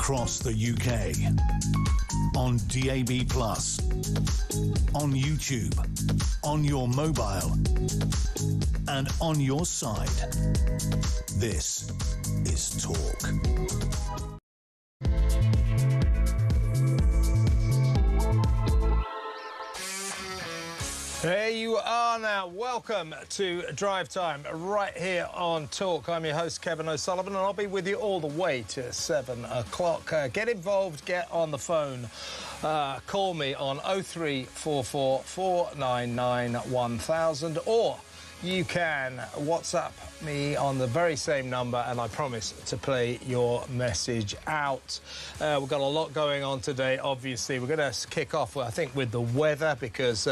across the UK, on DAB+, on YouTube, on your mobile, and on your side. This is Talk. There you are now. Welcome to Drive Time, right here on Talk. I'm your host, Kevin O'Sullivan, and I'll be with you all the way to 7 o'clock. Get involved, get on the phone. Call me on 0344 499 1000, or you can WhatsApp me on the very same number, and I promise to play your message out. We've got a lot going on today, obviously. We're going to kick off, I think, with the weather, because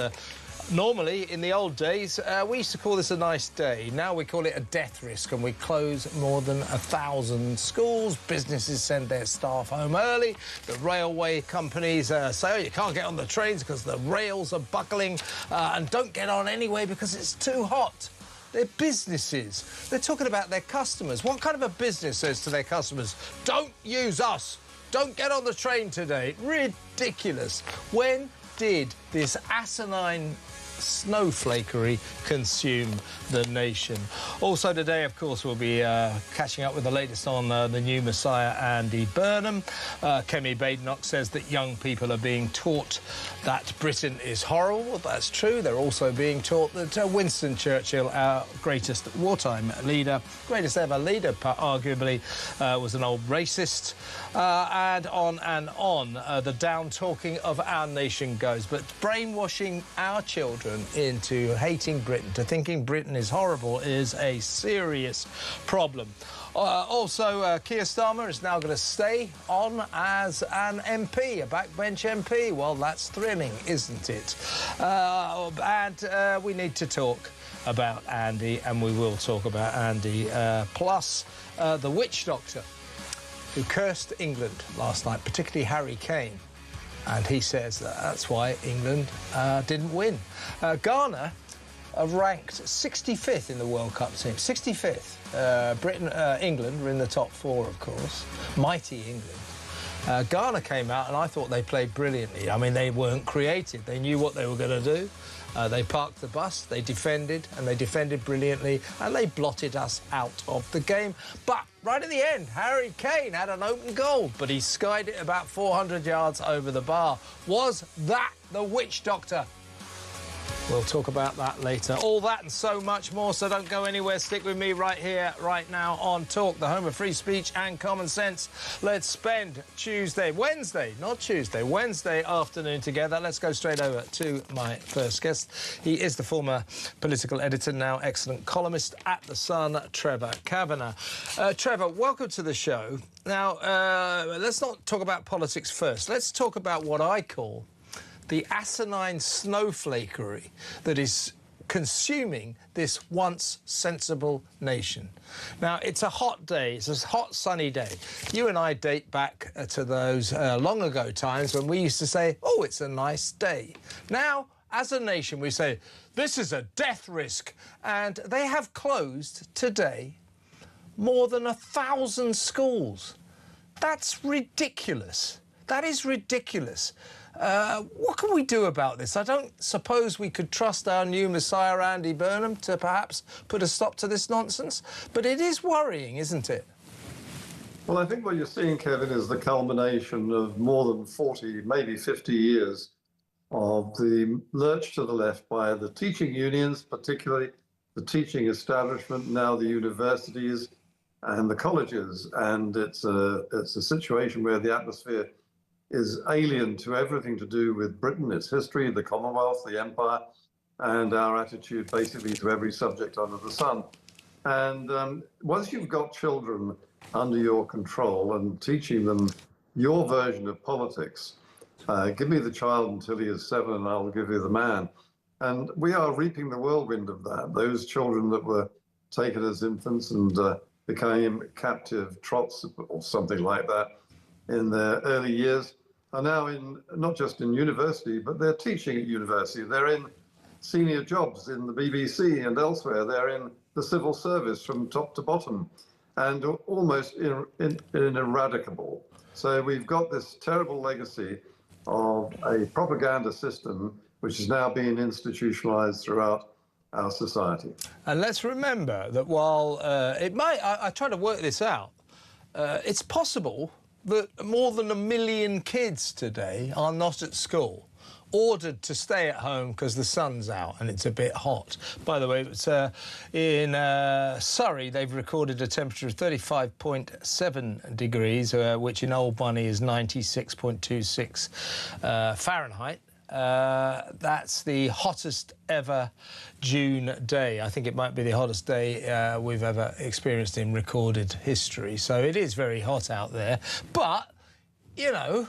normally, in the old days, we used to call this a nice day. Now we call it a death risk, and we close more than 1,000 schools. Businesses send their staff home early. The railway companies say, oh, you can't get on the trains because the rails are buckling, and don't get on anyway because it's too hot. They're businesses. They're talking about their customers. What kind of a business says to their customers, don't use us, don't get on the train today? Ridiculous. When did this asinine snowflakery consume the nation? Also today, of course, we'll be catching up with the latest on the new Messiah, Andy Burnham. Kemi Badenoch says that young people are being taught that Britain is horrible. That's true. They're also being taught that Winston Churchill, our greatest wartime leader, greatest ever leader, arguably, was an old racist. And on. The down-talking of our nation goes. But brainwashing our children into hating Britain, to thinking Britain is horrible, is a serious problem. Also, Keir Starmer is now going to stay on as an MP, a backbench MP. Well, that's thrilling, isn't it? And we need to talk about Andy, and we will talk about Andy. Plus, the witch doctor who cursed England last night, particularly Harry Kane. And he says that's why England didn't win. Ghana are ranked 65th in the World Cup team. 65th. England were in the top four, of course. Mighty England. Ghana came out, and I thought they played brilliantly. I mean, they weren't creative. They knew what they were going to do. They parked the bus, they defended, and they defended brilliantly, and they blotted us out of the game. But right at the end, Harry Kane had an open goal, but he skied it about 400 yards over the bar. Was that the witch doctor? We'll talk about that later. All that and so much more, so don't go anywhere. Stick with me right here, right now on Talk, the home of free speech and common sense. Let's spend Wednesday afternoon together. Let's go straight over to my first guest. He is the former political editor, now excellent columnist at The Sun, Trevor Kavanagh. Trevor, welcome to the show. Now, let's not talk about politics first. Let's talk about what I call the asinine snowflakery that is consuming this once sensible nation. Now, it's a hot day. It's a hot, sunny day. You and I date back to those long ago times when we used to say, oh, it's a nice day. Now, as a nation, we say, this is a death risk. And they have closed today more than 1,000 schools. That's ridiculous. That is ridiculous. What can we do about this? I don't suppose we could trust our new Messiah, Andy Burnham, to perhaps put a stop to this nonsense. But it is worrying, isn't it? Well, I think what you're seeing, Kevin, is the culmination of more than 40, maybe 50 years of the lurch to the left by the teaching unions, particularly the teaching establishment, now the universities and the colleges. And it's a situation where the atmosphere is alien to everything to do with Britain, its history, the Commonwealth, the Empire, and our attitude basically to every subject under the sun. And once you've got children under your control and teaching them your version of politics, give me the child until he is 7 and I'll give you the man. And we are reaping the whirlwind of that. Those children that were taken as infants and became captive trots or something like that in their early years are now in, not just in university, but they're teaching at university. They're in senior jobs in the BBC and elsewhere. They're in the civil service from top to bottom. and almost ineradicable. So we've got this terrible legacy of a propaganda system which is now being institutionalized throughout our society. And let's remember that while I tried to work this out, it's possible that more than 1 million kids today are not at school, ordered to stay at home because the sun's out and it's a bit hot. By the way, it's, in Surrey, they've recorded a temperature of 35.7 degrees, which in Old Bunny is 96.26 Fahrenheit. That's the hottest ever June day. I think it might be the hottest day we've ever experienced in recorded history. So it is very hot out there. But, you know,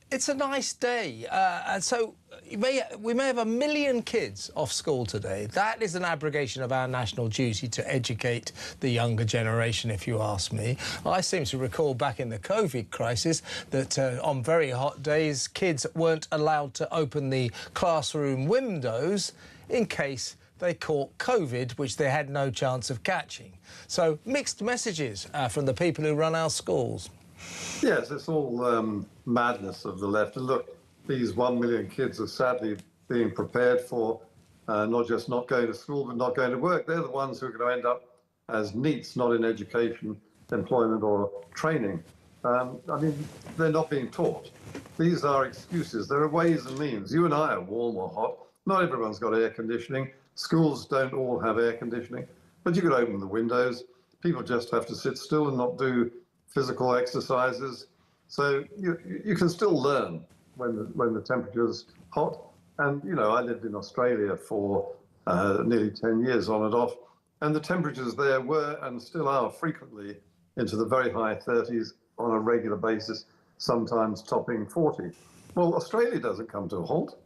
it's a nice day. And so we may have 1 million kids off school today. That is an abrogation of our national duty to educate the younger generation, if you ask me. I seem to recall back in the COVID crisis that on very hot days, kids weren't allowed to open the classroom windows in case they caught COVID, which they had no chance of catching. So mixed messages from the people who run our schools. Yes, it's all madness of the left. And look, these 1 million kids are sadly being prepared for not just not going to school, but not going to work. They're the ones who are going to end up as NEETs, not in education, employment or training. I mean, they're not being taught. These are excuses. There are ways and means. You and I are warm or hot. Not everyone's got air conditioning. Schools don't all have air conditioning, but you could open the windows. People just have to sit still and not do physical exercises. So you can still learn when the temperature's hot. And, you know, I lived in Australia for nearly 10 years on and off, and the temperatures there were and still are frequently into the very high 30s on a regular basis, sometimes topping 40. Well, Australia doesn't come to a halt.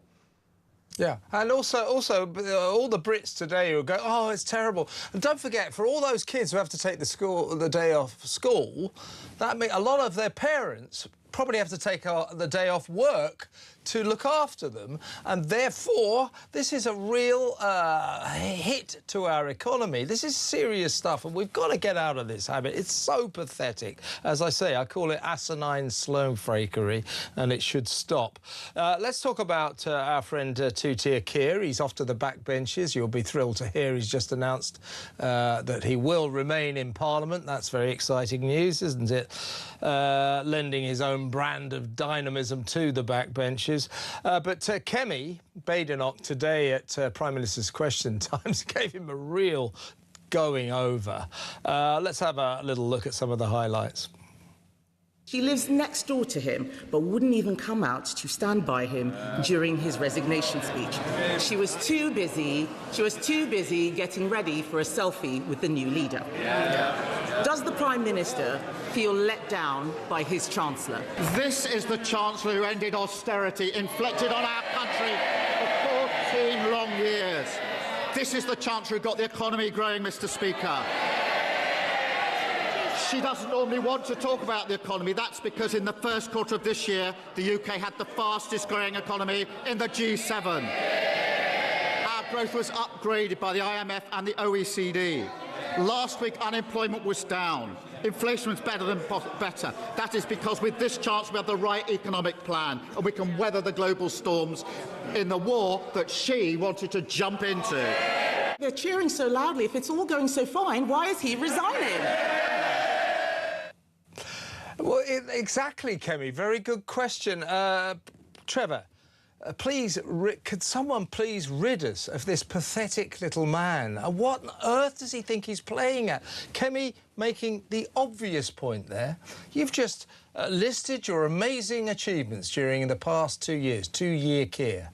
Yeah, and also all the Brits today who go, oh, it's terrible. And don't forget, for all those kids who have to take the day off school, that means a lot of their parents probably have to take the day off work to look after them, and therefore this is a real hit to our economy. This is serious stuff, and we've got to get out of this habit. It's so pathetic. As I say, I call it asinine slow-fakery, and it should stop. Let's talk about our friend Two-Tier Keir. He's off to the backbenches. You'll be thrilled to hear he's just announced that he will remain in Parliament. That's very exciting news, isn't it? Lending his own brand of dynamism to the backbenches. But Kemi Badenoch today at Prime Minister's Question Times gave him a real going over. Let's have a little look at some of the highlights. She lives next door to him, but wouldn't even come out to stand by him during his resignation speech. She was too busy getting ready for a selfie with the new leader. Does the Prime Minister feel let down by his Chancellor? This is the Chancellor who ended austerity inflicted on our country for 14 long years. This is the Chancellor who got the economy growing, Mr. Speaker. She doesn't normally want to talk about the economy. That's because in the first quarter of this year, the UK had the fastest growing economy in the G7. Our growth was upgraded by the IMF and the OECD. Last week, unemployment was down. Inflation was better than better. That is because with this chance, we have the right economic plan, and we can weather the global storms in the war that she wanted to jump into. They're cheering so loudly. If it's all going so fine, why is he resigning? Well, exactly, Kemi. Very good question. Trevor, please, could someone please rid us of this pathetic little man? What on earth does he think he's playing at? Kemi making the obvious point there. You've just listed your amazing achievements during the past 2 years, two-year Keir.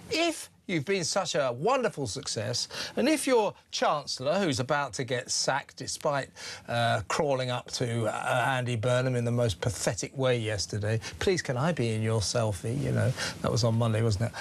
If you've been such a wonderful success, and if your Chancellor, who's about to get sacked despite crawling up to Andy Burnham in the most pathetic way yesterday, please can I be in your selfie? You know, that was on Monday, wasn't it?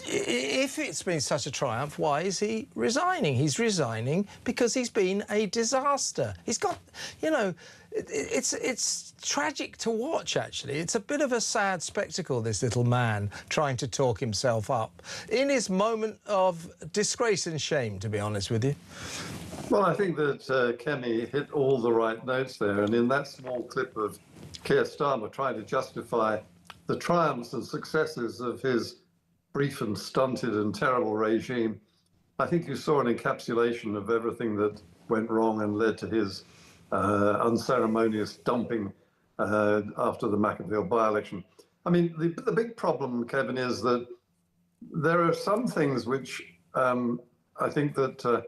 If it's been such a triumph, why is he resigning? He's resigning because he's been a disaster. He's got, you know, it's tragic to watch, actually. It's a bit of a sad spectacle, this little man trying to talk himself up in his moment of disgrace and shame, to be honest with you. Well, I think that Kemi hit all the right notes there. And in that small clip of Keir Starmer trying to justify the triumphs and successes of his brief and stunted and terrible regime, I think you saw an encapsulation of everything that went wrong and led to his unceremonious dumping after the McAville by-election. I mean, the big problem, Kevin, is that there are some things which I think that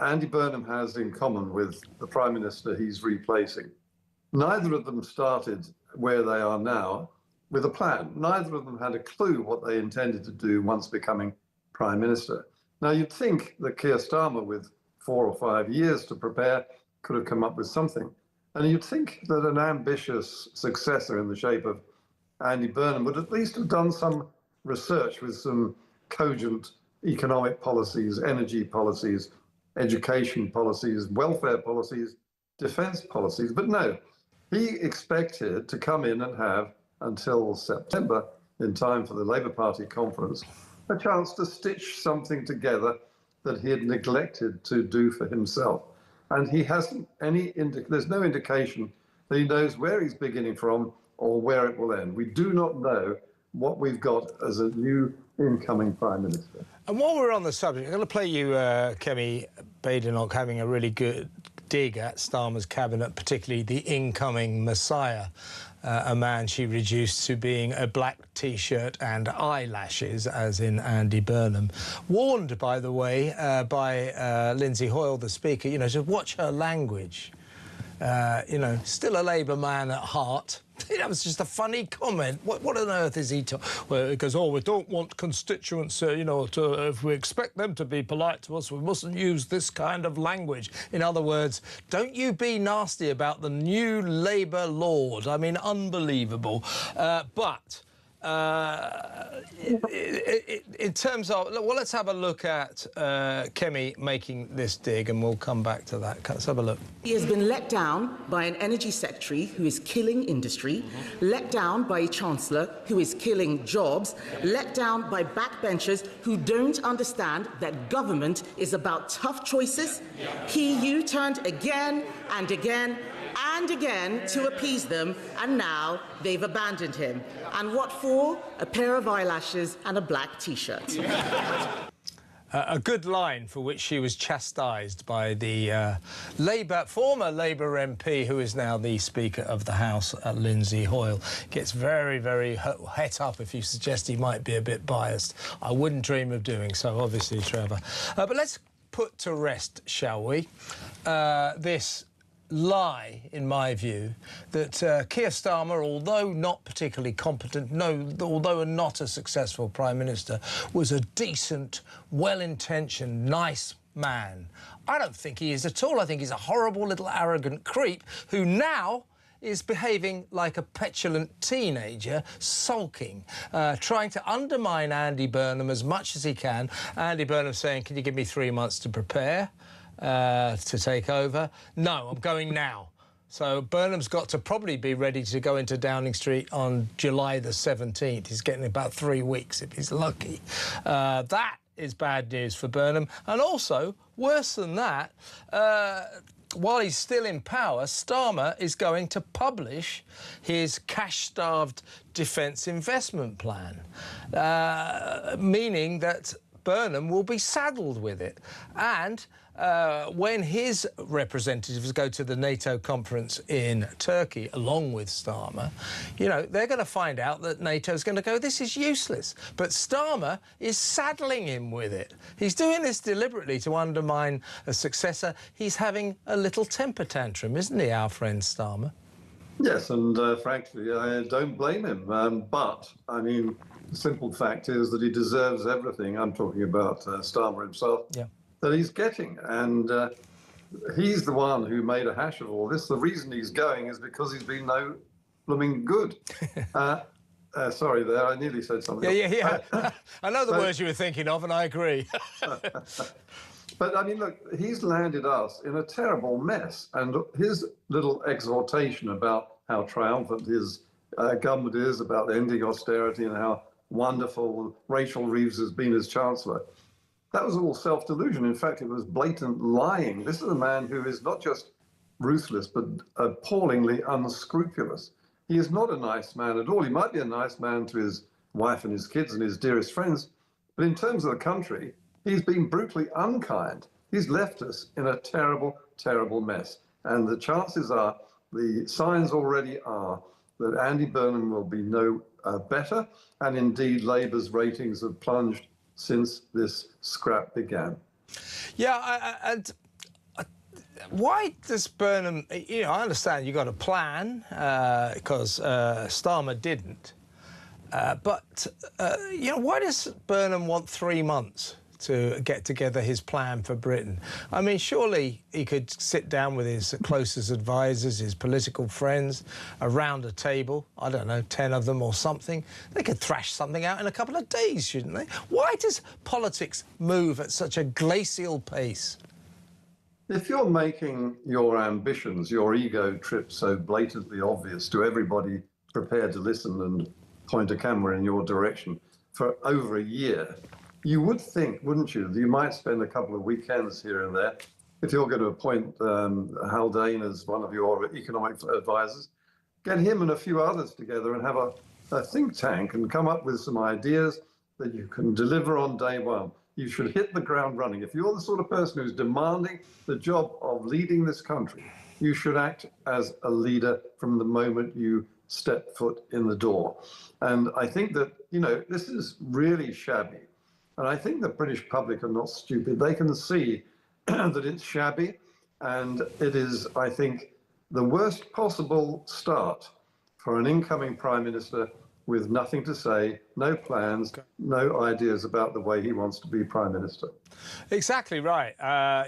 Andy Burnham has in common with the Prime Minister he's replacing. Neither of them started where they are now with a plan. Neither of them had a clue what they intended to do once becoming Prime Minister. Now, you'd think that Keir Starmer, with 4 or 5 years to prepare, could have come up with something. And you'd think that an ambitious successor in the shape of Andy Burnham would at least have done some research with some cogent economic policies, energy policies, education policies, welfare policies, defence policies. But no, he expected to come in and have, until September, in time for the Labour Party conference, a chance to stitch something together that he had neglected to do for himself. And he hasn't there's no indication that he knows where he's beginning from or where it will end. We do not know what we've got as a new incoming Prime Minister. And while we're on the subject, I'm going to play you Kemi Badenoch having a really good dig at Starmer's cabinet, particularly the incoming Messiah, a man she reduced to being a black T-shirt and eyelashes, as in Andy Burnham. Warned, by the way, by Lindsay Hoyle, the Speaker, you know, to watch her language. You know, still a Labour man at heart. That was just a funny comment. What on earth is he talking? Well, he goes, oh, we don't want constituents, you know, if we expect them to be polite to us, we mustn't use this kind of language. In other words, don't you be nasty about the new Labour Lord. I mean, unbelievable. In terms of, well, let's have a look at Kemi making this dig, and we'll come back to that. Let's have a look. He has been let down by an energy secretary who is killing industry, let down by a chancellor who is killing jobs, let down by backbenchers who don't understand that government is about tough choices. He U-turned again and again and again to appease them, and now they've abandoned him. And what for? A pair of eyelashes and a black T-shirt. A good line for which she was chastised by the former Labour MP, who is now the Speaker of the House, Lindsay Hoyle. Gets very, very het up if you suggest he might be a bit biased. I wouldn't dream of doing so, obviously, Trevor. But let's put to rest, shall we, this lie, in my view, that Keir Starmer, although not particularly competent, although not a successful Prime Minister, was a decent, well-intentioned, nice man. I don't think he is at all. I think he's a horrible little arrogant creep who now is behaving like a petulant teenager, sulking, trying to undermine Andy Burnham as much as he can. Andy Burnham saying, can you give me 3 months to prepare? To take over. No, I'm going now. So Burnham's got to probably be ready to go into Downing Street on July the 17th. He's getting about 3 weeks if he's lucky. That is bad news for Burnham. And also, worse than that, while he's still in power, Starmer is going to publish his cash-starved defence investment plan, meaning that Burnham will be saddled with it. And when his representatives go to the NATO conference in Turkey, along with Starmer, you know, they're going to find out that NATO's going to go, this is useless. But Starmer is saddling him with it. He's doing this deliberately to undermine a successor. He's having a little temper tantrum, isn't he, our friend Starmer? Yes, and frankly, I don't blame him. But, I mean, the simple fact is that he deserves everything. I'm talking about Starmer himself. Yeah. That he's getting, and he's the one who made a hash of all this. The reason he's going is because he's been no blooming good. Sorry there, I nearly said something else. I know the words you were thinking of, and I agree. But, I mean, look, he's landed us in a terrible mess, and his little exhortation about how triumphant his government is, about ending austerity and how wonderful Rachel Reeves has been as Chancellor. That was all self-delusion. In fact, it was blatant lying. This is a man who is not just ruthless, but appallingly unscrupulous. He is not a nice man at all. He might be a nice man to his wife and his kids and his dearest friends, but in terms of the country, he's been brutally unkind. He's left us in a terrible, terrible mess. And the chances are, the signs already are, that Andy Burnham will be no better. And indeed, Labour's ratings have plunged since this scrap began. Yeah, and why does Burnham, you know, I understand you got a plan because Starmer didn't. But, you know, why does Burnham want 3 months to get together his plan for Britain? I mean, surely he could sit down with his closest advisors, his political friends, around a table, I don't know, 10 of them or something. They could thrash something out in a couple of days, shouldn't they? Why does politics move at such a glacial pace? If you're making your ambitions, your ego trip so blatantly obvious to everybody prepared to listen and point a camera in your direction for over a year, you would think, wouldn't you, that you might spend a couple of weekends here and there. If you're going to appoint Haldane as one of your economic advisors, get him and a few others together and have a think tank and come up with some ideas that you can deliver on day one. You should hit the ground running. If you're the sort of person who's demanding the job of leading this country, you should act as a leader from the moment you step foot in the door. And I think that, you know, this is really shabby. And I think the British public are not stupid. They can see that it's shabby, and it is, I think, the worst possible start for an incoming Prime Minister with nothing to say, no plans, no ideas about the way he wants to be Prime Minister. Exactly right.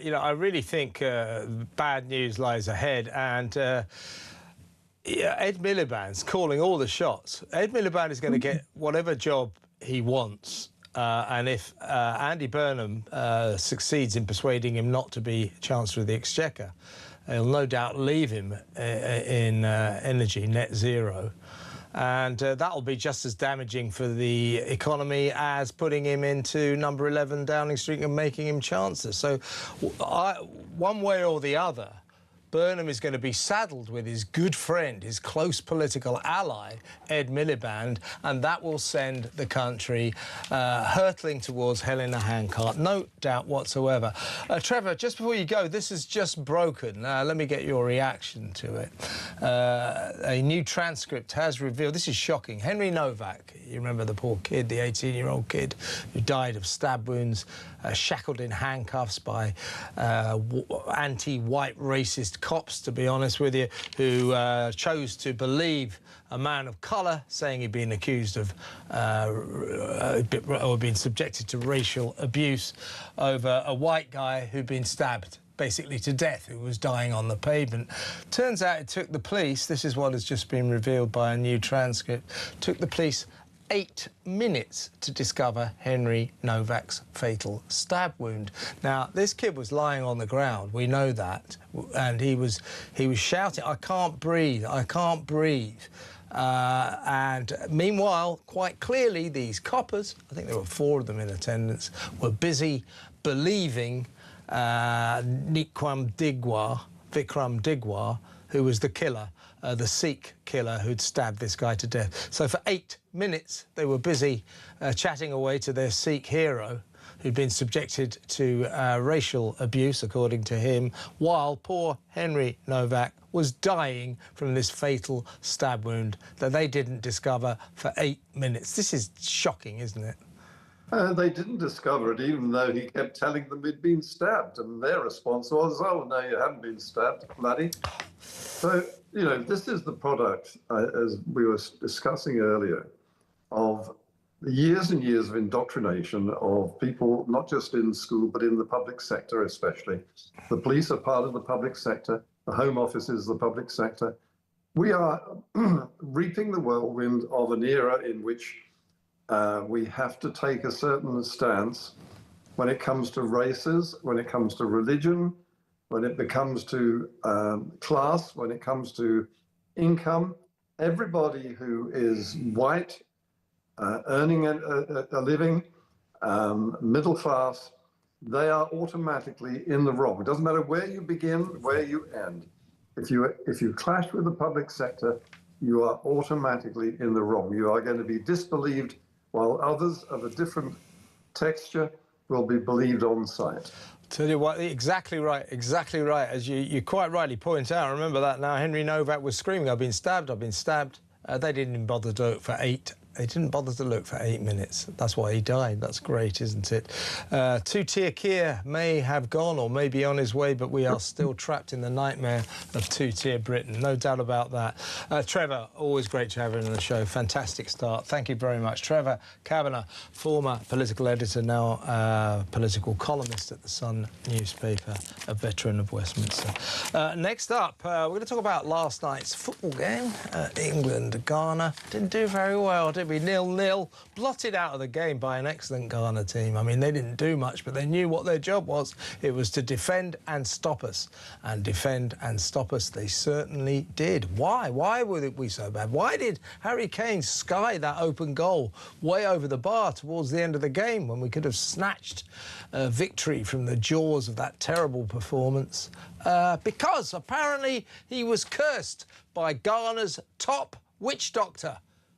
You know, I really think bad news lies ahead, and yeah, Ed Miliband's calling all the shots. Ed Miliband is going to get whatever job he wants. And if Andy Burnham succeeds in persuading him not to be Chancellor of the Exchequer, he'll no doubt leave him in energy, net zero. And that'll be just as damaging for the economy as putting him into number 11 Downing Street and making him Chancellor. So one way or the other, Burnham is going to be saddled with his good friend, his close political ally, Ed Miliband, and that will send the country hurtling towards hell in a handcart, no doubt whatsoever. Trevor, just before you go, this has just broken. Let me get your reaction to it. A new transcript has revealed, this is shocking, Henry Nowak, you remember the poor kid, the 18-year-old kid who died of stab wounds, shackled in handcuffs by anti-white racist cops, to be honest with you, who chose to believe a man of colour saying he'd been accused of or been subjected to racial abuse over a white guy who'd been stabbed basically to death, who was dying on the pavement. Turns out it took the police, this is what has just been revealed by a new transcript, took the police 8 minutes to discover Henry Nowak's fatal stab wound. Now, this kid was lying on the ground, we know that, and he was shouting, "I can't breathe, I can't breathe." And meanwhile, quite clearly, these coppers, I think there were 4 of them in attendance, were busy believing Vikram Digwa, who was the killer, the Sikh killer who'd stabbed this guy to death. So for 8 minutes, they were busy chatting away to their Sikh hero, who'd been subjected to racial abuse, according to him, while poor Henry Nowak was dying from this fatal stab wound that they didn't discover for 8 minutes. This is shocking, isn't it? They didn't discover it, even though he kept telling them he'd been stabbed, and their response was, "Oh, no, you haven't been stabbed, bloody." So, you know, this is the product, as we were discussing earlier, of years and years of indoctrination of people, not just in school, but in the public sector especially. The police are part of the public sector. The Home Office is the public sector. We are reaping the whirlwind of an era in which we have to take a certain stance when it comes to races, when it comes to religion, when it comes to class, when it comes to income. Everybody who is white, earning a living, middle class, they are automatically in the wrong. It doesn't matter where you begin, where you end. If you clash with the public sector, you are automatically in the wrong. You are going to be disbelieved, while others of a different texture will be believed on sight. Tell you what, exactly right, exactly right. As you quite rightly point out, remember that now, Henry Nowak was screaming, I've been stabbed, I've been stabbed. They didn't even bother to do it for They didn't bother to look for 8 minutes. That's why he died. That's great, isn't it? Two-tier Keir may have gone or may be on his way, but we are still trapped in the nightmare of two-tier Britain. No doubt about that. Trevor, always great to have you on the show. Fantastic start. Thank you very much. Trevor Kavanagh, former political editor, now political columnist at the Sun newspaper, a veteran of Westminster. Next up, we're going to talk about last night's football game. England-Ghana didn't do very well, did we? 0-0, blotted out of the game by an excellent Ghana team. I mean, they didn't do much, but they knew what their job was. It was to defend and stop us. And defend and stop us, they certainly did. Why? Why were we so bad? Why did Harry Kane sky that open goal way over the bar towards the end of the game when we could have snatched victory from the jaws of that terrible performance? Because apparently he was cursed by Ghana's top witch doctor.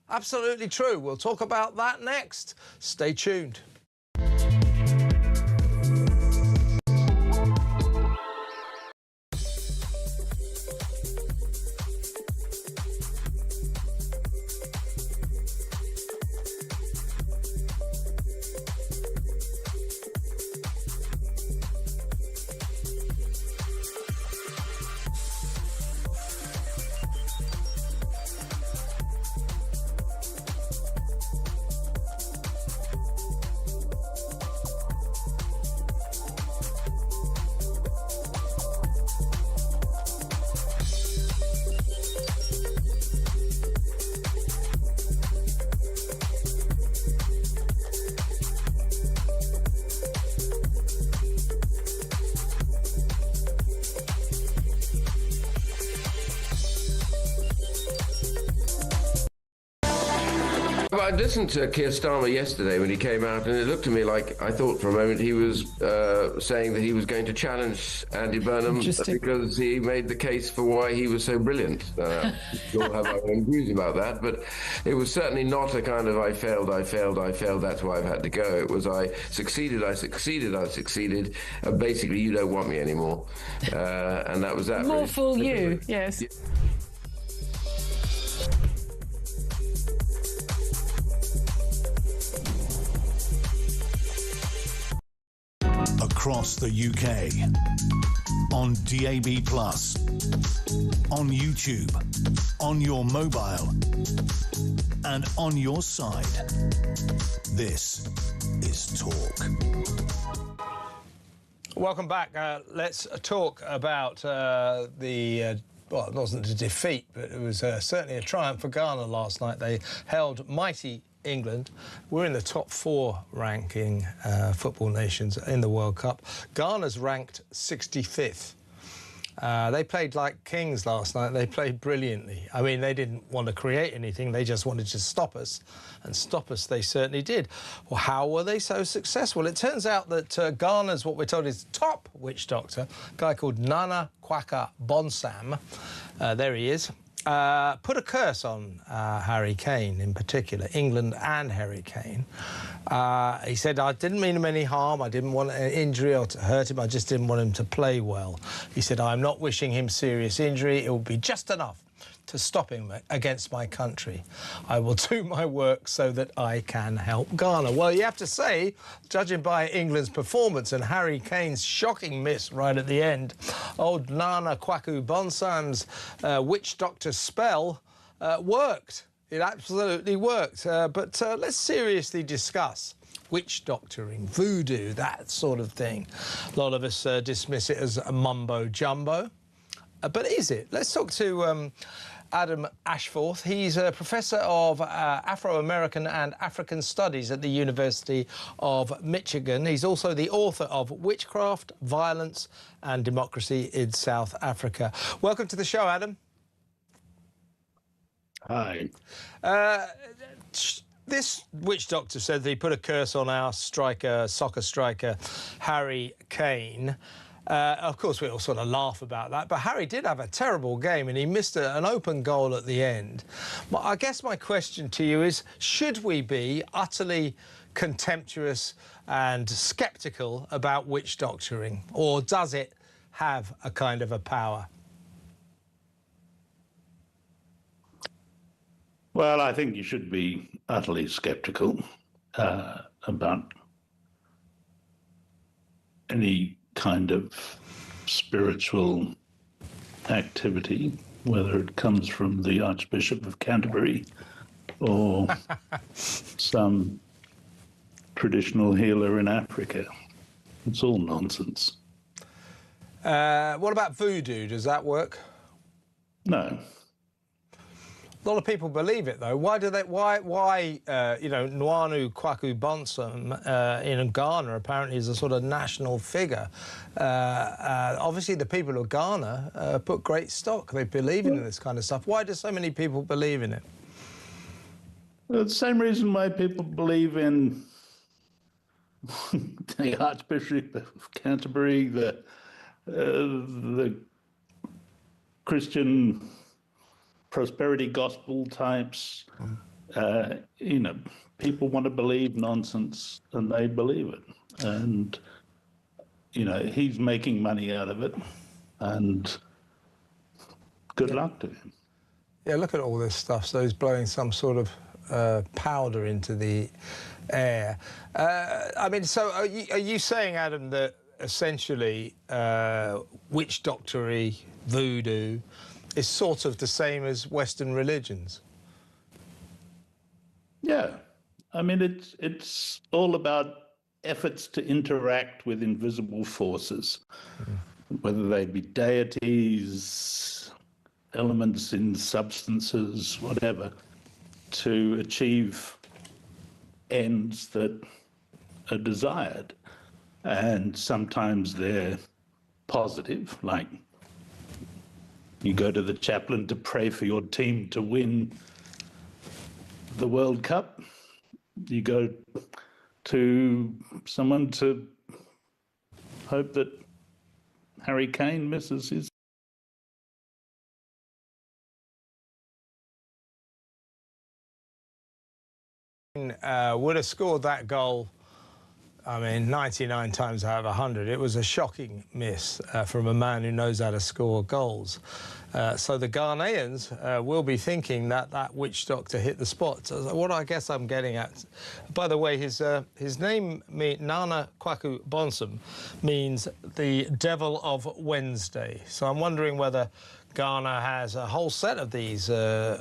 Absolutely true. We'll talk about that next. Stay tuned. I listened to Keir Starmer yesterday when he came out, and it looked to me like, I thought for a moment he was saying that he was going to challenge Andy Burnham because he made the case for why he was so brilliant. We all have our own views about that, but it was certainly not a kind of I failed, that's why I've had to go. It was I succeeded, and basically you don't want me anymore. And that was that. More really. fool you, yes. Across the UK, on DAB+, on YouTube, on your mobile, and on your side. This is Talk. Welcome back. Let's talk about well, it wasn't a defeat, but it was certainly a triumph for Ghana last night. They held mighty England. We're in the top 4 ranking football nations in the World Cup. Ghana's ranked 65th. They played like kings last night. They played brilliantly. I mean, they didn't want to create anything. They just wanted to stop us. And stop us they certainly did. Well, how were they so successful? It turns out that Ghana's, what we're told, is top witch doctor, a guy called Nana Kwaka Bonsam. There he is. Put a curse on Harry Kane in particular, England and Harry Kane. He said, I didn't mean him any harm, I didn't want an injury or to hurt him, I just didn't want him to play well. He said, I'm not wishing him serious injury, it will be just enough to stop him against my country. I will do my work so that I can help Ghana. Well, you have to say, judging by England's performance and Harry Kane's shocking miss right at the end, old Nana Kwaku Bonsam's witch doctor spell worked. It absolutely worked. But let's seriously discuss witch doctoring, voodoo, that sort of thing. A lot of us dismiss it as a mumbo-jumbo. But is it? Let's talk to Adam Ashforth. He's a professor of Afro-American and African Studies at the University of Michigan. He's also the author of Witchcraft, Violence and Democracy in South Africa. Welcome to the show, Adam. Hi. This witch doctor said that he put a curse on our soccer striker, Harry Kane. Of course, we all sort of laugh about that, but Harry did have a terrible game and he missed an open goal at the end. I guess my question to you is, should we be utterly contemptuous and sceptical about witch doctoring, or does it have a kind of a power? Well, I think you should be utterly sceptical about any kind of spiritual activity, whether it comes from the Archbishop of Canterbury or some traditional healer in Africa. It's all nonsense. What about voodoo? Does that work? No. A lot of people believe it, though. Why do they? Why? You know, Nwanu Kwaku Bonsam in Ghana apparently is a sort of national figure. Obviously, the people of Ghana put great stock. They believe in this kind of stuff. Why do so many people believe in it? Well, the same reason why people believe in the Archbishop of Canterbury, the Christian prosperity gospel types. You know, people want to believe nonsense and they believe it. And, you know, he's making money out of it, and good luck to him. Yeah, look at all this stuff. So he's blowing some sort of powder into the air. I mean, so are you saying, Adam, that essentially witch doctory, voodoo, is sort of the same as Western religions? Yeah. I mean, it's all about efforts to interact with invisible forces, whether they be deities, elements in substances, whatever, to achieve ends that are desired. And sometimes they're positive, like you go to the chaplain to pray for your team to win the World Cup. You go to someone to hope that Harry Kane misses his. Would have scored that goal, I mean, 99 times out of 100. It was a shocking miss from a man who knows how to score goals. So the Ghanaians will be thinking that that witch doctor hit the spot. So what I guess I'm getting at, by the way, his name, Nana Kwaku Bonsam, means the devil of Wednesday. So I'm wondering whether Ghana has a whole set of these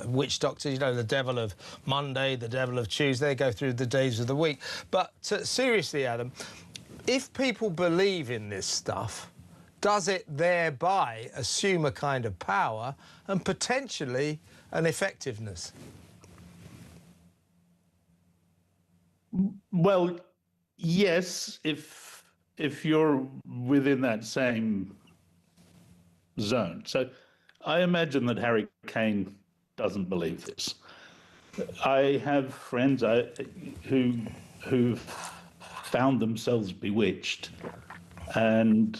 witch doctors, you know, the devil of Monday, the devil of Tuesday, go through the days of the week. But seriously, Adam, if people believe in this stuff, does it thereby assume a kind of power and potentially an effectiveness? Well, yes, if you're within that same zone. So I imagine that Harry Kane doesn't believe this. I have friends who found themselves bewitched and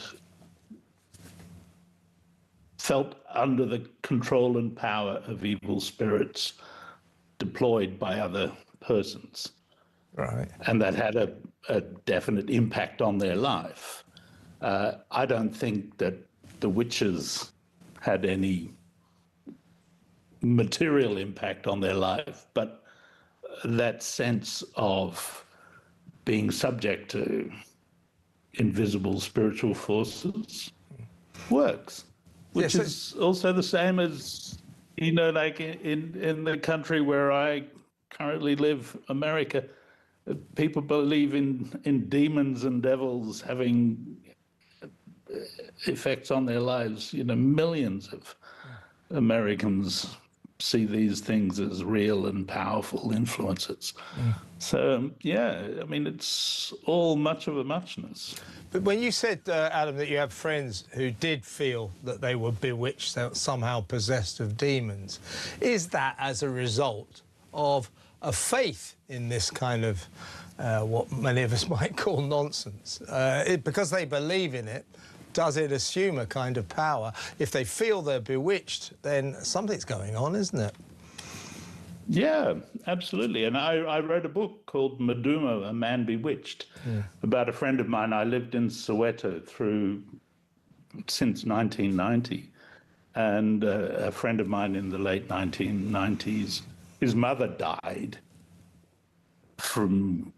felt under the control and power of evil spirits deployed by other persons. Right. And that had a definite impact on their life. I don't think that the witches had any material impact on their life, but that sense of being subject to invisible spiritual forces works, which is also the same as, you know, like in the country where I currently live, America, people believe in demons and devils having effects on their lives. You know, millions of Americans see these things as real and powerful influences. So, yeah, I mean, it's all much of a muchness. But when you said, Adam, that you have friends who did feel that they were bewitched, somehow possessed of demons, is that as a result of of faith in this kind of what many of us might call nonsense. Because they believe in it, does it assume a kind of power? If they feel they're bewitched, then something's going on, isn't it? Yeah, absolutely. And I wrote a book called Madumo, A Man Bewitched, about a friend of mine. I lived in Soweto since 1990. And a friend of mine in the late 1990s, his mother died from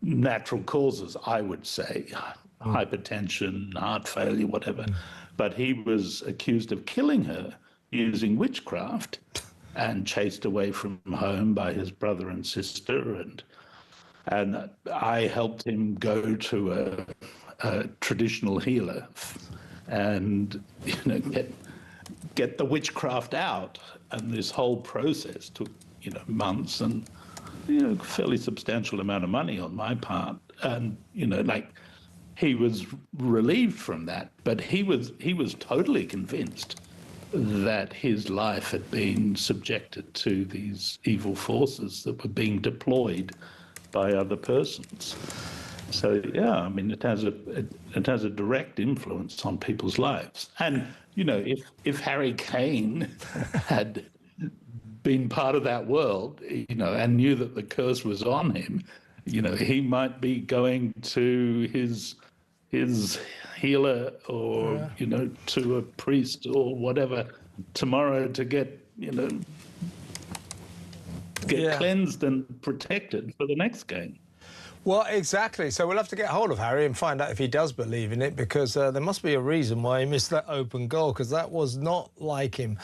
natural causes, I would say, hypertension, heart failure, whatever. But he was accused of killing her using witchcraft and chased away from home by his brother and sister. And I helped him go to a traditional healer and, get the witchcraft out. And this whole process took, months and, a fairly substantial amount of money on my part. And, he was relieved from that, but he was totally convinced that his life had been subjected to these evil forces that were being deployed by other persons. So yeah, I mean, it has a direct influence on people's lives. And if Harry Kane had been part of that world, and knew that the curse was on him, he might be going to his healer or to a priest or whatever tomorrow to get cleansed and protected for the next game. Well, exactly. So we'll have to get hold of Harry and find out if he does believe in it, because there must be a reason why he missed that open goal, because that was not like him.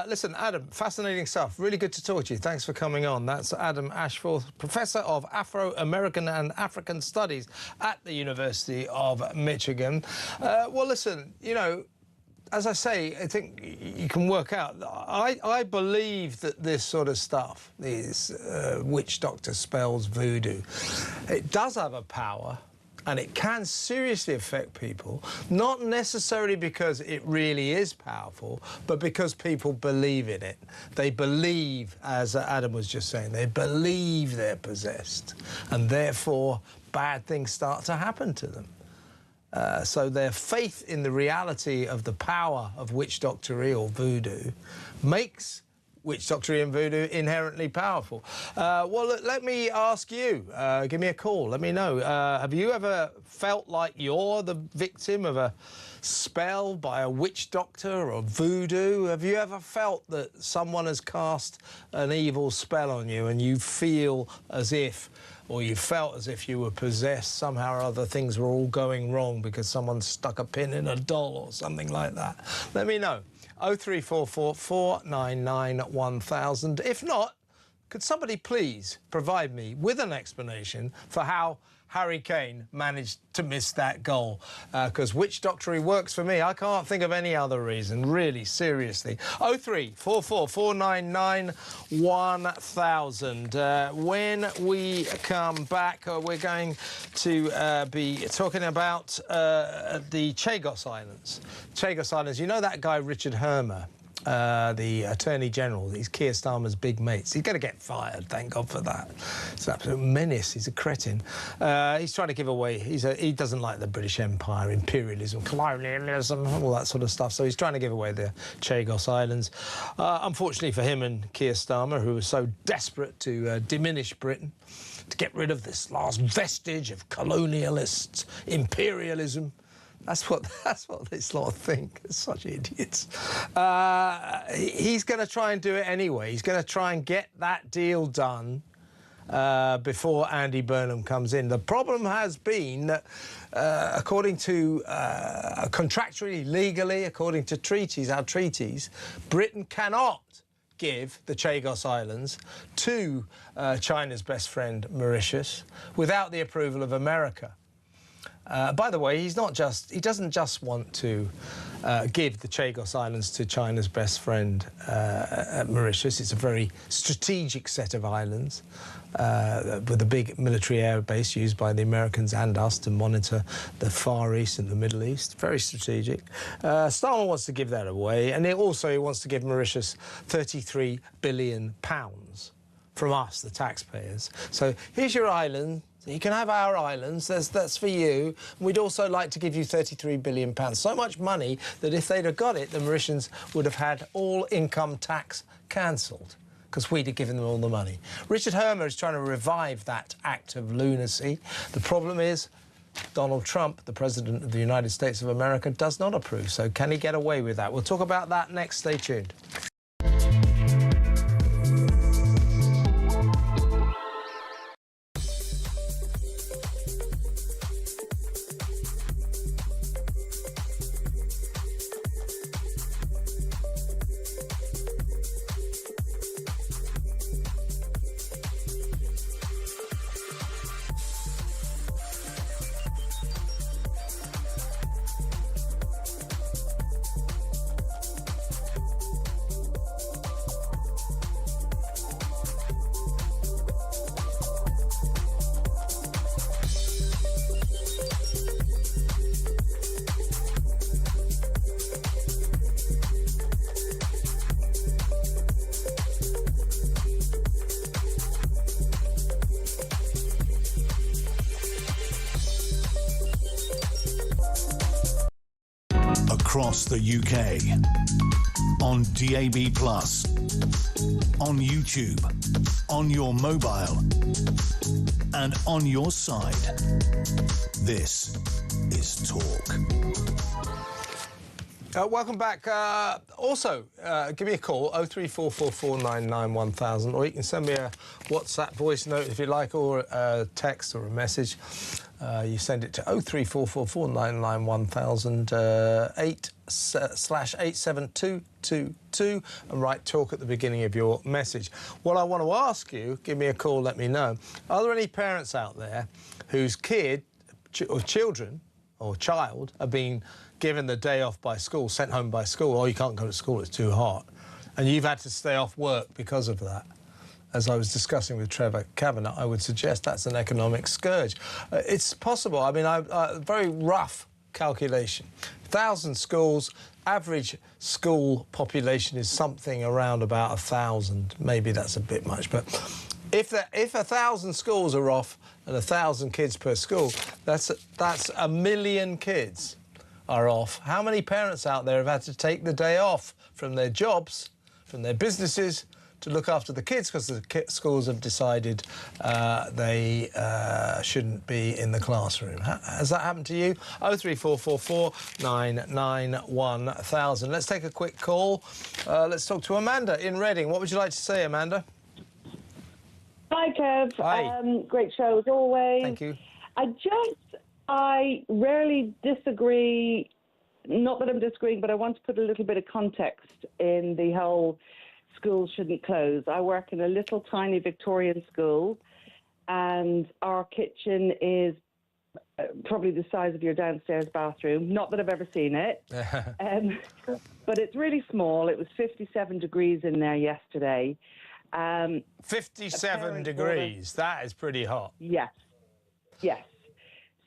Listen, Adam, fascinating stuff. Really good to talk to you. Thanks for coming on. That's Adam Ashforth, Professor of Afro-American and African Studies at the University of Michigan. Well, listen, as I say, I think you can work out. I believe that this sort of stuff, these witch doctor spells, voodoo, it does have a power, and it can seriously affect people, not necessarily because it really is powerful, but because people believe in it. They believe, as Adam was just saying, they believe they're possessed, and therefore bad things start to happen to them. So their faith in the reality of the power of witch doctory or voodoo makes witch doctory and voodoo inherently powerful. Well, look, let me ask you, give me a call, let me know. Have you ever felt like you're the victim of a spell by a witch doctor or voodoo? Have you ever felt that someone has cast an evil spell on you and you feel as if, or you felt as if you were possessed, somehow or other things were all going wrong because someone stuck a pin in a doll or something like that? Let me know. 0344 499 1000. If not, could somebody please provide me with an explanation for how Harry Kane managed to miss that goal? Because witch doctory works for me. I can't think of any other reason, really, seriously. 0344 499 1000. When we come back, we're going to be talking about the Chagos Islands. Chagos Islands, you know that guy Richard Hermer, the Attorney General, he's Keir Starmer's big mates. He's going to get fired, thank God for that. It's an absolute menace. He's a cretin. He's trying to give away, he doesn't like the British Empire, imperialism, colonialism, all that sort of stuff. So he's trying to give away the Chagos Islands. Unfortunately for him and Keir Starmer, who was so desperate to diminish Britain, to get rid of this last vestige of colonialist imperialism. That's what this lot think. They're such idiots. He's going to try and do it anyway. He's going to try and get that deal done before Andy Burnham comes in. The problem has been that, according to contractually, legally, according to our treaties, Britain cannot give the Chagos Islands to China's best friend, Mauritius, without the approval of America. By the way, he doesn't just want to give the Chagos Islands to China's best friend, Mauritius. It's a very strategic set of islands with a big military air base used by the Americans and us to monitor the Far East and the Middle East. Very strategic. Starmer wants to give that away, and he wants to give Mauritius £33 billion from us, the taxpayers. So here's your island. You can have our islands. That's for you. We'd also like to give you £33 billion. So much money that if they'd have got it, the Mauritians would have had all income tax cancelled because we'd have given them all the money. Richard Hermer is trying to revive that act of lunacy. The problem is Donald Trump, the President of the United States of America, does not approve. So can he get away with that? We'll talk about that next. Stay tuned. Across the UK, on DAB+, on YouTube, on your mobile, and on your side. This is Talk. Welcome back. Give me a call, 03444991000, or you can send me a WhatsApp voice note if you like, or a text or a message. You send it to 03444991000 8/87222 and write Talk at the beginning of your message. What I want to ask you, give me a call, let me know. Are there any parents out there whose kid or children or child are being given the day off by school, sent home by school? Oh, you can't go to school, it's too hot. And you've had to stay off work because of that. As I was discussing with Trevor Kavanagh, I would suggest that's an economic scourge. It's possible. I mean, very rough calculation. 1,000 schools, average school population is something around about 1,000. Maybe that's a bit much, but if 1,000 schools are off and 1,000 kids per school, that's 1 million kids are off. How many parents out there have had to take the day off from their jobs, from their businesses, to look after the kids because the schools have decided they shouldn't be in the classroom? Has that happened to you? 03444991000. Let's take a quick call. Let's talk to Amanda in Reading. What would you like to say, Amanda? Hi, Kev. Hi. Great show as always. Thank you. I rarely disagree. Not that I'm disagreeing, but I want to put a little bit of context in the whole schools shouldn't close. I work in a little tiny Victorian school, and our kitchen is probably the size of your downstairs bathroom. Not that I've ever seen it, but it's really small. It was 57 degrees in there yesterday. 57 degrees. That is pretty hot. Yes.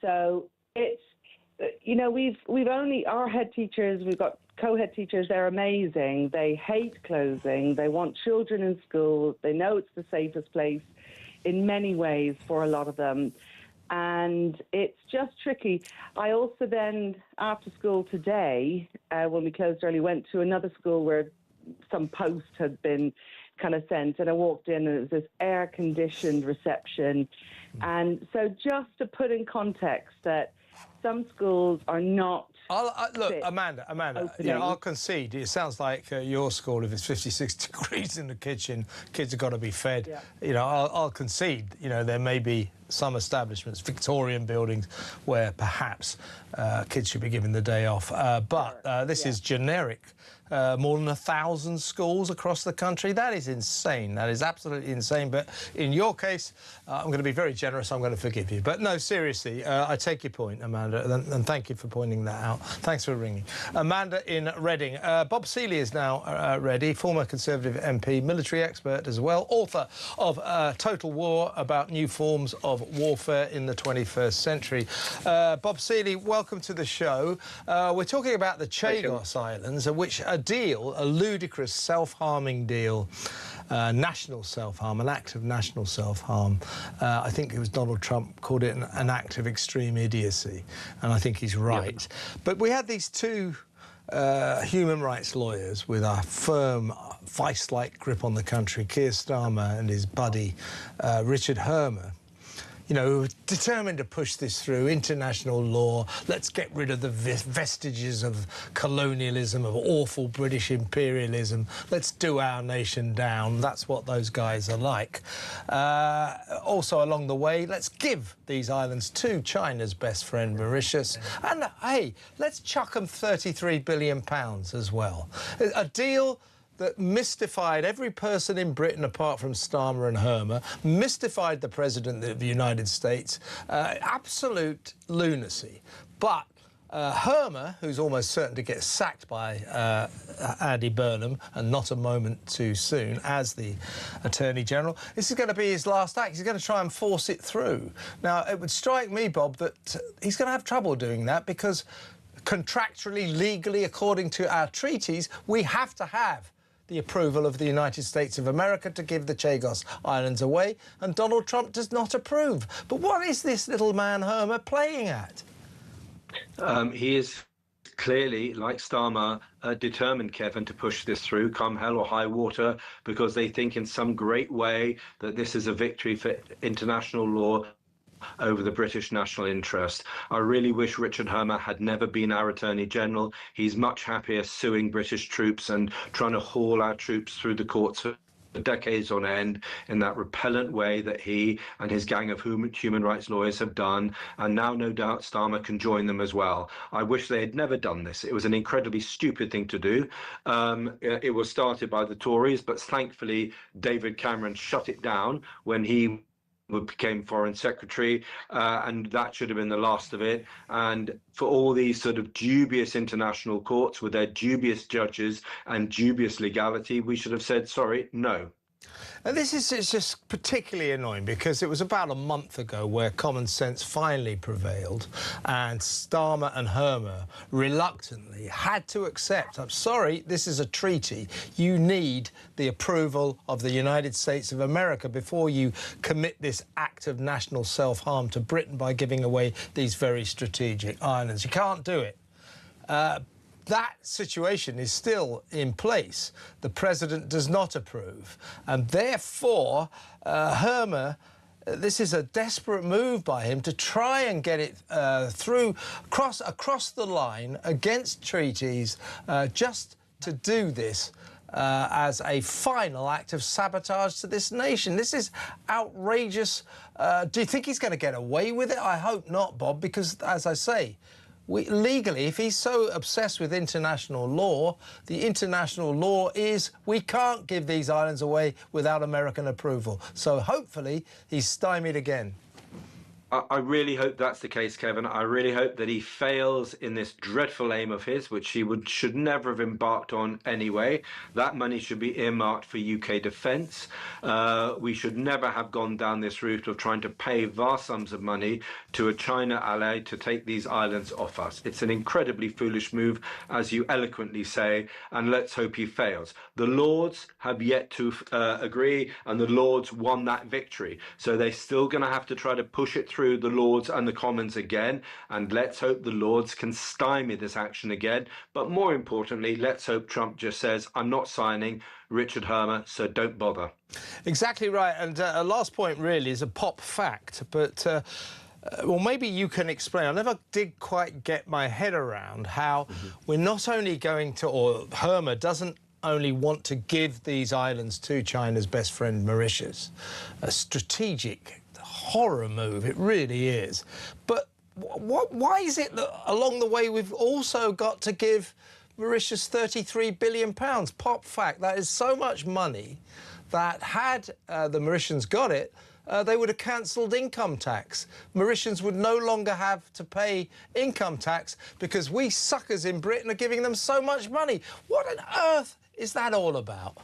So it's, you know, we've only, our head teachers, we've got co-head teachers, they're amazing. They hate closing. They want children in school. They know it's the safest place in many ways for a lot of them. And it's just tricky. I also then, after school today, when we closed early, went to another school where some post had been kind of sent, and I walked in and it was this air-conditioned reception. And so just to put in context that some schools are not. Look, Amanda, you know, I'll concede. It sounds like your school, if it's 56 degrees in the kitchen, kids have got to be fed. Yeah. You know, I'll concede. You know, there may be some establishments, Victorian buildings, where perhaps kids should be given the day off. But this is generic. More than 1,000 schools across the country. That is insane. That is absolutely insane. But in your case, I'm going to be very generous. I'm going to forgive you. But no, seriously, I take your point, Amanda, and thank you for pointing that out. Thanks for ringing. Amanda in Reading. Bob Seeley is now ready, former Conservative MP, military expert as well, author of Total War, about new forms of warfare in the 21st century. Bob Seeley, welcome to the show. We're talking about the Chagos Islands, which are deal, a ludicrous self-harming deal, national self-harm, an act of national self-harm. I think it was Donald Trump called it an act of extreme idiocy, and I think he's right. But we had these two human rights lawyers with a firm, vice-like grip on the country, Keir Starmer and his buddy Richard Hermer, you know, who were determined to push this through international law. Let's get rid of the vestiges of colonialism, of awful British imperialism. Let's do our nation down. That's what those guys are like. Also, along the way, let's give these islands to China's best friend, Mauritius. And, hey, let's chuck them £33 billion as well. A deal that mystified every person in Britain apart from Starmer and Hermer, mystified the President of the United States. Absolute lunacy. But Hermer, who's almost certain to get sacked by Andy Burnham, and not a moment too soon, as the Attorney General, this is going to be his last act. He's going to try and force it through. Now, it would strike me, Bob, that he's going to have trouble doing that because contractually, legally, according to our treaties, we have to have the approval of the United States of America to give the Chagos Islands away, and Donald Trump does not approve. But what is this little man Hermer playing at? He is clearly, like Starmer, determined, Kevin, to push this through, come hell or high water, because they think in some great way that this is a victory for international law over the British national interest. I really wish Richard Hermer had never been our Attorney General. He's much happier suing British troops and trying to haul our troops through the courts for decades on end in that repellent way that he and his gang of human rights lawyers have done, and now no doubt Starmer can join them as well. I wish they had never done this. It was an incredibly stupid thing to do. It was started by the Tories, but thankfully David Cameron shut it down when he became Foreign Secretary, and that should have been the last of it. And for all these sort of dubious international courts with their dubious judges and dubious legality, we should have said, sorry, no. And this is just particularly annoying because it was about a month ago where common sense finally prevailed and Starmer and Hermer reluctantly had to accept, I'm sorry, this is a treaty. You need the approval of the United States of America before you commit this act of national self-harm to Britain by giving away these very strategic islands. You can't do it. That situation is still in place. The President does not approve. And therefore, Hermer, this is a desperate move by him to try and get it through, across the line against treaties, just to do this as a final act of sabotage to this nation. This is outrageous. Do you think he's going to get away with it? I hope not, Bob, because, as I say, legally, if he's so obsessed with international law, the international law is we can't give these islands away without American approval. So hopefully he's stymied again. I really hope that's the case, Kevin. I really hope that he fails in this dreadful aim of his, which he should never have embarked on anyway. That money should be earmarked for UK defence. We should never have gone down this route of trying to pay vast sums of money to a China ally to take these islands off us. It's an incredibly foolish move, as you eloquently say, and let's hope he fails. The Lords have yet to agree, and the Lords won that victory. So they're still going to have to try to push it through the Lords and the Commons again, and let's hope the Lords can stymie this action again. But more importantly, let's hope Trump just says, I'm not signing, Richard Hermer, so don't bother. Exactly right. And a last point really is a pop fact, but well, maybe you can explain. I never did quite get my head around how we're not only going to, or Hermer doesn't only want to give these islands to China's best friend Mauritius, a strategic horror move, it really is. But why is it that along the way we've also got to give Mauritius £33 billion? Pop fact, that is so much money that had the Mauritians got it, they would have cancelled income tax. Mauritians would no longer have to pay income tax because we suckers in Britain are giving them so much money. What on earth is that all about?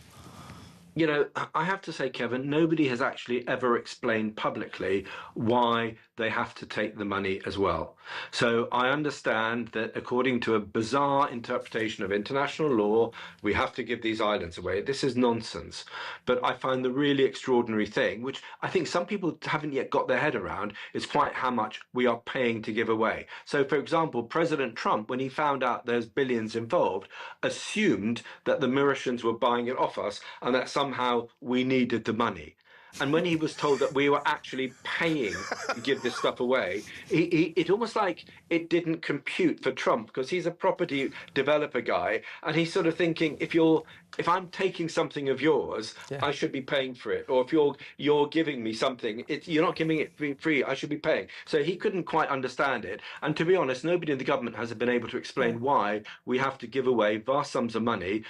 You know, I have to say, Kevin, nobody has actually ever explained publicly why they have to take the money as well. So I understand that according to a bizarre interpretation of international law, we have to give these islands away. This is nonsense. But I find the really extraordinary thing, which I think some people haven't yet got their head around, is quite how much we are paying to give away. So, for example, President Trump, when he found out there's billions involved, assumed that the Mauritians were buying it off us and that somehow we needed the money. And when he was told that we were actually paying to give this stuff away, it almost like it didn't compute for Trump, because he's a property developer guy, and he's sort of thinking, if I'm taking something of yours, I should be paying for it. Or if you're giving me something, you're not giving it free, I should be paying. So he couldn't quite understand it. And to be honest, nobody in the government has been able to explain why we have to give away vast sums of money,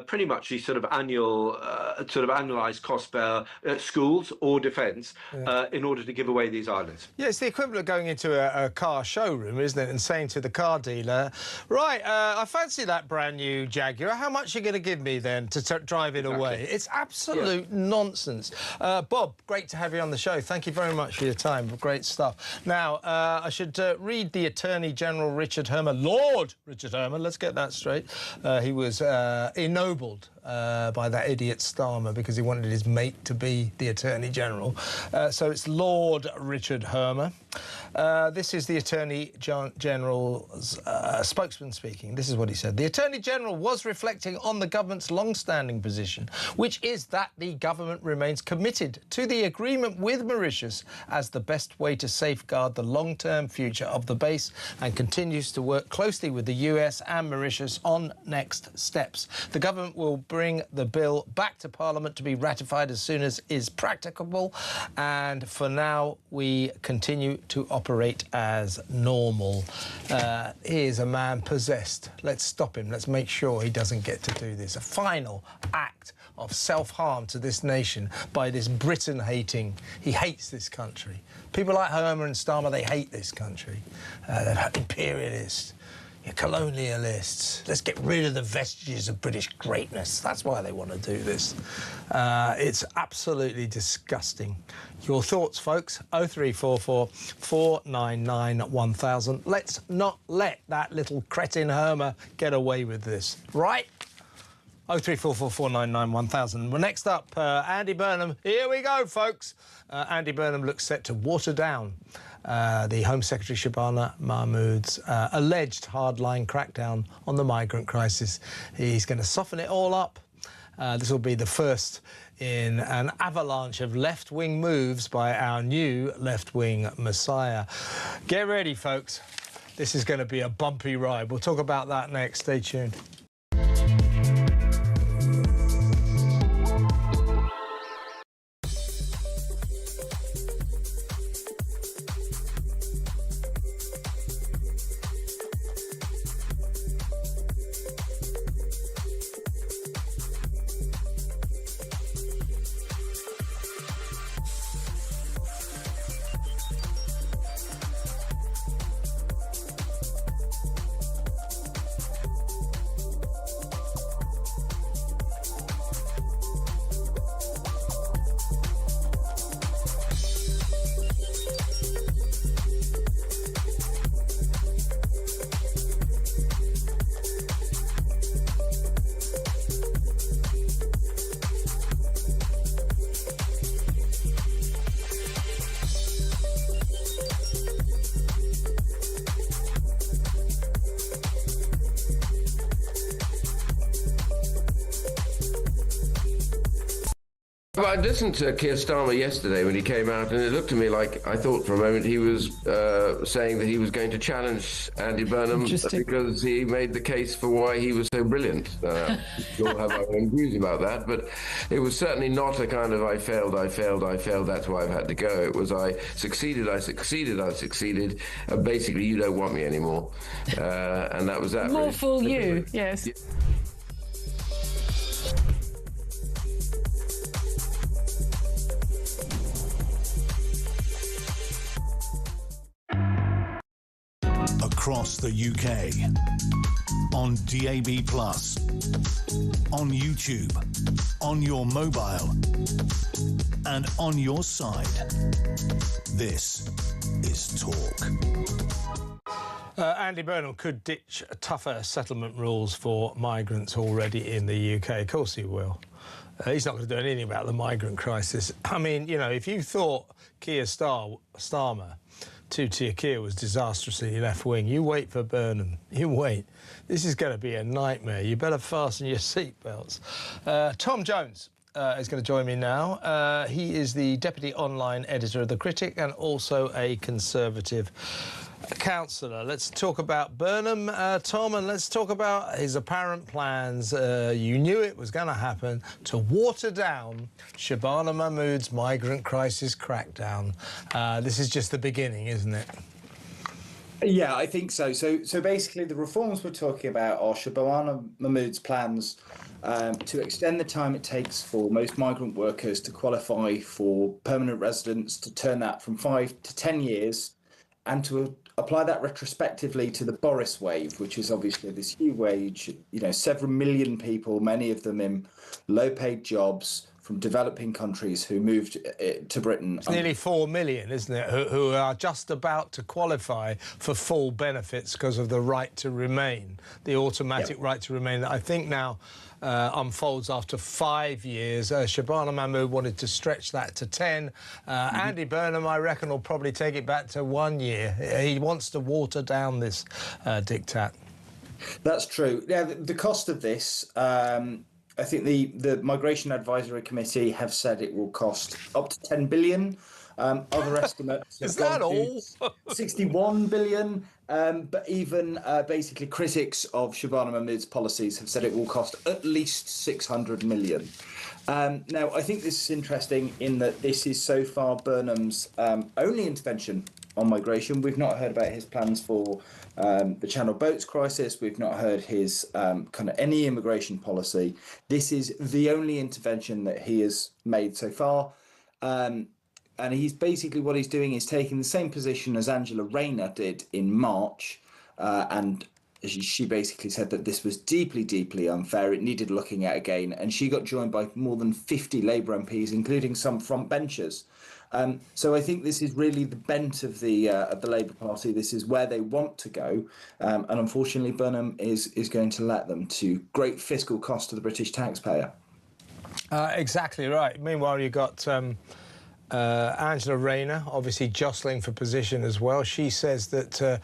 pretty much the sort of annualized cost per schools or defence, in order to give away these islands. Yeah, it's the equivalent of going into a car showroom, isn't it, and saying to the car dealer, right, I fancy that brand new Jaguar, how much are you going to give me then to drive it away? It's absolute nonsense. Bob, great to have you on the show. Thank you very much for your time. Great stuff. Now, I should read the Attorney General Richard Hermer, Lord Richard Hermer, let's get that straight. He was ennobled by that idiot Starmer because he wanted his mate to be the Attorney General. So it's Lord Richard Hermer. This is the Attorney General's spokesman speaking. This is what he said. The Attorney General was reflecting on the government's long-standing position, which is that the government remains committed to the agreement with Mauritius as the best way to safeguard the long-term future of the base, and continues to work closely with the US and Mauritius on next steps. The government will bring the bill back to Parliament to be ratified as soon as is practicable, and for now we continue to operate as normal. Here's a man possessed. Let's stop him. Let's make sure he doesn't get to do this. A final act of self-harm to this nation by this Britain-hating. He hates this country. People like Hermer and Starmer, they hate this country. They're imperialists. You're colonialists. Let's get rid of the vestiges of British greatness. That's why they want to do this. It's absolutely disgusting. Your thoughts, folks? 0344 499 1000. Let's not let that little cretin Hermer get away with this, right? 0344 499 1000. Well, next up, Andy Burnham. Here we go, folks. Andy Burnham looks set to water down the Home Secretary Shabana Mahmood's alleged hardline crackdown on the migrant crisis. He's going to soften it all up. This will be the first in an avalanche of left-wing moves by our new left-wing messiah. Get ready, folks. This is going to be a bumpy ride. We'll talk about that next. Stay tuned. Well, I listened to Keir Starmer yesterday when he came out, and it looked to me like I thought for a moment he was saying that he was going to challenge Andy Burnham because he made the case for why he was so brilliant. We all have our own views about that, but it was certainly not a kind of I failed, that's why I've had to go. It was I succeeded, and basically you don't want me anymore. And that was that. More really. fool you, yes. across the UK. On DAB+, on YouTube, on your mobile, and on your side. This is Talk. Andy Burnham could ditch tougher settlement rules for migrants already in the UK. Of course he will. He's not going to do anything about the migrant crisis. I mean, you know, if you thought Keir Starmer, two-tier Keir, was disastrously left-wing, you wait for Burnham. You wait. This is going to be a nightmare. You better fasten your seatbelts. Tom Jones is going to join me now. He is the Deputy Online Editor of The Critic and also a Conservative councillor. Let's talk about Burnham, Tom, and let's talk about his apparent plans. You knew it was going to happen, to water down Shabana Mahmood's migrant crisis crackdown. This is just the beginning, isn't it? Yeah, I think so. So basically, the reforms we're talking about are Shabana Mahmood's plans to extend the time it takes for most migrant workers to qualify for permanent residence, to turn that from 5 to 10 years, and to apply that retrospectively to the Boris wave, which is obviously this huge wage, you know, several million people, many of them in low-paid jobs from developing countries who moved to Britain. It's nearly 4 million, isn't it, who are just about to qualify for full benefits because of the right to remain, the automatic right to remain that I think now unfolds after 5 years. Shabana Mahmood wanted to stretch that to 10. Andy Burnham, I reckon, will probably take it back to 1 year. He wants to water down this diktat. That's true. Yeah, the cost of this, I think the Migration Advisory Committee have said it will cost up to 10 billion. Other estimates is that all? 61 billion. But even basically critics of Shabana Mahmood's policies have said it will cost at least 600 million. Now, I think this is interesting in that this is so far Burnham's only intervention on migration. We've not heard about his plans for the Channel Boats crisis. We've not heard his kind of any immigration policy. This is the only intervention that he has made so far. And he's basically, what he's doing is taking the same position as Angela Rayner did in March. And she basically said that this was deeply, deeply unfair. It needed looking at again. And she got joined by more than 50 Labour MPs, including some frontbenchers. So I think this is really the bent of the Labour Party. This is where they want to go. And unfortunately, Burnham is going to let them, to great fiscal cost to the British taxpayer. Exactly right. Meanwhile, you've got Angela Rayner, obviously jostling for position as well. She says that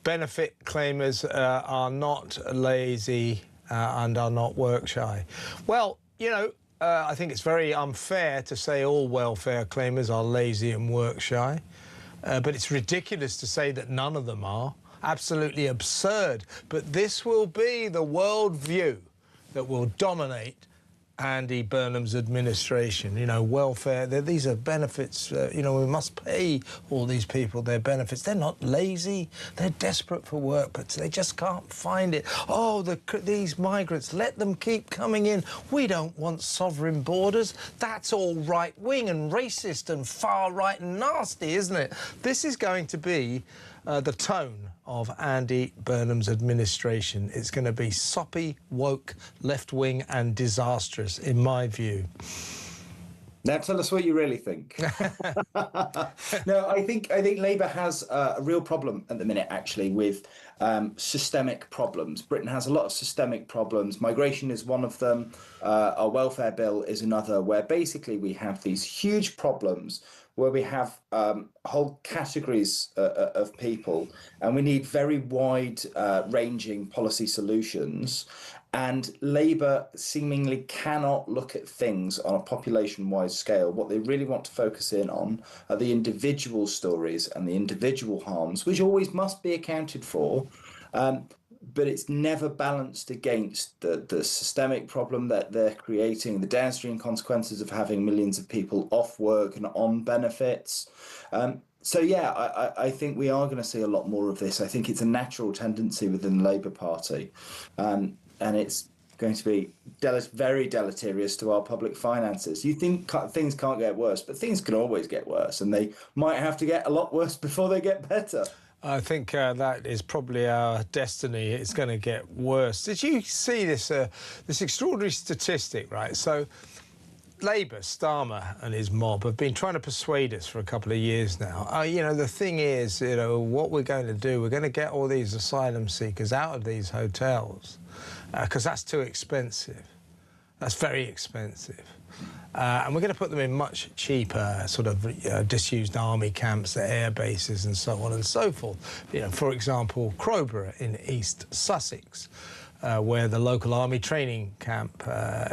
benefit claimers are not lazy and are not work shy. Well, you know, I think it's very unfair to say all welfare claimers are lazy and work shy, but it's ridiculous to say that none of them are. Absolutely absurd. But this will be the world view that will dominate Andy Burnham's administration. You know, welfare, these are benefits. You know, we must pay all these people their benefits. They're not lazy. They're desperate for work, but they just can't find it. Oh, these migrants, let them keep coming in. We don't want sovereign borders. That's all right-wing and racist and far-right and nasty, isn't it? This is going to be the tone of Andy Burnham's administration. It's going to be soppy, woke, left-wing and disastrous, in my view. Now tell us what you really think. No, I think Labour has a real problem at the minute, actually, with systemic problems. Britain has a lot of systemic problems. Migration is one of them. Our welfare bill is another, where basically we have these huge problems where we have whole categories of people, and we need very wide-ranging policy solutions. And Labour seemingly cannot look at things on a population-wide scale. What they really want to focus in on are the individual stories and the individual harms, which always must be accounted for. But it's never balanced against the systemic problem that they're creating, the downstream consequences of having millions of people off work and on benefits. So, yeah, I think we are going to see a lot more of this. I think it's a natural tendency within the Labour Party. And it's going to be very deleterious to our public finances. You think things can't get worse, but things can always get worse, and they might have to get a lot worse before they get better. I think that is probably our destiny. It's going to get worse. Did you see this this extraordinary statistic, right? So Labour, Starmer and his mob have been trying to persuade us for a couple of years now. You know, the thing is, you know, what we're going to do, we're going to get all these asylum seekers out of these hotels because that's too expensive. That's very expensive. And we're going to put them in much cheaper sort of disused army camps at air bases and so on and so forth. You know, for example, Crowborough in East Sussex, where the local army training camp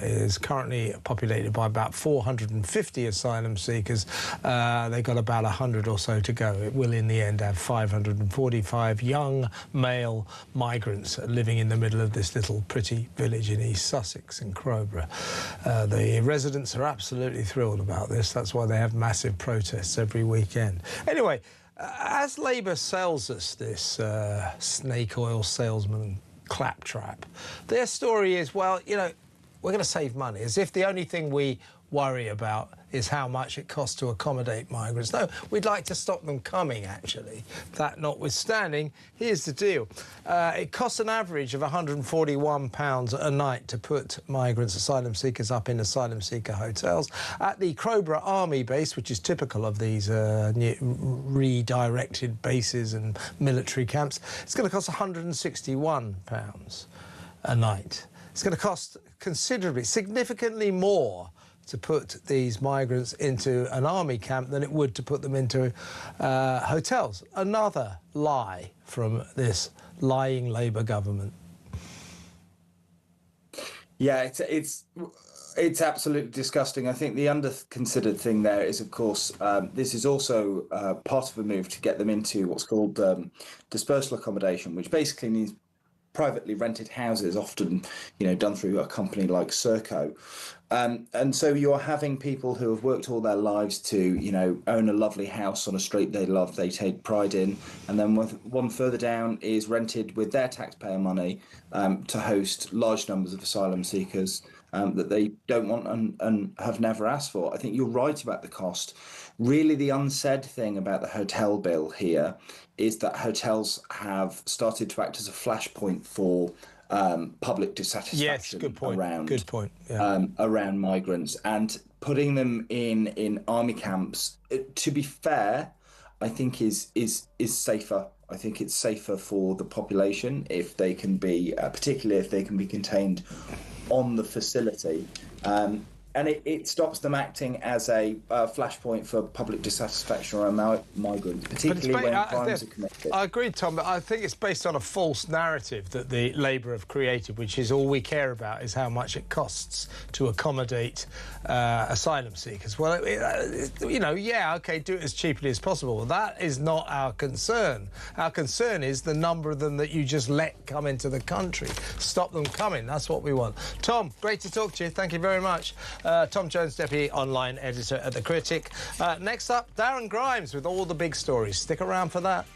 is currently populated by about 450 asylum seekers. They've got about 100 or so to go. It will, in the end, have 545 young male migrants living in the middle of this little pretty village in East Sussex in Crowborough. The residents are absolutely thrilled about this. That's why they have massive protests every weekend. Anyway, as Labour sells us this snake oil salesman claptrap, their story is, well, you know, we're going to save money, as if the only thing we worry about is how much it costs to accommodate migrants. No, we'd like to stop them coming, actually. That notwithstanding, here's the deal. It costs an average of £141 a night to put migrants, asylum seekers, up in asylum seeker hotels. At the Crowborough Army base, which is typical of these redirected bases and military camps, it's going to cost £161 a night. It's going to cost considerably, significantly more to put these migrants into an army camp than it would to put them into hotels. Another lie from this lying Labour government. Yeah, it's absolutely disgusting. I think the under-considered thing there is, of course, this is also part of a move to get them into what's called dispersal accommodation, which basically means privately rented houses, often, you know, done through a company like Serco. And so you're having people who have worked all their lives to, you know, own a lovely house on a street they love, they take pride in, and then one further down is rented with their taxpayer money to host large numbers of asylum seekers that they don't want and have never asked for. I think you're right about the cost. Really, the unsaid thing about the hotel bill here is that hotels have started to act as a flashpoint for public dissatisfaction. Yes, good point. Around migrants, and putting them in army camps. To be fair, I think is safer. I think it's safer for the population if they can be, particularly if they can be contained on the facility. And it stops them acting as a flashpoint for public dissatisfaction around migrants, particularly when crimes are committed. I agree, Tom, but I think it's based on a false narrative that the Labour have created, which is all we care about is how much it costs to accommodate asylum seekers. Well, you know, yeah, OK, do it as cheaply as possible. That is not our concern. Our concern is the number of them that you just let come into the country. Stop them coming. That's what we want. Tom, great to talk to you. Thank you very much. Tom Jones, Deputy Online Editor at The Critic. Next up, Darren Grimes with all the big stories. Stick around for that.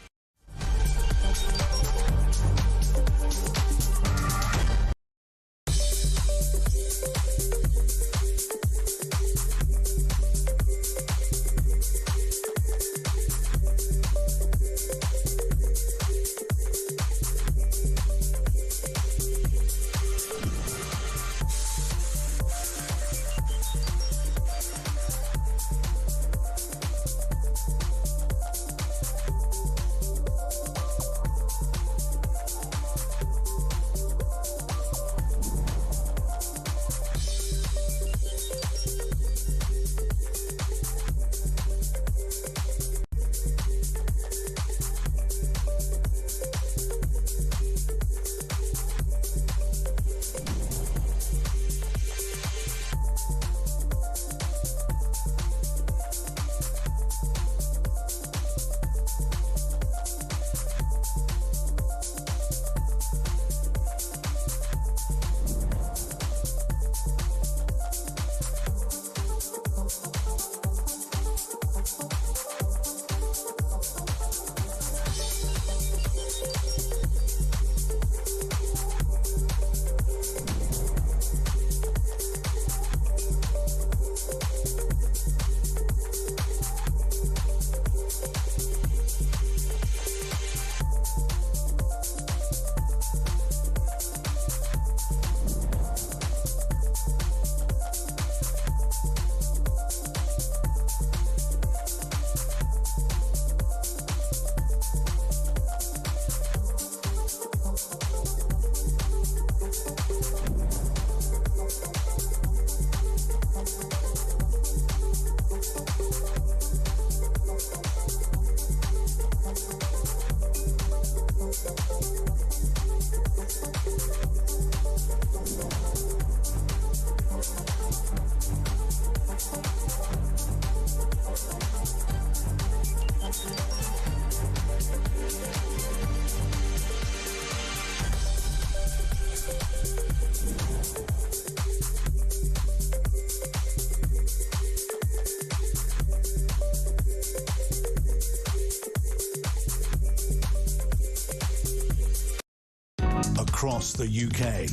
across the UK.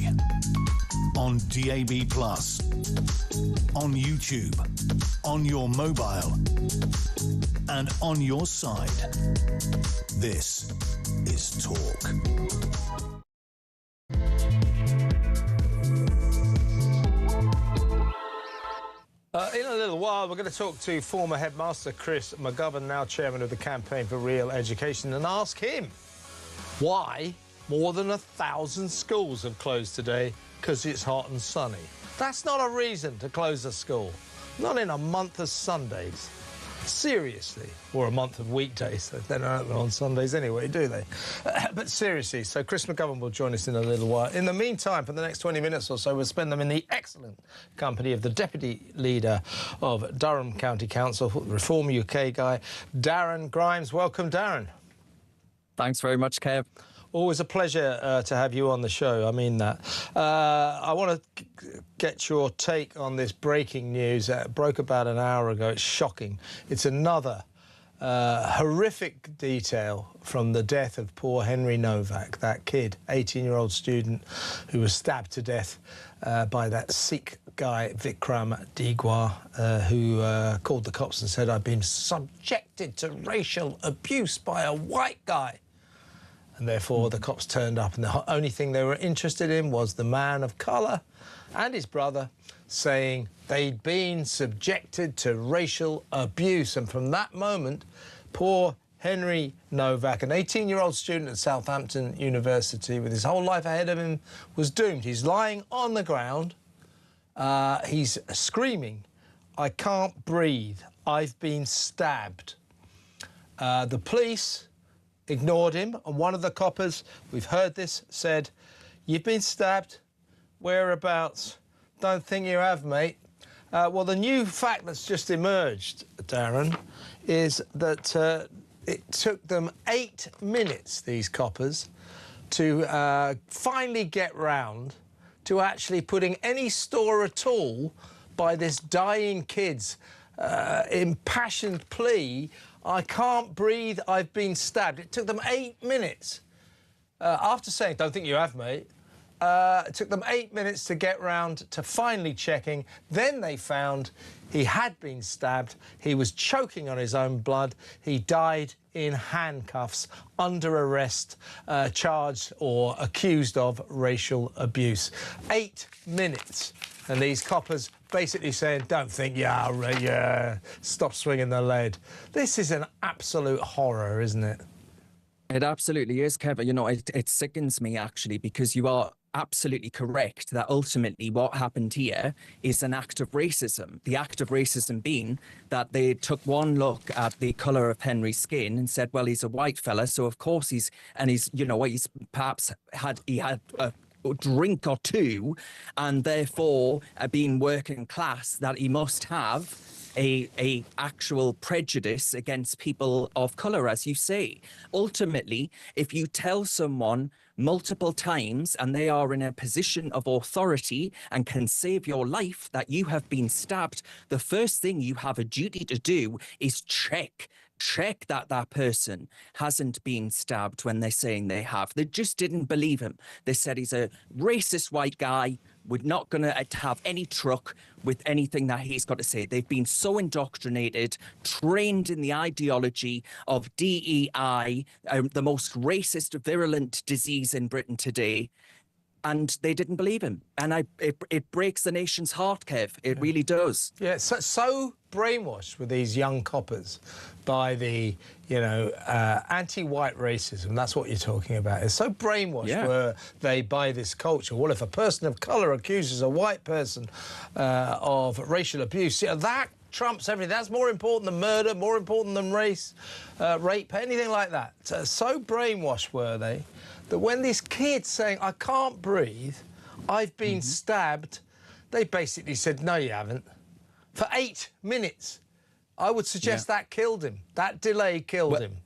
On DAB+, on YouTube, on your mobile, and on your side. This is Talk. In a little while, we're going to talk to former headmaster Chris McGovern, now chairman of the Campaign for Real Education, and ask him why more than 1,000 schools have closed today because it's hot and sunny. That's not a reason to close a school. Not in a month of Sundays. Seriously. Or a month of weekdays. They don't open on Sundays anyway, do they? But seriously, so Chris McGovern will join us in a little while. In the meantime, for the next 20 minutes or so, we'll spend them in the excellent company of the Deputy Leader of Durham County Council, Reform UK guy, Darren Grimes. Welcome, Darren. Thanks very much, Kev. Always a pleasure to have you on the show. I mean that. I want to get your take on this breaking news. It broke about an hour ago. It's shocking. It's another horrific detail from the death of poor Henry Nowak, that kid, 18-year-old student who was stabbed to death by that Sikh guy, Vikram Digwa, who called the cops and said, "I've been subjected to racial abuse by a white guy." And therefore, the cops turned up, and the only thing they were interested in was the man of colour and his brother saying they'd been subjected to racial abuse. And from that moment, poor Henry Nowak, an 18-year-old student at Southampton University with his whole life ahead of him, was doomed. He's lying on the ground. He's screaming, "I can't breathe. I've been stabbed." The police ignored him, and one of the coppers, we've heard this, said, "You've been stabbed. Whereabouts? Don't think you have, mate." Well, the new fact that's just emerged, Darren, is that it took them 8 minutes, these coppers, to finally get round to actually putting any store at all by this dying kid's impassioned plea, "I can't breathe, I've been stabbed." It took them 8 minutes. After saying, "Don't think you have, mate," it took them 8 minutes to get round to finally checking. Then they found he had been stabbed. He was choking on his own blood. He died in handcuffs, under arrest, charged or accused of racial abuse. 8 minutes. And these coppers basically saying, "Don't think, yeah, stop swinging the lead." This is an absolute horror, isn't it? It absolutely is, Kevin. You know, it sickens me, actually, because you are absolutely correct that ultimately what happened here is an act of racism. The act of racism being that they took one look at the colour of Henry's skin and said, well, he's a white fella, so of course he's perhaps had a drink or two, and therefore being working class, that he must have a actual prejudice against people of colour, as you say. Ultimately, if you tell someone multiple times and they are in a position of authority and can save your life that you have been stabbed, the first thing you have a duty to do is check that that person hasn't been stabbed when they're saying they have. They just didn't believe him. They said he's a racist white guy. We're not going to have any truck with anything that he's got to say. They've been so indoctrinated, trained in the ideology of DEI, the most racist, virulent disease in Britain today. And they didn't believe him. And it breaks the nation's heart, Kev. It really does. Yeah, so brainwashed with these young coppers by the, anti-white racism. That's what you're talking about. It's so brainwashed were they by this culture. Well, if a person of colour accuses a white person of racial abuse, that trumps everything. That's more important than murder, more important than race, rape, anything like that. So brainwashed were they that when this kid's saying, "I can't breathe, I've been stabbed," they basically said, "No, you haven't." For 8 minutes. I would suggest that killed him. That delay killed him.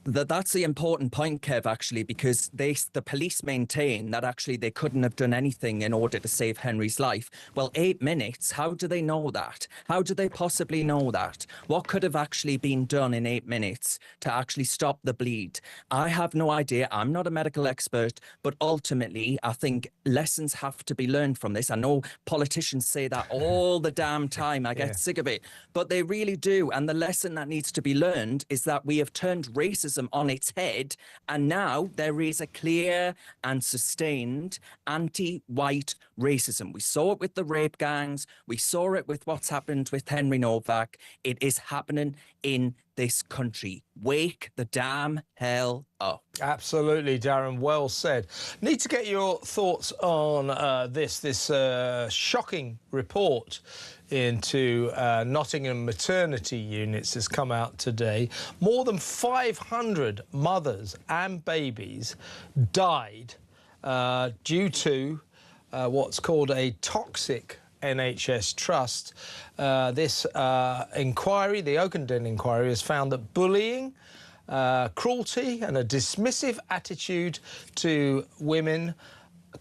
That's the important point, Kev, actually, because the police maintain that actually they couldn't have done anything in order to save Henry's life. Well, 8 minutes, how do they know that? How do they possibly know that? What could have actually been done in 8 minutes to actually stop the bleed? I have no idea. I'm not a medical expert, but ultimately, I think lessons have to be learned from this. I know politicians say that all the damn time. I get sick of it, but they really do. And the lesson that needs to be learned is that we have turned racism on its head, and now there is a clear and sustained anti-white racism. We saw it with the rape gangs. We saw it with what's happened with Henry Nowak. It is happening in this country. Wake the damn hell up. Absolutely, Darren. Well said. Need to get your thoughts on this shocking report into Nottingham maternity units has come out today. More than 500 mothers and babies died due to what's called a toxic NHS trust. This inquiry, the Oakenden inquiry, has found that bullying, cruelty and a dismissive attitude to women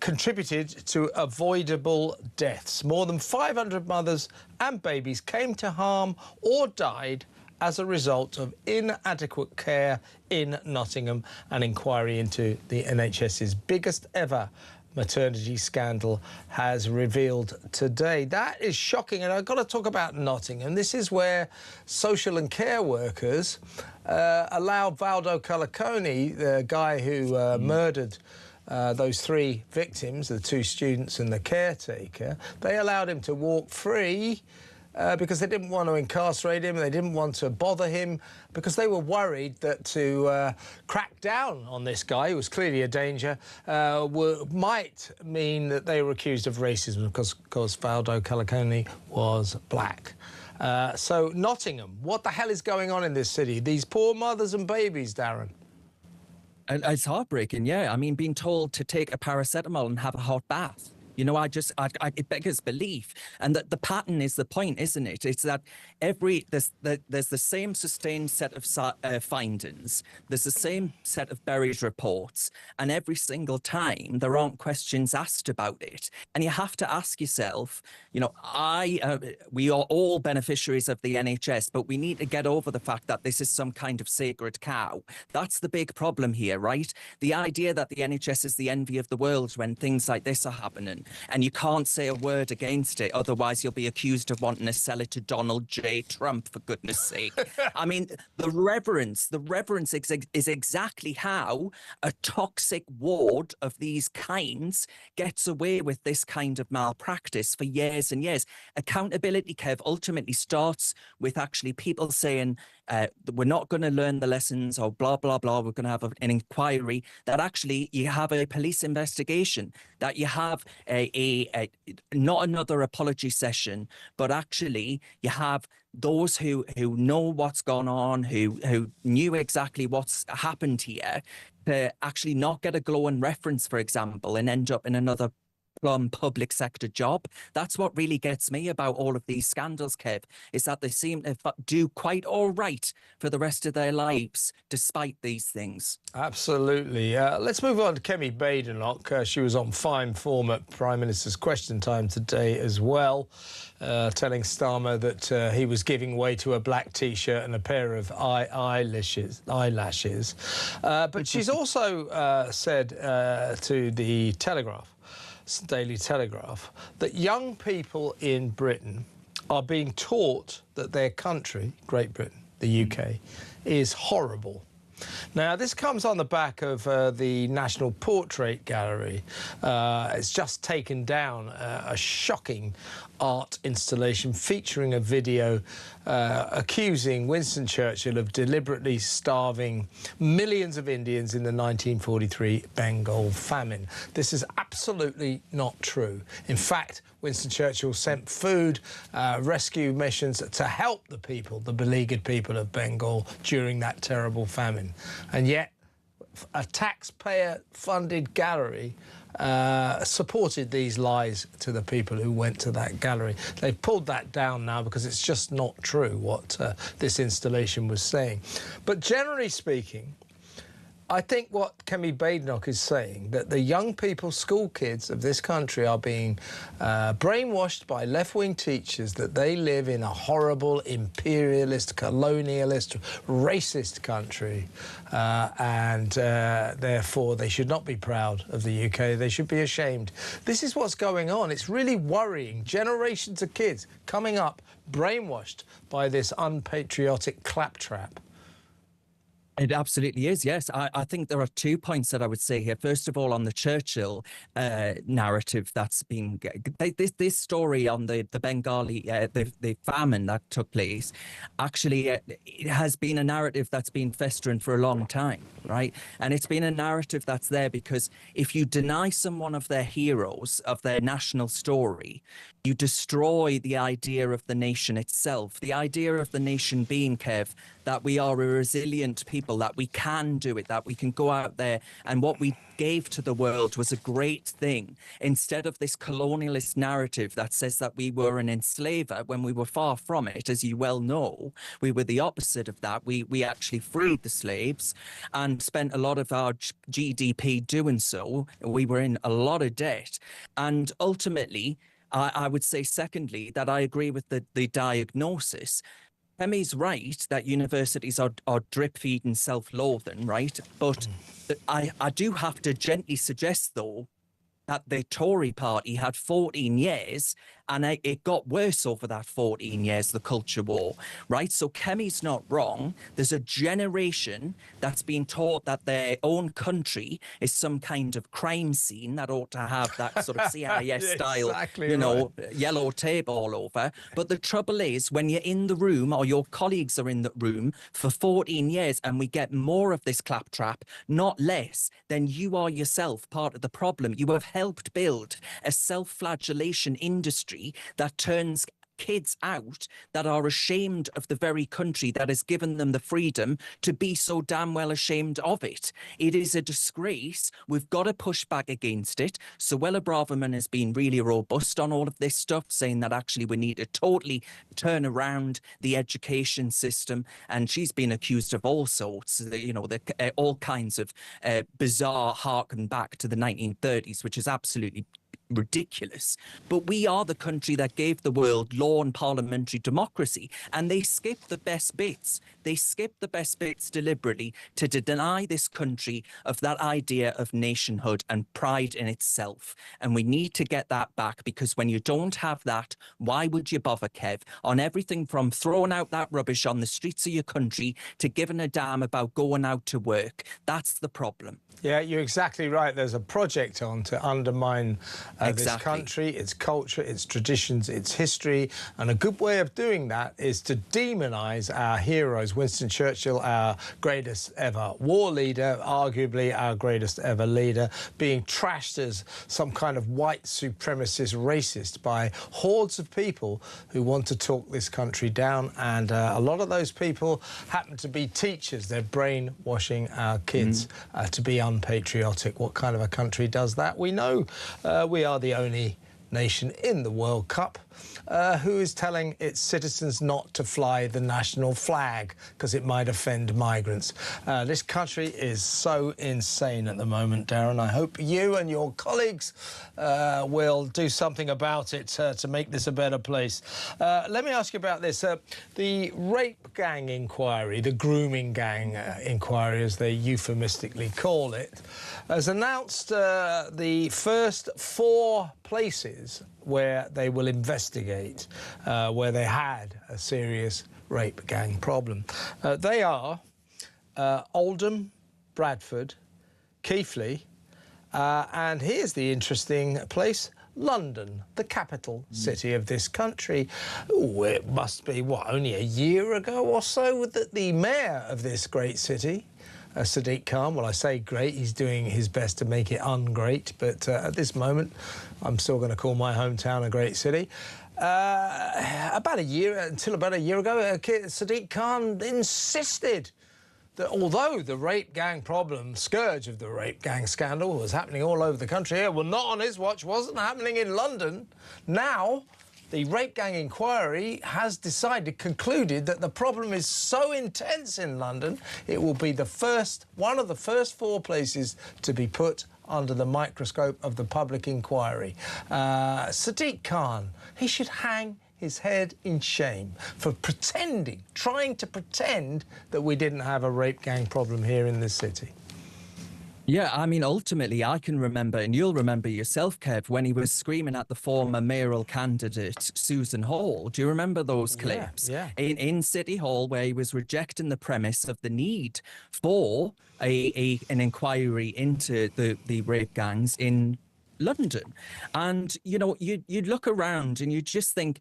contributed to avoidable deaths. More than 500 mothers and babies came to harm or died as a result of inadequate care in Nottingham. An inquiry into the NHS's biggest ever maternity scandal has revealed today. That is shocking, and I've got to talk about Nottingham. This is where social and care workers allowed Valdo Colacone, the guy who murdered those 3 victims, the 2 students and the caretaker, they allowed him to walk free because they didn't want to incarcerate him, they didn't want to bother him, because they were worried that to crack down on this guy, who was clearly a danger, might mean that they were accused of racism, because Valdo Colacone was black. So Nottingham, what the hell is going on in this city? These poor mothers and babies, Darren. It's heartbreaking, yeah. I mean, being told to take a paracetamol and have a hot bath. You know, it beggars belief. And that the pattern is the point, isn't it? It's that there's the same sustained set of findings. There's the same set of buried reports. And every single time there aren't questions asked about it. And you have to ask yourself, you know, we are all beneficiaries of the NHS, but we need to get over the fact that this is some kind of sacred cow. That's the big problem here, right? The idea that the NHS is the envy of the world when things like this are happening. And you can't say a word against it, otherwise you'll be accused of wanting to sell it to Donald J. Trump, for goodness sake. I mean, the reverence is exactly how a toxic ward of these kinds gets away with this kind of malpractice for years and years. Accountability, Kev, ultimately starts with actually people saying, we're not going to learn the lessons, or blah, blah, blah. We're going to have an inquiry. That actually you have a police investigation, that you have not another apology session, but actually you have those who know what's gone on, who knew exactly what's happened here, to actually not get a glowing reference, for example, and end up in another public sector job. That's what really gets me about all of these scandals, Kev, is that they seem to do quite all right for the rest of their lives despite these things. Absolutely. Let's move on to Kemi Badenoch. She was on fine form at Prime Minister's Question Time today as well, telling Starmer that he was giving way to a black T-shirt and a pair of eyelashes. But she's also said to the Daily Telegraph, that young people in Britain are being taught that their country, Great Britain, the UK, is horrible. Now, this comes on the back of the National Portrait Gallery. It's just taken down a shocking art installation featuring a video accusing Winston Churchill of deliberately starving millions of Indians in the 1943 Bengal famine. This is absolutely not true. In fact, Winston Churchill sent food rescue missions to help the people, the beleaguered people of Bengal during that terrible famine. And yet, a taxpayer-funded gallery supported these lies to the people who went to that gallery. They've pulled that down now because it's just not true what this installation was saying. But generally speaking, I think what Kemi Badenoch is saying, that the young people, school kids of this country are being brainwashed by left-wing teachers that they live in a horrible, imperialist, colonialist, racist country, and therefore they should not be proud of the UK. They should be ashamed. This is what's going on. It's really worrying. Generations of kids coming up brainwashed by this unpatriotic claptrap. It absolutely is, yes. I think there are 2 points that I would say here. First of all, on the Churchill narrative that's been... This story on the Bengali, the famine that took place, actually it has been a narrative that's been festering for a long time, right? And it's been a narrative that's there because if you deny someone of their heroes, of their national story, you destroy the idea of the nation itself. The idea of the nation being, Kev, that we are a resilient people, that we can do it, that we can go out there, and what we gave to the world was a great thing, instead of this colonialist narrative that says that we were an enslaver when we were far from it. As you well know, we were the opposite of that. We actually freed the slaves and spent a lot of our GDP doing so. We were in a lot of debt. And ultimately, I would say, secondly, that I agree with the diagnosis. Kemi's right that universities are drip-feeding self-loathing, right? But I do have to gently suggest, though, that the Tory party had 14 years and it got worse over that 14 years, the culture war, right? So Kemi's not wrong. There's a generation that's been taught that their own country is some kind of crime scene that ought to have that sort of CIS-style, exactly you know, yellow tape all over. But the trouble is, when you're in the room or your colleagues are in the room for 14 years and we get more of this claptrap, not less, then you are yourself part of the problem. You have helped build a self-flagellation industry that turns kids out that are ashamed of the very country that has given them the freedom to be so damn well ashamed of it. It is a disgrace. We've got to push back against it. Suella Braverman has been really robust on all of this stuff, saying that actually we need to totally turn around the education system, and she's been accused of all sorts, you know, all kinds of bizarre harken back to the 1930s, which is absolutely ridiculous. But we are the country that gave the world law and parliamentary democracy, and they skip the best bits. They skip the best bits deliberately to deny this country of that idea of nationhood and pride in itself. And we need to get that back, because when you don't have that, why would you bother, Kev, on everything from throwing out that rubbish on the streets of your country to giving a damn about going out to work? That's the problem. Yeah, you're exactly right. There's a project on to undermine this country, its culture, its traditions, its history. And a good way of doing that is to demonise our heroes. Winston Churchill, our greatest ever war leader, arguably our greatest ever leader, being trashed as some kind of white supremacist racist by hordes of people who want to talk this country down. And a lot of those people happen to be teachers. They're brainwashing our kids to be unpatriotic. What kind of a country does that? We know we are the only nation in the World Cup who is telling its citizens not to fly the national flag because it might offend migrants. This country is so insane at the moment, Darren. I hope you and your colleagues will do something about it to make this a better place. Let me ask you about this. The rape gang inquiry, the grooming gang inquiry, as they euphemistically call it, has announced the first 4 places where they will investigate where they had a serious rape gang problem. They are Oldham, Bradford, Keighley, and here's the interesting place, London, the capital city of this country. Ooh, it must be, what, only a year ago or so that the mayor of this great city, Sadiq Khan, well, I say great, he's doing his best to make it ungreat, but at this moment, I'm still going to call my hometown a great city. Until about a year ago, Sadiq Khan insisted that although the rape gang problem, scourge of the rape gang scandal, was happening all over the country, well, not on his watch, wasn't happening in London. Now, the rape gang inquiry has concluded that the problem is so intense in London, it will be one of the first 4 places to be put under the microscope of the public inquiry. Sadiq Khan, he should hang his head in shame for trying to pretend that we didn't have a rape gang problem here in this city. Yeah, I mean, ultimately, I can remember, and you'll remember yourself, Kev, when he was screaming at the former mayoral candidate, Susan Hall. Do you remember those clips? Yeah. In City Hall, where he was rejecting the premise of the need for an inquiry into the rape gangs in London. And, you know, you'd look around and you just think,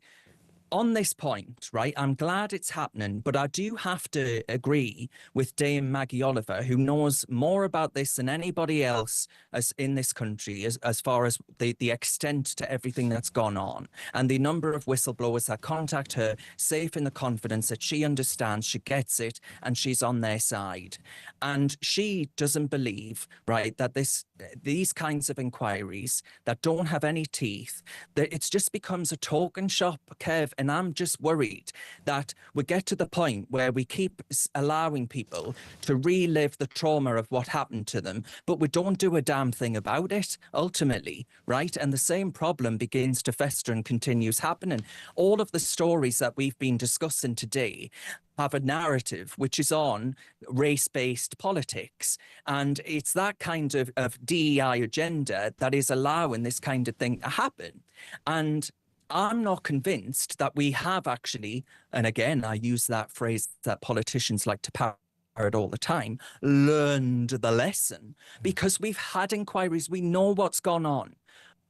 on this point, right, I'm glad it's happening, but I do have to agree with Dame Maggie Oliver, who knows more about this than anybody else in this country, as far as the extent to everything that's gone on. And the number of whistleblowers that contact her, safe in the confidence that she understands, she gets it, and she's on their side. And she doesn't believe, right, that these kinds of inquiries that don't have any teeth, that it just becomes a token shop, Kev. And I'm just worried that we get to the point where we keep allowing people to relive the trauma of what happened to them, but we don't do a damn thing about it, ultimately, right? And the same problem begins to fester and continues happening. All of the stories that we've been discussing today have a narrative which is on race-based politics. And it's that kind of DEI agenda that is allowing this kind of thing to happen. And I'm not convinced that we have actually, and again, I use that phrase that politicians like to parrot all the time, learned the lesson, because we've had inquiries. We know what's gone on.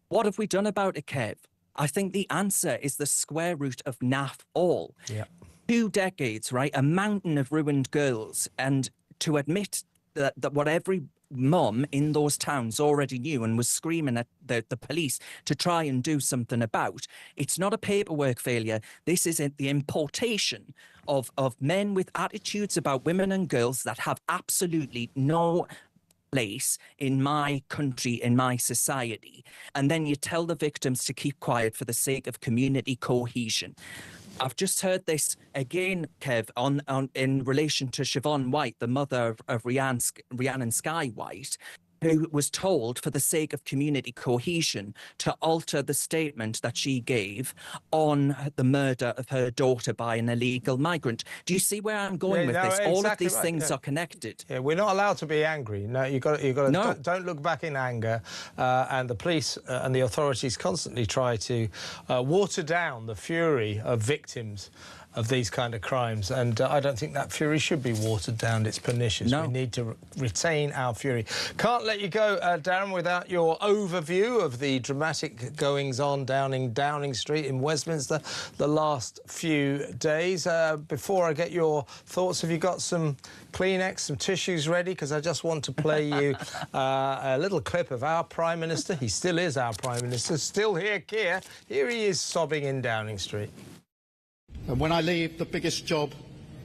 What have we done about it, Kev? I think the answer is the square root of naff all. Yeah. 2 decades, right? A mountain of ruined girls. And to admit that what every mum in those towns already knew and was screaming at the police to try and do something about. It's not a paperwork failure. This is the importation of men with attitudes about women and girls that have absolutely no place in my country, in my society. And then you tell the victims to keep quiet for the sake of community cohesion. I've just heard this again, Kev, in relation to Siobhan White, the mother of Rhiannon Sky White, who was told, for the sake of community cohesion, to alter the statement that she gave on the murder of her daughter by an illegal migrant. Do you see where I'm going with this? Exactly. All of these things are connected. Yeah, we're not allowed to be angry. No, you got to don't look back in anger. And the police and the authorities constantly try to water down the fury of victims of these kind of crimes, and I don't think that fury should be watered down. It's pernicious. No. We need to retain our fury. Can't let you go, Darren, without your overview of the dramatic goings-on down in Downing Street in Westminster the last few days. Before I get your thoughts, have you got some Kleenex, some tissues ready? Because I just want to play you a little clip of our Prime Minister. He still is our Prime Minister, still here, Keir. Here he is sobbing in Downing Street. And when I leave the biggest job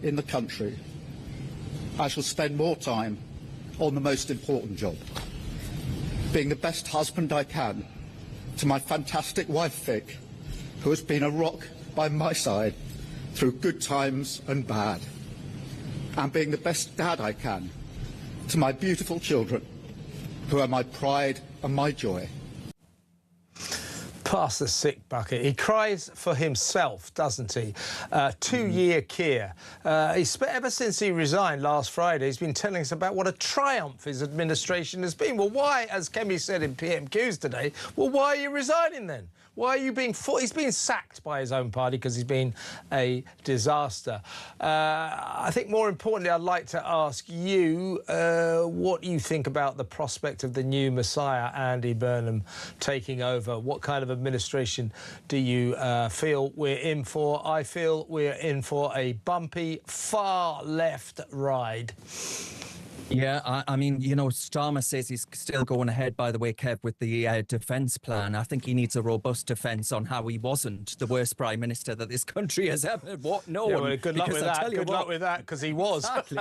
in the country, I shall spend more time on the most important job, being the best husband I can to my fantastic wife Vic, who has been a rock by my side through good times and bad, and being the best dad I can to my beautiful children, who are my pride and my joy. Pass the sick bucket. He cries for himself, doesn't he? 2-year Keir. Ever since he resigned last Friday, he's been telling us about what a triumph his administration has been. Well, why, as Kemi said in PMQs today, well, why are you resigning then? Why are you being... He's been sacked by his own party because he's been a disaster. I think more importantly, I'd like to ask you what you think about the prospect of the new Messiah, Andy Burnham, taking over. What kind of administration do you feel we're in for? I feel we're in for a bumpy, far-left ride. Yeah, I mean, you know, Starmer says he's still going ahead, by the way, Kev, with the defence plan. I think he needs a robust defence on how he wasn't the worst Prime Minister that this country has ever known. Yeah, well, good luck with that. Good luck with that, because he was. Exactly.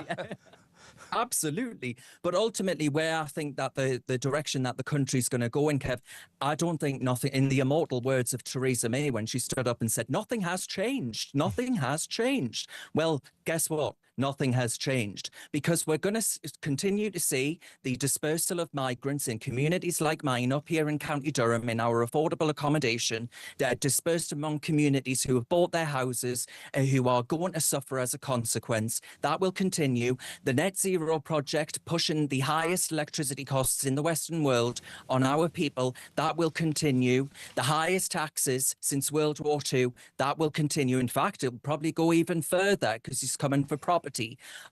Absolutely. But ultimately, where I think that the direction that the country's going to go in, Kev, I don't think nothing, in the immortal words of Theresa May when she stood up and said, nothing has changed. Nothing has changed. Well, guess what? Nothing has changed, because we're going to continue to see the dispersal of migrants in communities like mine up here in County Durham in our affordable accommodation. They're dispersed among communities who have bought their houses and who are going to suffer as a consequence. That will continue. The Net Zero project pushing the highest electricity costs in the Western world on our people, that will continue. The highest taxes since World War II, that will continue. In fact, it'll probably go even further because he's coming for property.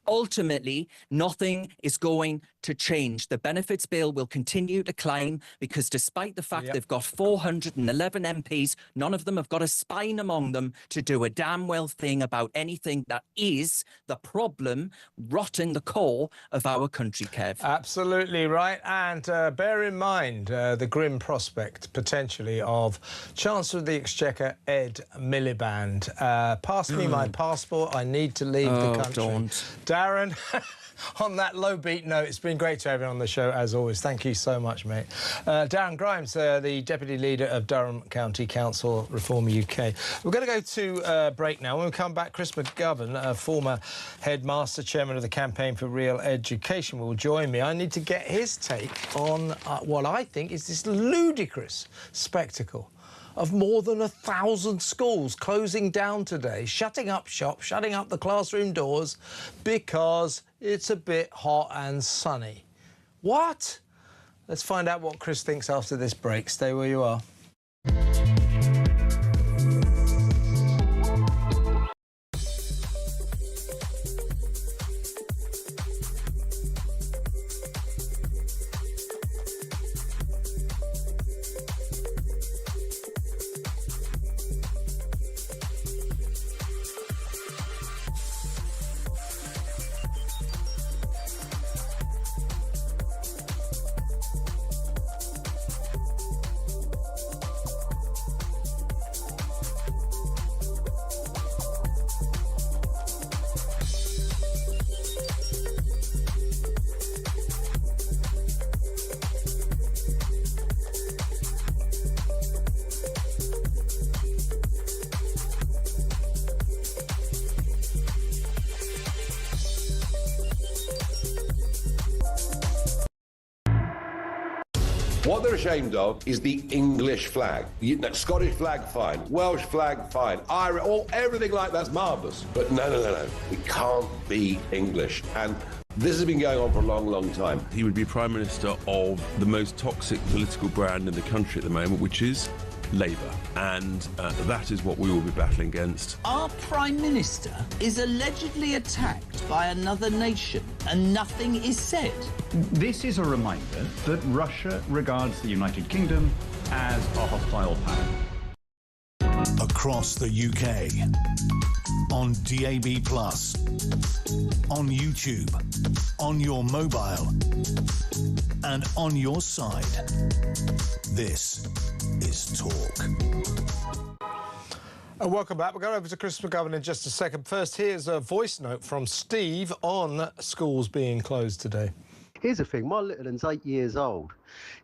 Ultimately, nothing is going to change. The benefits bill will continue to climb because despite the fact they've got 411 MPs, none of them have got a spine among them to do a damn well thing about anything that is the problem rotting the core of our country, Kev. Absolutely right. And bear in mind the grim prospect, potentially, of Chancellor of the Exchequer, Ed Miliband. Pass me my passport. I need to leave the country. Don't. Darren, on that low beat note, it's been great to have you on the show, as always. Thank you so much, mate. Darren Grimes, the Deputy Leader of Durham County Council Reform UK. We're going to go to break now. When we come back, Chris McGovern, former headmaster, chairman of the Campaign for Real Education, will join me. I need to get his take on what I think is this ludicrous spectacle of more than 1,000 schools closing down today, shutting up shop, shutting up the classroom doors because it's a bit hot and sunny. What? Let's find out what Chris thinks after this break. Stay where you are. What they're ashamed of is the English flag. Scottish flag, fine. Welsh flag, fine. Irish, everything like that's marvellous. But no. We can't be English. And this has been going on for a long, long time. He would be Prime Minister of the most toxic political brand in the country at the moment, which is Labour. And that is what we will be battling against. Our Prime Minister is allegedly attacked by another nation and nothing is said. This is a reminder that Russia regards the United Kingdom as a hostile power. Across the UK, on DAB+, on YouTube, on your mobile, and on your side. This is Talk. Welcome back. We'll go over to Chris McGovern in just a second. First, here's a voice note from Steve on schools being closed today. Here's the thing, my little one's 8 years old.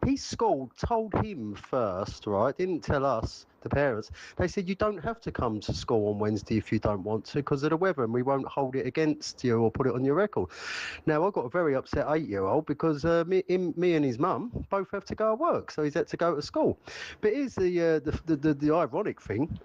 His school told him first, right, didn't tell us, the parents. They said, you don't have to come to school on Wednesday if you don't want to because of the weather, and we won't hold it against you or put it on your record. Now, I've got a very upset 8-year-old because me and his mum both have to go to work, so he's had to go to school. But here's the ironic thing.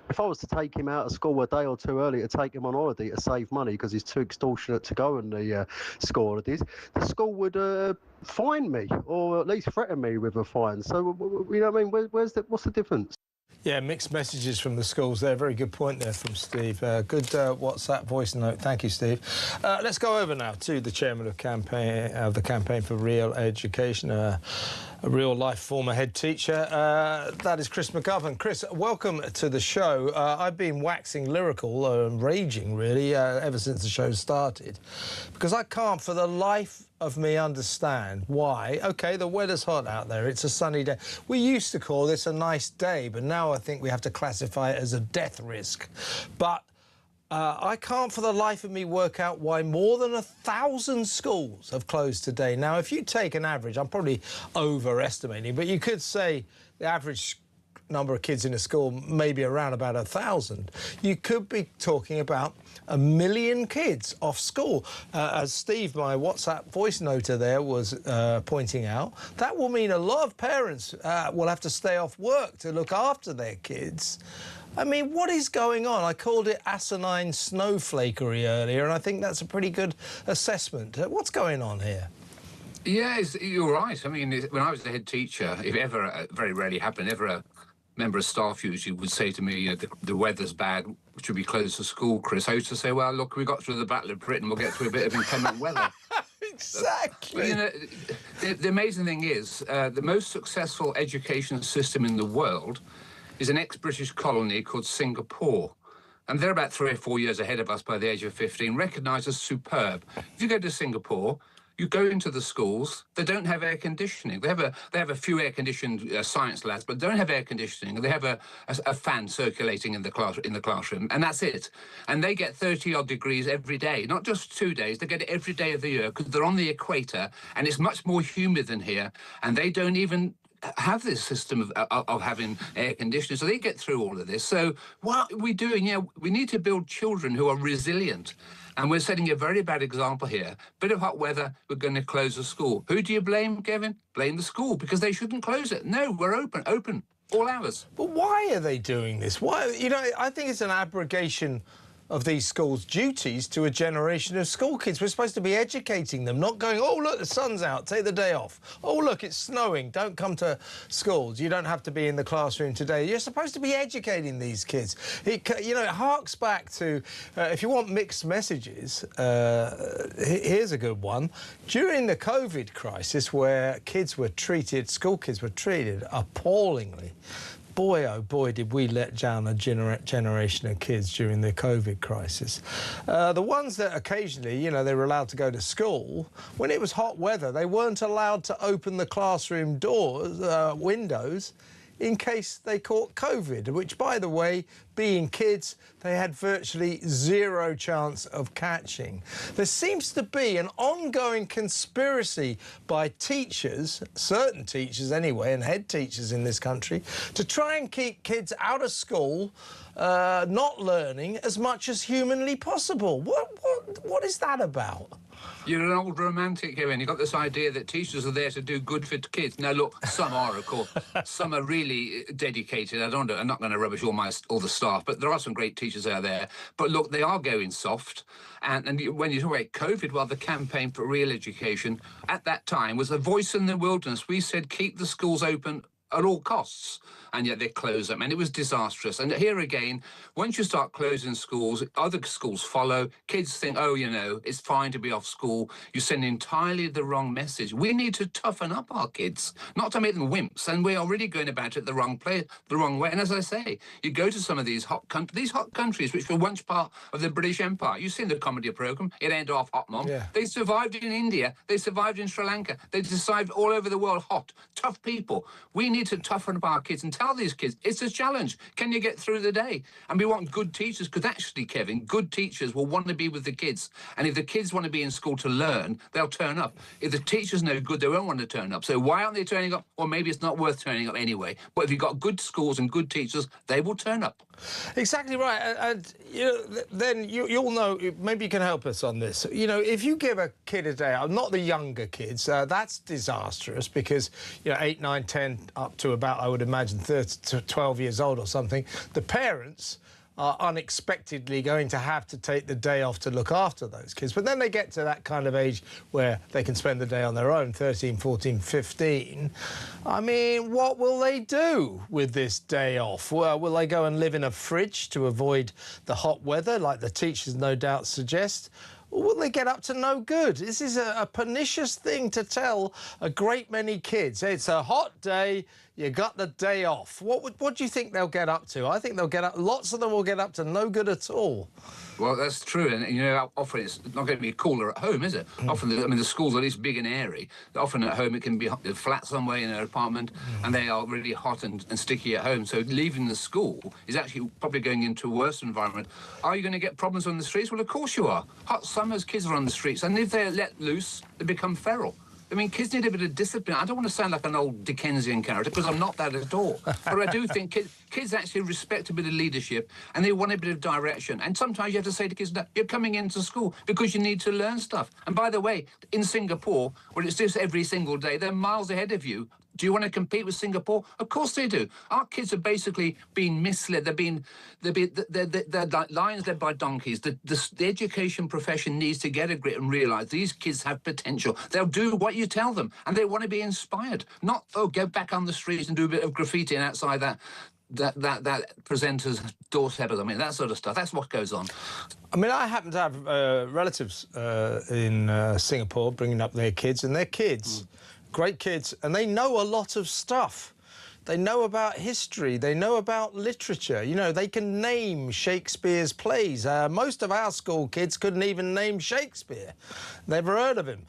If I was to take him out of school a day or two early to take him on holiday to save money because he's too extortionate to go on the school holidays, the school would fine me or at least threaten me with a fine. So, you know what I mean? What's the difference? Yeah, mixed messages from the schools there. Very good point there from Steve. Good WhatsApp voice note. Thank you, Steve. Let's go over now to the chairman of the Campaign for Real Education, a real-life former head teacher. That is Chris McGovern. Chris, welcome to the show. I've been waxing lyrical, raging, really, ever since the show started, because I can't for the life of me understand why. OK, the weather's hot out there. It's a sunny day. We used to call this a nice day, but now I think we have to classify it as a death risk. But I can't for the life of me work out why more than 1,000 schools have closed today. Now, if you take an average, I'm probably overestimating, but you could say the average number of kids in a school maybe around about 1,000. You could be talking about 1 million kids off school. As Steve, my WhatsApp voice noter there, was pointing out, that will mean a lot of parents will have to stay off work to look after their kids. I mean, what is going on? I called it asinine snowflakery earlier, and I think that's a pretty good assessment. What's going on here? Yes, you're right. I mean, when I was the head teacher, if ever, very rarely happened, ever a member of staff usually would say to me, the weather's bad, should we close the school, Chris? I used to say, well, look, we got through the Battle of Britain, we'll get through a bit of inclement weather. Exactly. The amazing thing is, the most successful education system in the world is an ex-British colony called Singapore. And they're about 3 or 4 years ahead of us by the age of 15, recognised as superb. If you go to Singapore, you go into the schools, they don't have air conditioning. They have a few air-conditioned science labs, but don't have air conditioning. They have a fan circulating in the classroom, and that's it. And they get 30-odd degrees every day, not just 2 days. They get it every day of the year because they're on the equator, and it's much more humid than here, and they don't even have this system of having air conditioning, so they get through all of this. So what are we doing? We need to build children who are resilient, and we're setting a very bad example here. Bit of hot weather, we're going to close the school. Who do you blame, Kevin? Blame the school, because they shouldn't close it. No, we're open all hours. But why are they doing this? Why? I think it's an abrogation of these schools' duties to a generation of school kids. We're supposed to be educating them, not going, oh, look, the sun's out, take the day off. Oh, look, it's snowing, don't come to schools. You don't have to be in the classroom today. You're supposed to be educating these kids. It harks back to, if you want mixed messages, here's a good one. During the COVID crisis, where school kids were treated appallingly, boy, oh boy, did we let down a generation of kids during the COVID crisis. The ones that occasionally, they were allowed to go to school, when it was hot weather, they weren't allowed to open the classroom doors, windows, in case they caught COVID, which, by the way, being kids, they had virtually zero chance of catching. There seems to be an ongoing conspiracy by teachers, certain teachers anyway, and head teachers in this country, to try and keep kids out of school, not learning as much as humanly possible. What is that about? You're an old romantic, Kevin. You've got this idea that teachers are there to do good for kids. Now, look, some are, of course. Some are really dedicated. I'm not going to rubbish all the staff, but there are some great teachers out there. But look, they are going soft. And when you talk about COVID, well, the campaign for real education at that time was a voice in the wilderness. We said, keep the schools open at all costs, and yet they close them, and it was disastrous. And here again, once you start closing schools, other schools follow. Kids think, oh, it's fine to be off school. You send entirely the wrong message. We need to toughen up our kids, not to make them wimps, and we're already going about it the wrong way. And as I say, you go to some of these hot countries which were once part of the British Empire. You've seen the comedy program, It Ain't Half Hot, Mom. Yeah. They survived in India. They survived in Sri Lanka. They survived all over the world, hot, tough people. We need to toughen up our kids and tell these kids it's a challenge. Can you get through the day? And we want good teachers, because actually, Kevin, good teachers will want to be with the kids. And if the kids want to be in school to learn, they'll turn up. If the teachers know good, they won't want to turn up. So why aren't they turning up? Or maybe it's not worth turning up anyway. But if you've got good schools and good teachers, they will turn up. Exactly right. And then you'll know, maybe you can help us on this. If you give a kid a day out, not the younger kids, that's disastrous, because 8, 9, 10 up to about, I would imagine, 30 to 12 years old or something, the parents are unexpectedly going to have to take the day off to look after those kids. But then they get to that kind of age where they can spend the day on their own, 13, 14, 15. I mean, what will they do with this day off? Well, will they go and live in a fridge to avoid the hot weather, like the teachers no doubt suggest? Or will they get up to no good? This is a pernicious thing to tell a great many kids. It's a hot day, You got the day off. What do you think they'll get up to? I think they'll get up. Lots of them will get up to no good at all. Well, that's true, and you know, often it's not going to be cooler at home, is it? Often, the schools are at least big and airy. Often at home it can be flat somewhere in an apartment, and they are really hot and sticky at home. So leaving the school is actually probably going into a worse environment. Are you going to get problems on the streets? Well, of course you are. Hot summers, kids are on the streets, and if they're let loose, they become feral. I mean, kids need a bit of discipline. I don't want to sound like an old Dickensian character, because I'm not that at all. But I do think kids actually respect a bit of leadership, and they want a bit of direction. And sometimes you have to say to kids, no, you're coming into school because you need to learn stuff. And by the way, in Singapore, where it's just every single day, they're miles ahead of you. Do you want to compete with Singapore? Of course they do. Our kids are basically being misled. They're like lions led by donkeys. The education profession needs to get a grip and realise these kids have potential. They'll do what you tell them, and they want to be inspired. Not, oh, go back on the streets and do a bit of graffiti outside that presenter's doorstep. I mean, that sort of stuff. That's what goes on. I mean, I happen to have relatives in Singapore bringing up their kids, and their kids. Great kids, and they know a lot of stuff. They know about history, they know about literature. You know, they can name Shakespeare's plays. Most of our school kids couldn't even name Shakespeare. Never heard of him.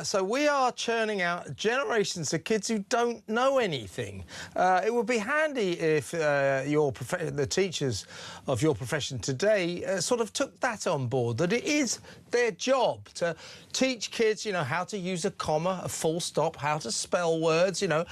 So we are churning out generations of kids who don't know anything. It would be handy if the teachers of your profession today sort of took that on board, that it is their job to teach kids, you know, how to use a comma, a full stop, how to spell words, you know,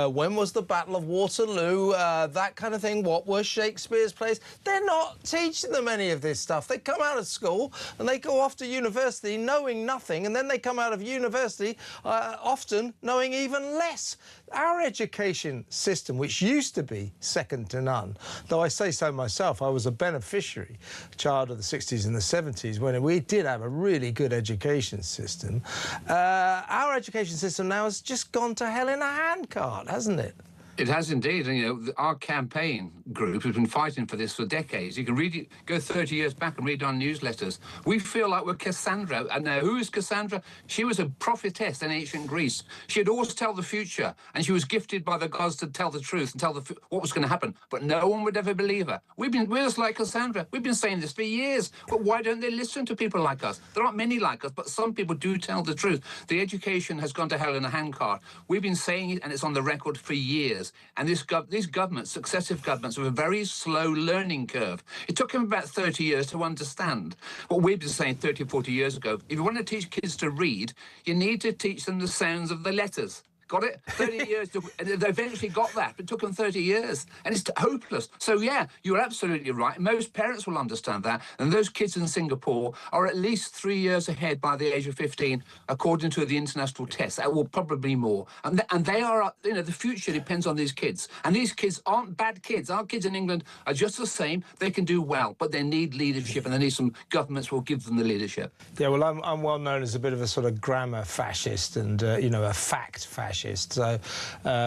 when was the Battle of Waterloo, that kind of thing. What were Shakespeare's plays? They're not teaching them any of this stuff. They come out of school and they go off to university knowing nothing, and then they come out of university often knowing even less. Our education system, which used to be second to none, though I say so myself, I was a beneficiary child of the 60s and the 70s when we did have a really good education system. Our education system now has just gone to hell in a handcart, hasn't it? It has indeed, and you know, our campaign group has been fighting for this for decades. You can read it, go 30 years back and read our newsletters. We feel like we're Cassandra. And now, who is Cassandra? She was a prophetess in ancient Greece. She'd always tell the future, and she was gifted by the gods to tell the truth and tell what was going to happen. But no one would ever believe her. We're just like Cassandra. We've been saying this for years. But why don't they listen to people like us? There aren't many like us, but some people do tell the truth. The education has gone to hell in a handcart. We've been saying it, and it's on the record for years. And these governments, successive governments, have a very slow learning curve. It took them about 30 years to understand what we've been saying 30 or 40 years ago. If you want to teach kids to read, you need to teach them the sounds of the letters. Got it? 30 years. They eventually got that, but it took them 30 years. And it's hopeless. So, yeah, you're absolutely right. Most parents will understand that. And those kids in Singapore are at least 3 years ahead by the age of 15, according to the international tests. That will probably more. And they are, you know, the future depends on these kids. And these kids aren't bad kids. Our kids in England are just the same. They can do well, but they need leadership, and they need some governments who will give them the leadership. Yeah, well, I'm well known as a bit of a sort of grammar fascist and, you know, a fact fascist. So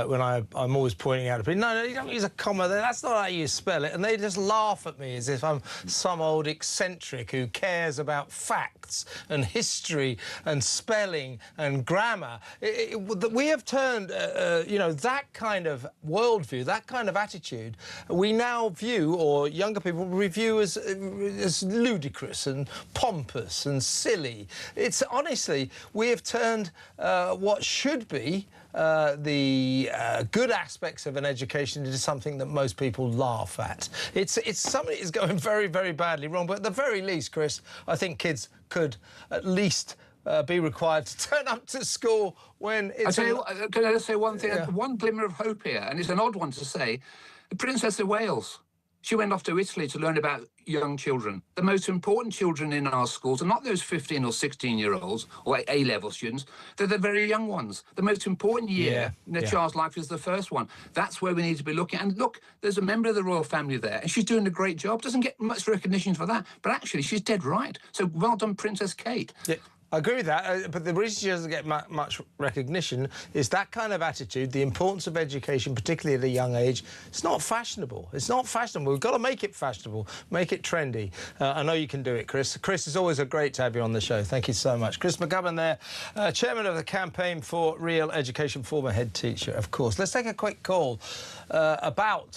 when I'm always pointing out to people, no, you don't use a comma there, that's not how you spell it, and they just laugh at me as if I'm some old eccentric who cares about facts and history and spelling and grammar. We have turned, you know, that kind of worldview, that kind of attitude, we now view, or younger people review as ludicrous and pompous and silly. It's honestly, we have turned what should be the good aspects of an education into something that most people laugh at. It's something that's going very, very badly wrong, but at the very least, Chris, I think kids could at least be required to turn up to school when it's... Can I just say one thing? Yeah. One glimmer of hope here, and it's an odd one to say. The Princess of Wales, she went off to Italy to learn about young children. The most important children in our schools are not those 15 or 16-year-olds or A-level students. They're the very young ones. The most important year in a child's life is the first one. That's where we need to be looking. And look, there's a member of the royal family there, and she's doing a great job. Doesn't get much recognition for that, but actually she's dead right. So well done, Princess Kate. Yeah. I agree with that, but the reason she doesn't get much recognition is that kind of attitude, the importance of education, particularly at a young age. It's not fashionable. It's not fashionable. We've got to make it fashionable, make it trendy. I know you can do it, Chris. Chris, it's always great to have you on the show. Thank you so much. Chris McGovern there, chairman of the Campaign for Real Education, former head teacher, of course. Let's take a quick call about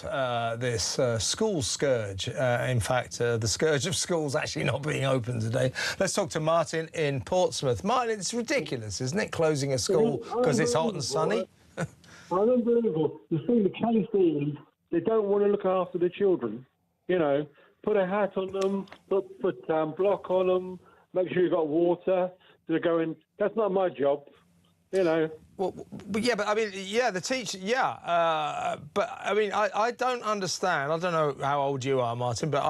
this school scourge. In fact, the scourge of schools actually not being open today. Let's talk to Martin in Portsmouth. Martin, it's ridiculous, isn't it, closing a school because it's hot and sunny? Unbelievable. The thing the case is, they don't want to look after the children. You know, put a hat on them, put block on them, make sure you've got water. They're going, that's not my job, you know. Well, yeah, but I mean, yeah, the teacher, yeah. But I mean, I don't understand. I don't know how old you are, Martin, but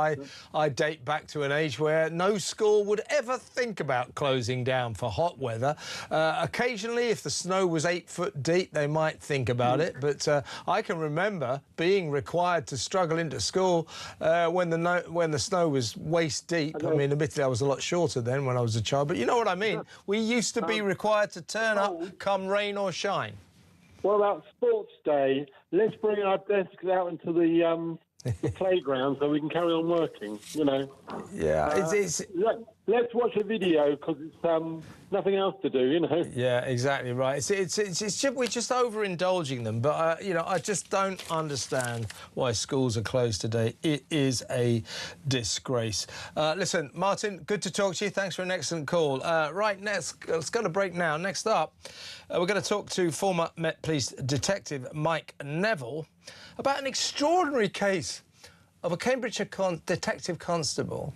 I date back to an age where no school would ever think about closing down for hot weather. Occasionally, if the snow was 8 foot deep, they might think about it. But I can remember being required to struggle into school when the snow was waist deep. I mean, admittedly, I was a lot shorter then when I was a child, but you know what I mean. We used to be required to turn up come rain or shine. What about sports day? Let's bring our desks out into the playground so we can carry on working, you know. Yeah, let's watch a video because it's nothing else to do, you know. Yeah, exactly right. It's just, we're just overindulging them. But you know, I just don't understand why schools are closed today. It is a disgrace. Listen, Martin, good to talk to you. Thanks for an excellent call. Right, let's go to break now. Next up, we're going to talk to former Met Police detective Mike Neville about an extraordinary case of a Cambridgeshire detective constable.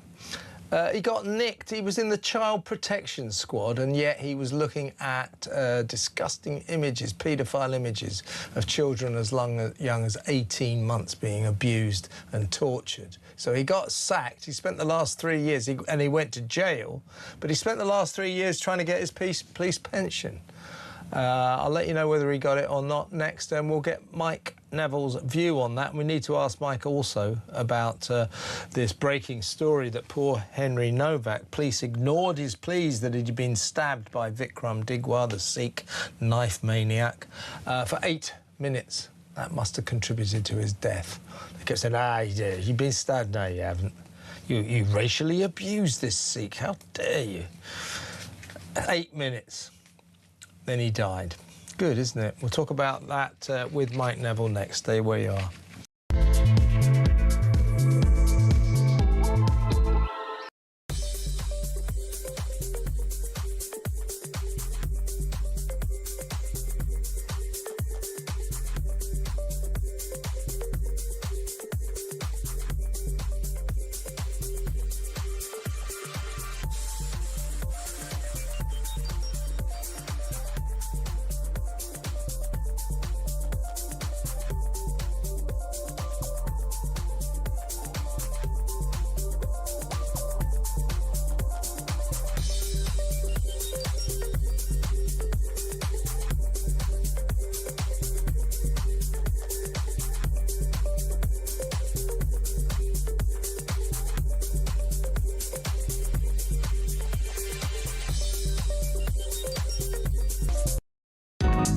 He got nicked. He was in the Child Protection Squad, and yet he was looking at disgusting images, paedophile images of children as young as 18 months being abused and tortured. So he got sacked. He spent the last 3 years, and he went to jail, but he spent the last 3 years trying to get his police pension. I'll let you know whether he got it or not next, and we'll get Mike Neville's view on that. We need to ask Mike also about this breaking story that poor Henry Nowak, police ignored his pleas that he'd been stabbed by Vikram Digwa, the Sikh knife maniac, for 8 minutes. That must have contributed to his death. They kept saying, you've been stabbed. No, you haven't. You racially abused this Sikh. How dare you? 8 minutes. Then he died. Good, isn't it? We'll talk about that with Mike Neville next. Stay where you are.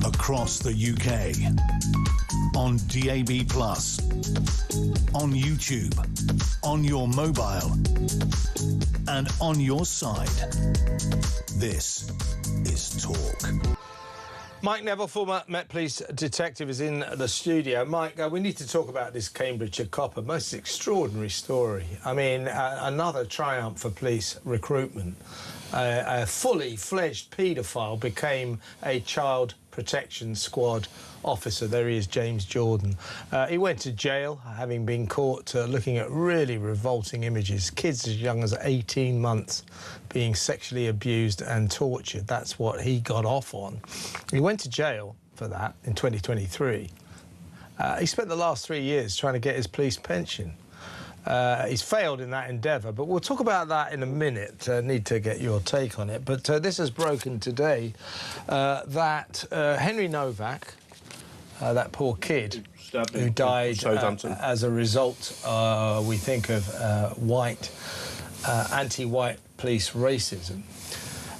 Across the UK, on DAB+, on YouTube, on your mobile, and on your side. This is Talk. Mike Neville, former Met Police detective, is in the studio. Mike, we need to talk about this Cambridgeshire copper. Most extraordinary story. I mean, another triumph for police recruitment. A fully fledged paedophile became a Child Protection Squad officer. There he is, James Jordan. He went to jail, having been caught looking at really revolting images. Kids as young as 18 months being sexually abused and tortured. That's what he got off on. He went to jail for that in 2023. He spent the last 3 years trying to get his police pension. He's failed in that endeavour, but we'll talk about that in a minute. Need to get your take on it. But this has broken today that Henry Nowak, that poor kid who died as a result, we think, of anti-white police racism,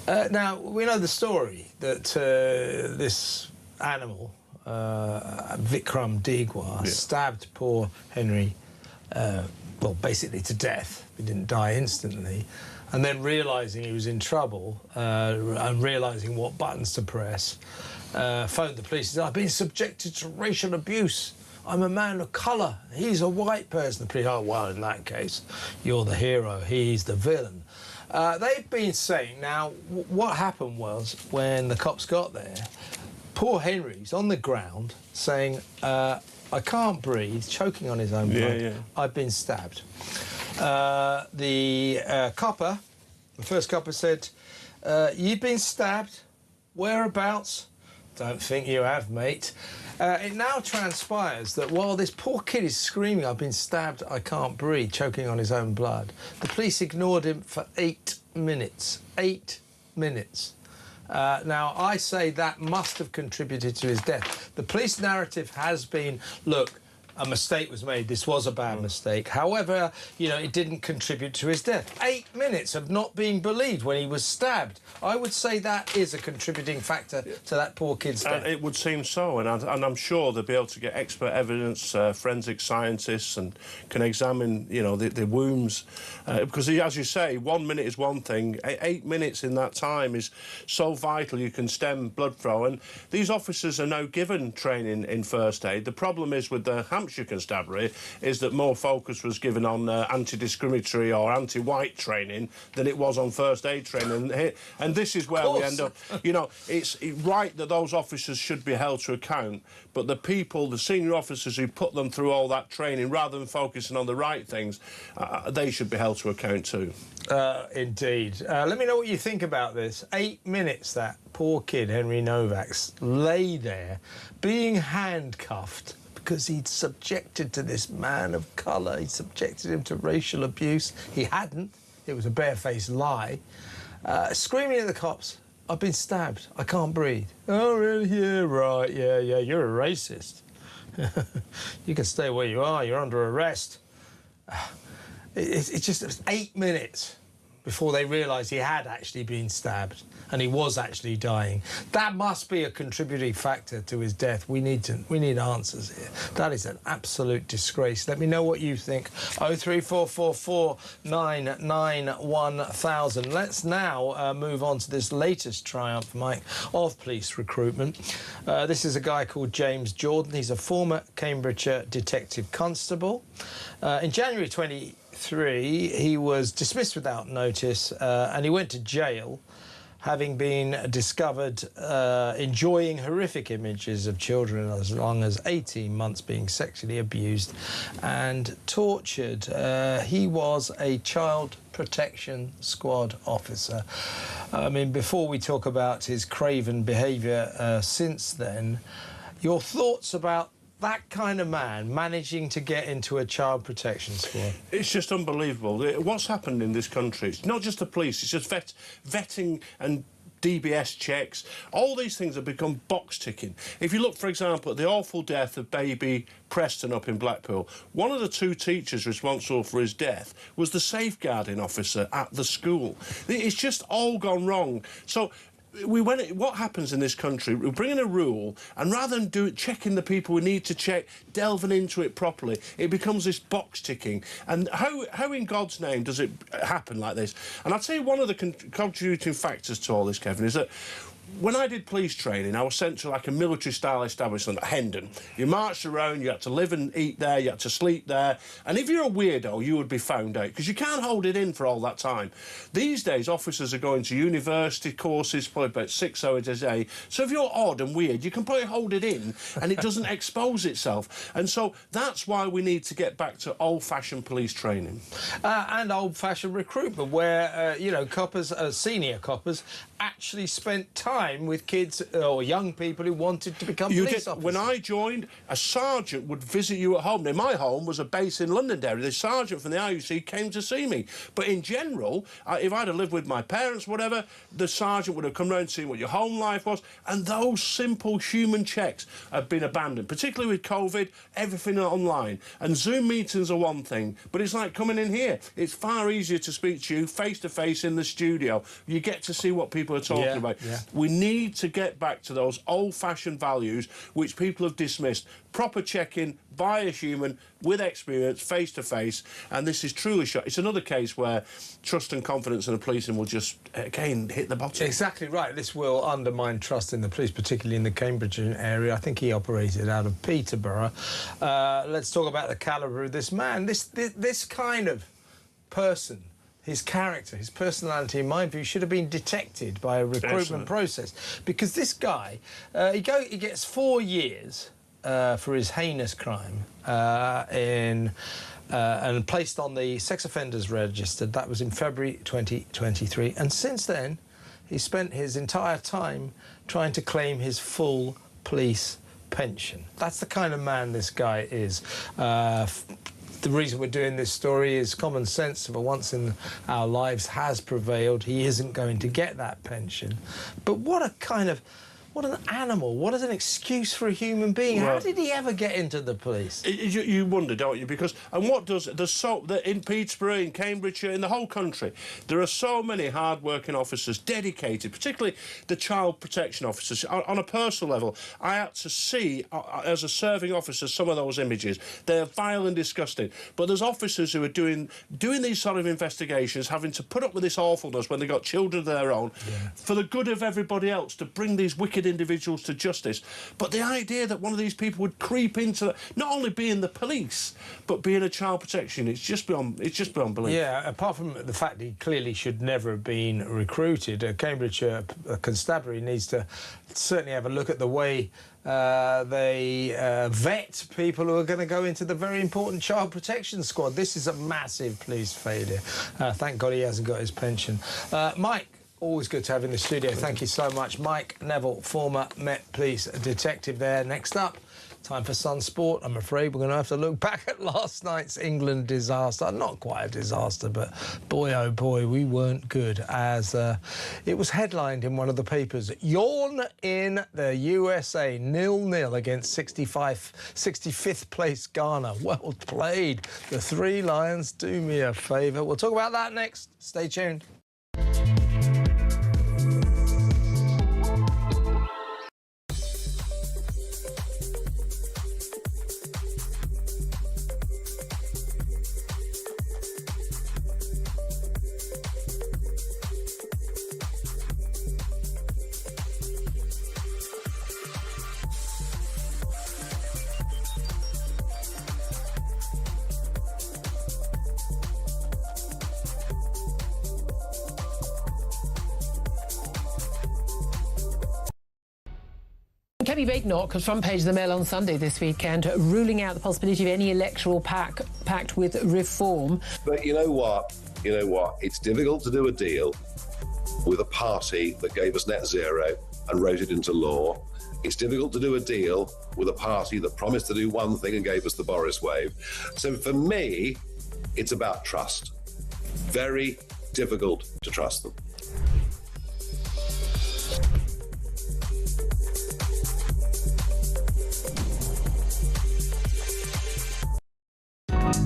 Now, we know the story that this animal, Vikram Digwa, stabbed poor Henry, well, basically to death. He didn't die instantly. And then realising he was in trouble and realising what buttons to press, phoned the police and said, I've been subjected to racial abuse. I'm a man of colour. He's a white person. The police, oh, well, in that case, you're the hero. He's the villain. They've been saying, now, what happened was when the cops got there, poor Henry's on the ground saying, I can't breathe, choking on his own blood. I've been stabbed. The first copper said, you've been stabbed? Whereabouts? Don't think you have, mate. It now transpires that while this poor kid is screaming, I've been stabbed, I can't breathe, choking on his own blood, the police ignored him for 8 minutes. 8 minutes. Now, I say that must have contributed to his death. The police narrative has been, look, a mistake was made. This was a bad mistake. However, you know, it didn't contribute to his death. 8 minutes of not being believed when he was stabbed. I would say that is a contributing factor to that poor kid's death. It would seem so, and I'm sure they'll be able to get expert evidence, forensic scientists, and can examine, you know, the wounds. Because, as you say, 1 minute is one thing. 8 minutes in that time is so vital. You can stem blood flow. And these officers are now given training in first aid. The problem is with the Hampshire constabulary is that more focus was given on anti-discriminatory or anti-white training than it was on first aid training. And this is where we end up. You know, it's right that those officers should be held to account, but the people, the senior officers who put them through all that training, rather than focusing on the right things, they should be held to account too. Indeed. Let me know what you think about this. 8 minutes, that poor kid, Henry Nowak, lay there being handcuffed because he'd subjected to this man of colour. He'd subjected him to racial abuse. He hadn't. It was a barefaced lie. Screaming at the cops, I've been stabbed. I can't breathe. Oh, really? Yeah, right. Yeah, you're a racist. You can stay where you are. You're under arrest. It was 8 minutes before they realised he had actually been stabbed and he was actually dying. That must be a contributing factor to his death. We need answers here. That is an absolute disgrace. Let me know what you think. 03444 991 1000. Let's now move on to this latest triumph, Mike, of police recruitment. This is a guy called James Jordan. He's a former Cambridgeshire detective constable. In January 2023, he was dismissed without notice and he went to jail, having been discovered enjoying horrific images of children as long as 18 months being sexually abused and tortured. He was a child protection squad officer. I mean, before we talk about his craven behaviour since then, your thoughts about that kind of man managing to get into a child protection squad? It's just unbelievable. What's happened in this country, it's not just the police, it's just vetting and DBS checks. All these things have become box ticking. If you look, for example, at the awful death of baby Preston up in Blackpool, one of the 2 teachers responsible for his death was the safeguarding officer at the school. It's just all gone wrong. So what happens in this country, we bring in a rule, and rather than checking the people we need to check, delving into it properly, it becomes this box ticking. And how in God's name does it happen like this? And I'll tell you one of the contributing factors to all this, Kevin, is that when I did police training, I was sent to like a military-style establishment at Hendon. You marched around, you had to live and eat there, you had to sleep there. And if you're a weirdo, you would be found out, because you can't hold it in for all that time. These days, officers are going to university courses, probably about 6 hours a day. So if you're odd and weird, you can probably hold it in, and it doesn't expose itself. And so that's why we need to get back to old-fashioned police training. And old-fashioned recruitment, where, you know, coppers, senior coppers, actually spent time time with kids or young people who wanted to become police officers. When I joined, a sergeant would visit you at home. Now, my home was a base in Londonderry. The sergeant from the IUC came to see me. But in general, if I'd have lived with my parents, whatever, the sergeant would have come round and seen what your home life was. And those simple human checks have been abandoned, particularly with COVID, everything online. And Zoom meetings are one thing, but it's like coming in here. It's far easier to speak to you face-to-face in the studio. You get to see what people are talking about. Yeah. We need to get back to those old-fashioned values which people have dismissed. Proper checking by a human with experience, face-to-face, and this is truly shot. It's another case where trust and confidence in the policing will just, again, hit the bottom. Exactly right. This will undermine trust in the police, particularly in the Cambridge area. I think he operated out of Peterborough. Let's talk about the calibre of this man. This kind of person, his character, his personality, in my view, should have been detected by a recruitment process. Because this guy, he gets 4 years for his heinous crime and placed on the sex offenders register. That was in February 2023. And since then, he spent his entire time trying to claim his full police pension. That's the kind of man this guy is. The reason we're doing this story is common sense for once in our lives has prevailed. He isn't going to get that pension. But what an animal. What is an excuse for a human being? How did he ever get into the police? You wonder, don't you? Because, and what does, in Peterborough, in Cambridgeshire, in the whole country, there are so many hard-working officers, dedicated, particularly the child protection officers. On a personal level, I had to see, as a serving officer, some of those images. They're vile and disgusting. But there's officers who are doing these sort of investigations, having to put up with this awfulness when they've got children of their own, for the good of everybody else, to bring these wicked individuals to justice. But the idea that one of these people would creep into not only being the police but being a child protection, it's just beyond belief. Yeah, apart from the fact he clearly should never have been recruited, Cambridgeshire Constabulary needs to certainly have a look at the way they vet people who are going to go into the very important child protection squad. This is a massive police failure. Thank God he hasn't got his pension. Mike, always good to have in the studio. Thank you so much. Mike Neville, former Met Police detective there. Next up, time for Sun Sport. I'm afraid we're going to have to look back at last night's England disaster. Not quite a disaster, but boy, oh boy, we weren't good, as it was headlined in one of the papers. Yawn in the USA, 0-0 against 65th place Ghana. Well played. The Three Lions, do me a favour. We'll talk about that next. Stay tuned. Kemi Badenoch was front page of the Mail on Sunday this weekend, ruling out the possibility of any electoral pact with reform. But you know what? It's difficult to do a deal with a party that gave us net zero and wrote it into law. It's difficult to do a deal with a party that promised to do one thing and gave us the Boris wave. So for me, it's about trust. Very difficult to trust them.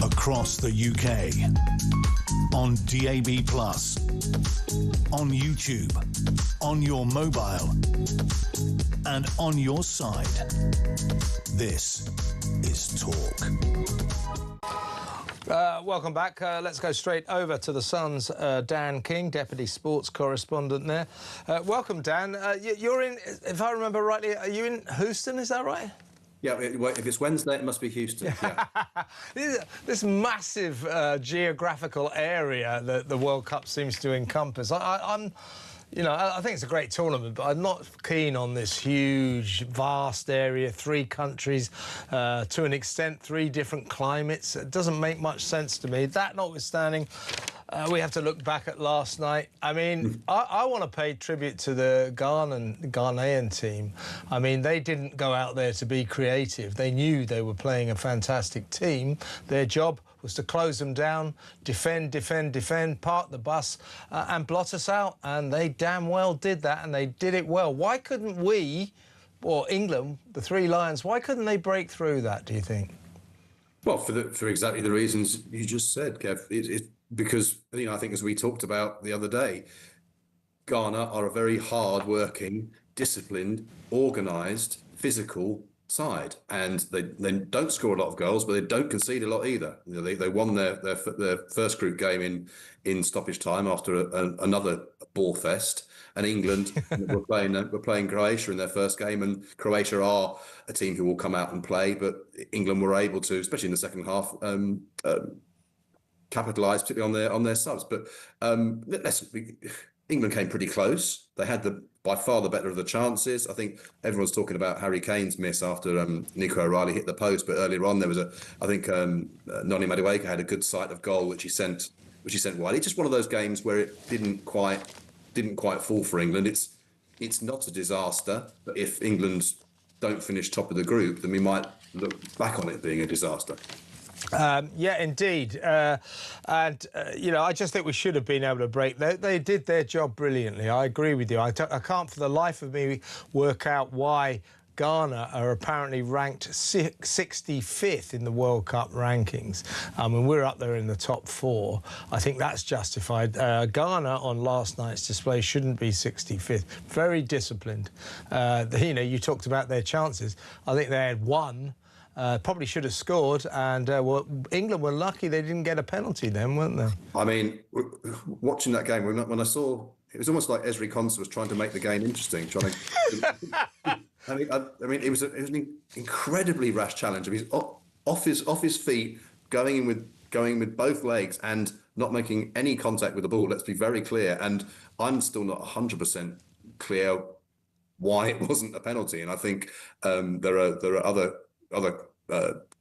Across the UK, on DAB+, on YouTube, on your mobile, and on your side. This is Talk. Welcome back. Let's go straight over to the Sun's Dan King, Deputy Sports Correspondent there. Welcome, Dan. You're in, if I remember rightly, are you in Houston, is that right? Yeah, if it's Wednesday, it must be Houston. Yeah. This massive geographical area that the World Cup seems to encompass. I think it's a great tournament, but I'm not keen on this huge, vast area, 3 countries, to an extent, 3 different climates. It doesn't make much sense to me. That notwithstanding, we have to look back at last night. I mean, I want to pay tribute to the Ghanaian team. I mean, they didn't go out there to be creative. They knew they were playing a fantastic team. Their job was to close them down, defend, park the bus and blot us out. And they damn well did that, and they did it well. Why couldn't we, or England, the Three Lions, why couldn't they break through that, do you think? Well, for exactly the reasons you just said, Kev. Because, you know, I think as we talked about the other day, Ghana are a very hard-working, disciplined, organised, physical side, and they don't score a lot of goals, but they don't concede a lot either. You know, they won their first group game in stoppage time after another ball fest. And England were playing Croatia in their first game, and Croatia are a team who will come out and play, but England were able to, especially in the second half, capitalise particularly on their subs. But England came pretty close. They had by far the better of the chances. I think everyone's talking about Harry Kane's miss after Nico O'Reilly hit the post, but earlier on there was Noni Madueke had a good sight of goal which he sent wide. It's just one of those games where it didn't quite fall for England. It's not a disaster, but if England don't finish top of the group, then we might look back on it being a disaster. Yeah, indeed. You know, I just think we should have been able to break. They did their job brilliantly. I agree with you. I can't for the life of me work out why Ghana are apparently ranked 65th in the World Cup rankings. I mean, we're up there in the top 4. I think that's justified. Ghana on last night's display shouldn't be 65th. Very disciplined. You know, you talked about their chances. I think they had one. Probably should have scored, and England were lucky they didn't get a penalty then, weren't they? I mean, watching that game, when I saw, it was almost like Ezri Konsa was trying to make the game interesting. I mean, it was an incredibly rash challenge. I mean, off his feet, going in with both legs and not making any contact with the ball. Let's be very clear. And I'm still not 100% clear why it wasn't a penalty. And I think there are other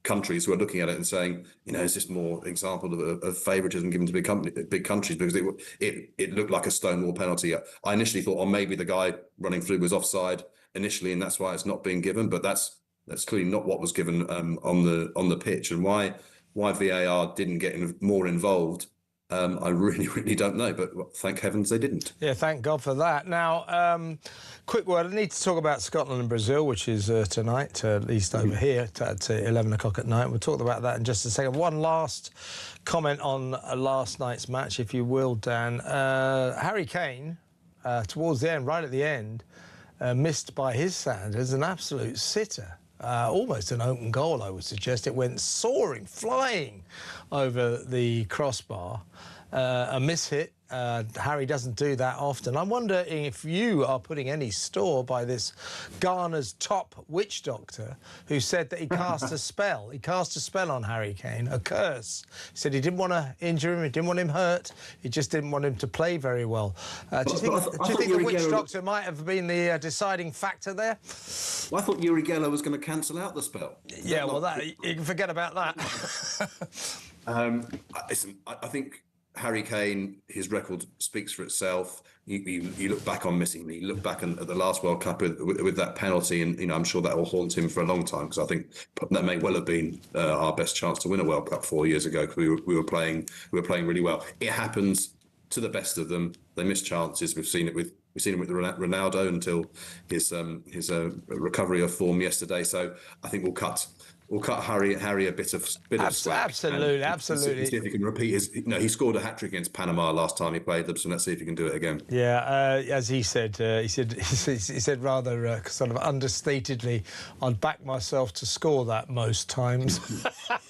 countries who are looking at it and saying, you know, is this more example of favouritism given to big countries? Because it looked like a Stonewall penalty. I initially thought, maybe the guy running through was offside initially, and that's why it's not being given. But that's clearly not what was given on the pitch. And why VAR didn't get more involved, I really don't know, but thank heavens they didn't. Yeah, thank God for that. Now, quick word, I need to talk about Scotland and Brazil, which is tonight, at least over here, at 11 o'clock at night. We'll talk about that in just a second. One last comment on last night's match, if you will, Dan. Harry Kane, towards the end, right at the end, missed by his standards, an absolute sitter. Almost an open goal, I would suggest. It went soaring, flying over the crossbar. A mishit. Harry doesn't do that often. I'm wondering if you are putting any store by this Ghana's top witch doctor who said that he cast a spell. He cast a spell on Harry Kane, a curse. He said he didn't want to injure him, he didn't want him hurt, he just didn't want him to play very well. Do you think the witch doctor might have been the deciding factor there? Well, I thought Uri Geller was going to cancel out the spell. Yeah, well, you can forget about that. Listen, I think Harry Kane, his record speaks for itself. You look back on missing me. You look back at the last World Cup with that penalty, and you know I'm sure that will haunt him for a long time, because I think that may well have been our best chance to win a World Cup 4 years ago, because we were playing really well. It happens to the best of them. They miss chances. We've seen it with Ronaldo until his recovery of form yesterday. So I think we'll cut Harry a bit of slack. Absolutely. See if he can repeat his. You know, he scored a hat-trick against Panama last time he played them, so let's see if he can do it again. Yeah, as he said rather sort of understatedly, I'd back myself to score that most times.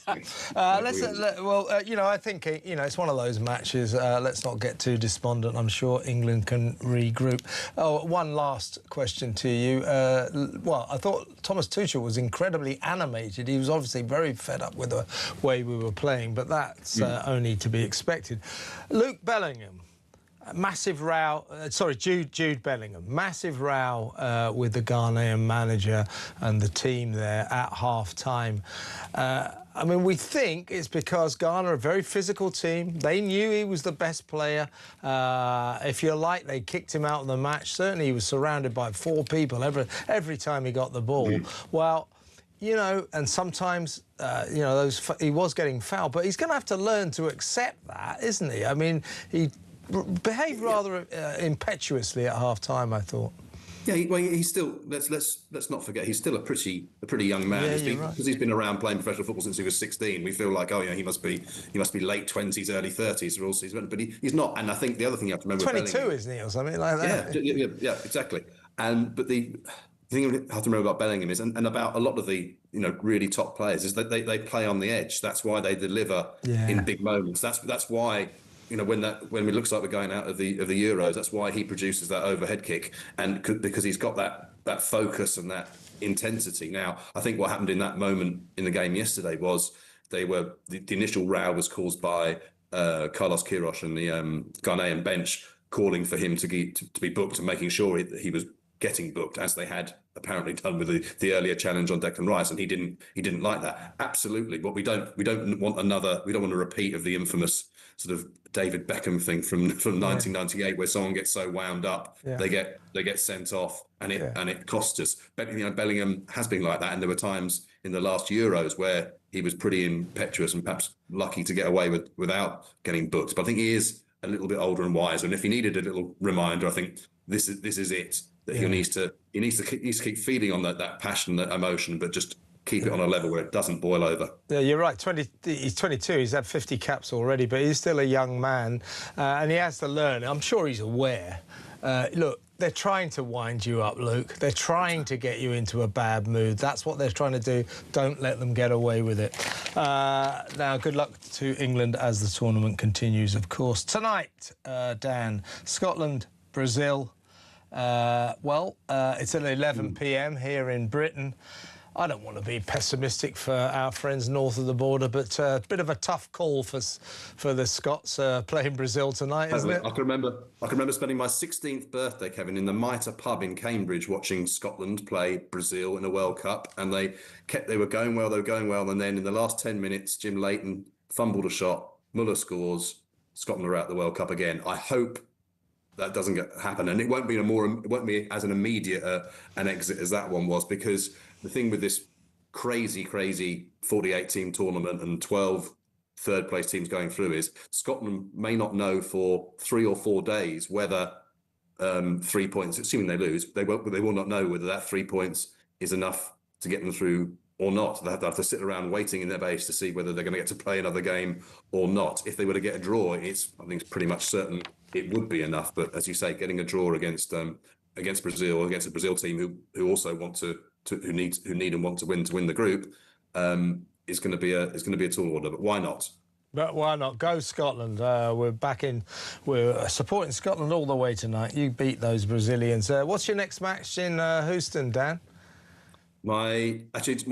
You know, I think it's one of those matches. Let's not get too despondent. I'm sure England can regroup. Oh, one last question to you. I thought Thomas Tuchel was incredibly animated. He was obviously very fed up with the way we were playing, but that's only to be expected. Luke Bellingham, massive row. Jude Bellingham, massive row with the Ghanaian manager and the team there at half-time. I mean, we think it's because Ghana are a very physical team. They knew he was the best player. If you like, they kicked him out of the match. Certainly, he was surrounded by 4 people every time he got the ball. Well, you know, and sometimes, you know, he was getting fouled, but he's going to have to learn to accept that, isn't he? I mean, he behaved rather impetuously at half-time, I thought. Yeah, well, he's still. Let's not forget, he's still a pretty young man. Yeah, Because he's been around playing professional football since he was 16. We feel like, oh yeah, he must be late 20s, early 30s, or all season. But he's not. And I think the other thing you have to remember, 22, isn't he, or something like that? Yeah, exactly. But the thing you have to remember about Bellingham is, and about a lot of the really top players, is that they play on the edge. That's why they deliver in big moments. That's why. When it looks like we're going out of the Euros, that's why he produces that overhead kick, and because he's got that focus and that intensity. Now, I think what happened in that moment in the game yesterday was the initial row was caused by Carlos Queiroz and the Ghanaian bench calling for him to be booked and making sure he was getting booked, as they had apparently done with the earlier challenge on Declan Rice, and he didn't like that. Absolutely, but we don't want a repeat of the infamous sort of David Beckham thing from 1998, where someone gets so wound up they get sent off, and it costs us. But Bellingham has been like that, and there were times in the last Euros where he was pretty impetuous and perhaps lucky to get away without getting booked. But I think he is a little bit older and wiser, and if he needed a little reminder, I think this is it. That he needs to keep feeding on that passion, that emotion, but just keep it on a level where it doesn't boil over. Yeah, you're right. He's 22. He's had 50 caps already, but he's still a young man, and he has to learn. I'm sure he's aware. Look, they're trying to wind you up, Luke. They're trying to get you into a bad mood. That's what they're trying to do. Don't let them get away with it. Now, good luck to England as the tournament continues, of course. Tonight, Dan, Scotland, Brazil. It's at 11 p.m. here in Britain. I don't want to be pessimistic for our friends north of the border, but a bit of a tough call for the Scots playing Brazil tonight, isn't it? I can remember spending my 16th birthday, Kevin, in the Mitre pub in Cambridge, watching Scotland play Brazil in a World Cup, and they were going well, and then in the last 10 minutes, Jim Leighton fumbled a shot, Muller scores, Scotland are out the World Cup again. I hope that doesn't happen, and it won't be as an immediate an exit as that one was, because the thing with this crazy 48-team tournament and 12 third-place teams going through is Scotland may not know for 3 or 4 days whether 3 points, assuming they lose, they will not know whether that 3 points is enough to get them through or not. They have to sit around waiting in their base to see whether they're going to get to play another game or not. If they were to get a draw, I think it's pretty much certain it would be enough. But as you say, getting a draw against Brazil, against a Brazil team who also who need and want to win the group, is going to be a tall order. But why not? But why not? Go Scotland. We're supporting Scotland all the way tonight. You beat those Brazilians. What's your next match in Houston, Dan? My next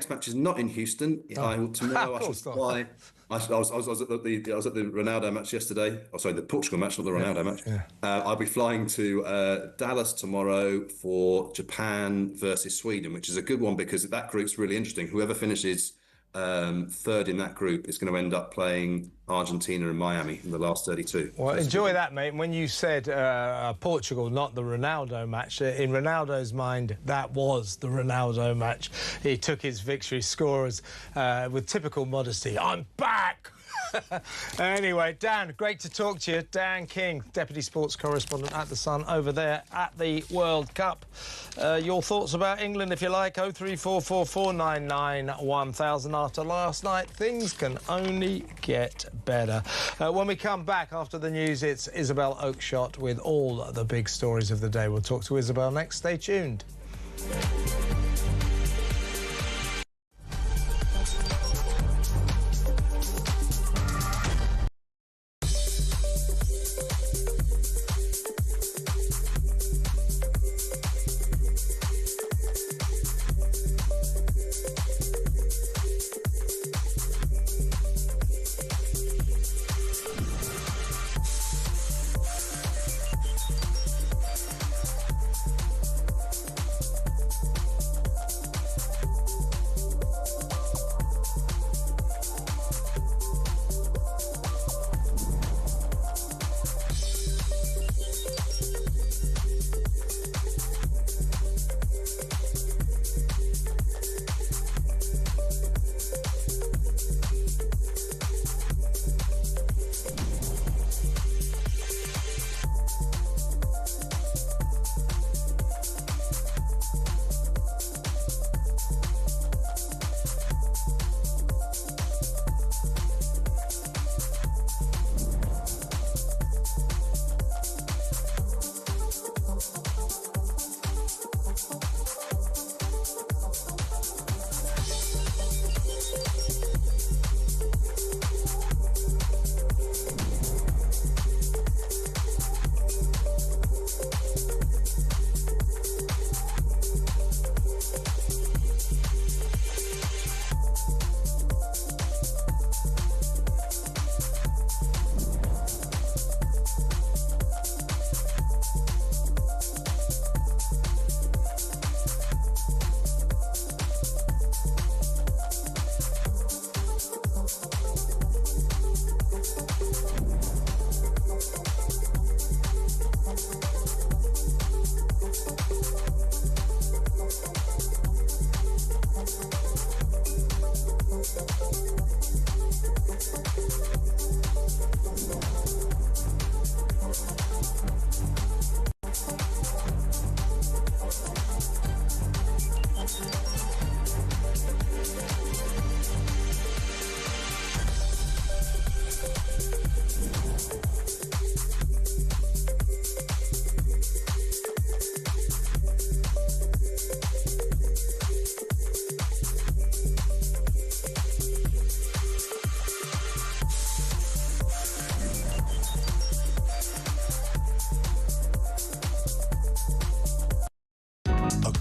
match is not in Houston. Tomorrow I shall fly. I was at the Ronaldo match yesterday. Oh, sorry, the Portugal match, not the Ronaldo match. Yeah. I'll be flying to Dallas tomorrow for Japan versus Sweden, which is a good one because that group's really interesting. Whoever finishes third in that group is going to end up playing Argentina and Miami in the last 32. Well, enjoy that, mate. When you said Portugal, not the Ronaldo match, in Ronaldo's mind, that was the Ronaldo match. He took his victory scorers with typical modesty. I'm back! Anyway, Dan, great to talk to you. Dan King, Deputy Sports Correspondent at The Sun, over there at the World Cup. Your thoughts about England, if you like, 03444991000. After last night, things can only get better. When we come back after the news, it's Isabel Oakeshott with all the big stories of the day. We'll talk to Isabel next. Stay tuned.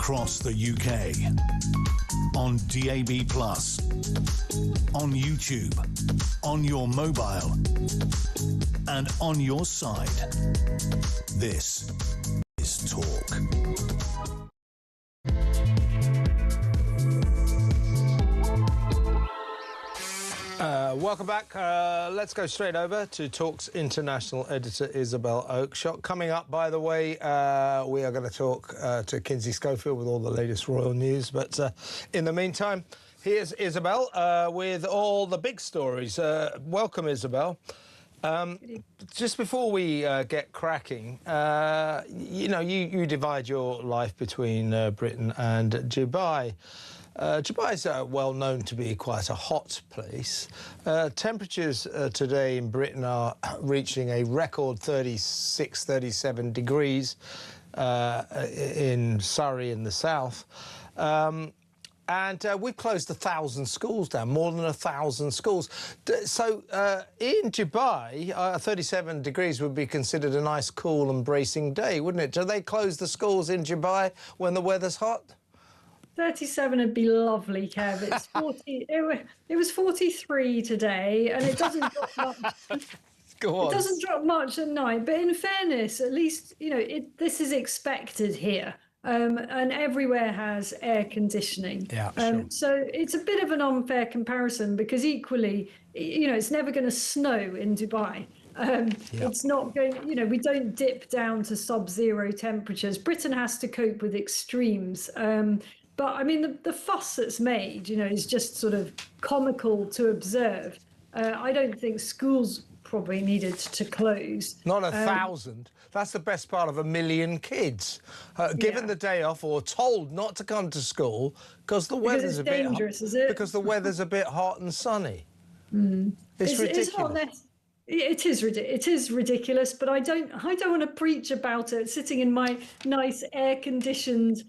across the UK. On DAB+, on YouTube, on your mobile, and on your side. This is Talk. Welcome back. Let's go straight over to Talk's international editor, Isabel Oakeshott. Coming up, by the way, we are going to talk to Kinsey Schofield with all the latest royal news. But in the meantime, here's Isabel with all the big stories. Welcome, Isabel. Just before we get cracking, you know, you divide your life between Britain and Dubai. Dubai is well known to be quite a hot place. Temperatures today in Britain are reaching a record 36, 37 degrees in Surrey in the south. And we've closed 1,000 schools down, more than 1,000 schools. So in Dubai, 37 degrees would be considered a nice, cool and bracing day, wouldn't it? Do they close the schools in Dubai when the weather's hot? 37 would be lovely, Kev. It's 40. It was 43 today, and it doesn't drop much. Go on. It doesn't drop much at night, but in fairness, at least you know this is expected here, and everywhere has air conditioning. Yeah, sure. So it's a bit of an unfair comparison because equally, you know, it's never going to snow in Dubai. It's not going, you know, we don't dip down to sub-zero temperatures. Britain has to cope with extremes. But I mean, the fuss that's made, you know, is just sort of comical to observe. I don't think schools probably needed to close. Not 1,000. That's the best part of 1 million kids given the day off or told not to come to school because the weather's a bit dangerous, is it? Because the weather's a bit hot and sunny. It's ridiculous. It's not it is ridiculous, but I don't want to preach about it sitting in my nice air-conditioned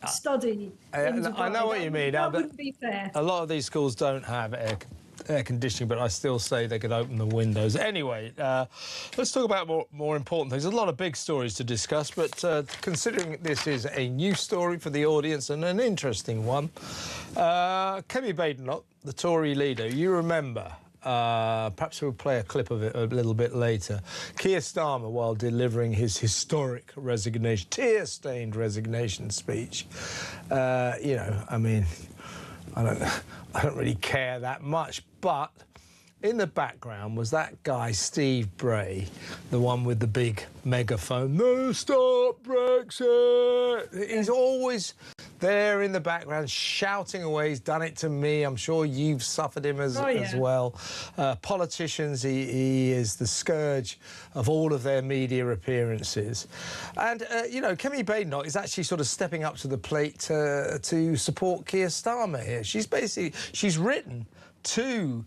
study. I know what you mean. That wouldn't be fair. A lot of these schools don't have air conditioning, but I still say they could open the windows. Anyway, let's talk about more important things. There's a lot of big stories to discuss, but considering this is a new story for the audience and an interesting one, Kemi Badenoch, the Tory leader, you remember. Perhaps we'll play a clip of it a little bit later. Keir Starmer, while delivering his historic resignation, tear-stained resignation speech, you know, I mean, I don't really care that much, but in the background was that guy, Steve Bray, the one with the big megaphone, "No, stop Brexit!" He's always there in the background shouting away. He's done it to me. I'm sure you've suffered him as well. Politicians, he is the scourge of all of their media appearances. And, you know, Kemi Badenoch is actually sort of stepping up to the plate to support Keir Starmer here. She's written to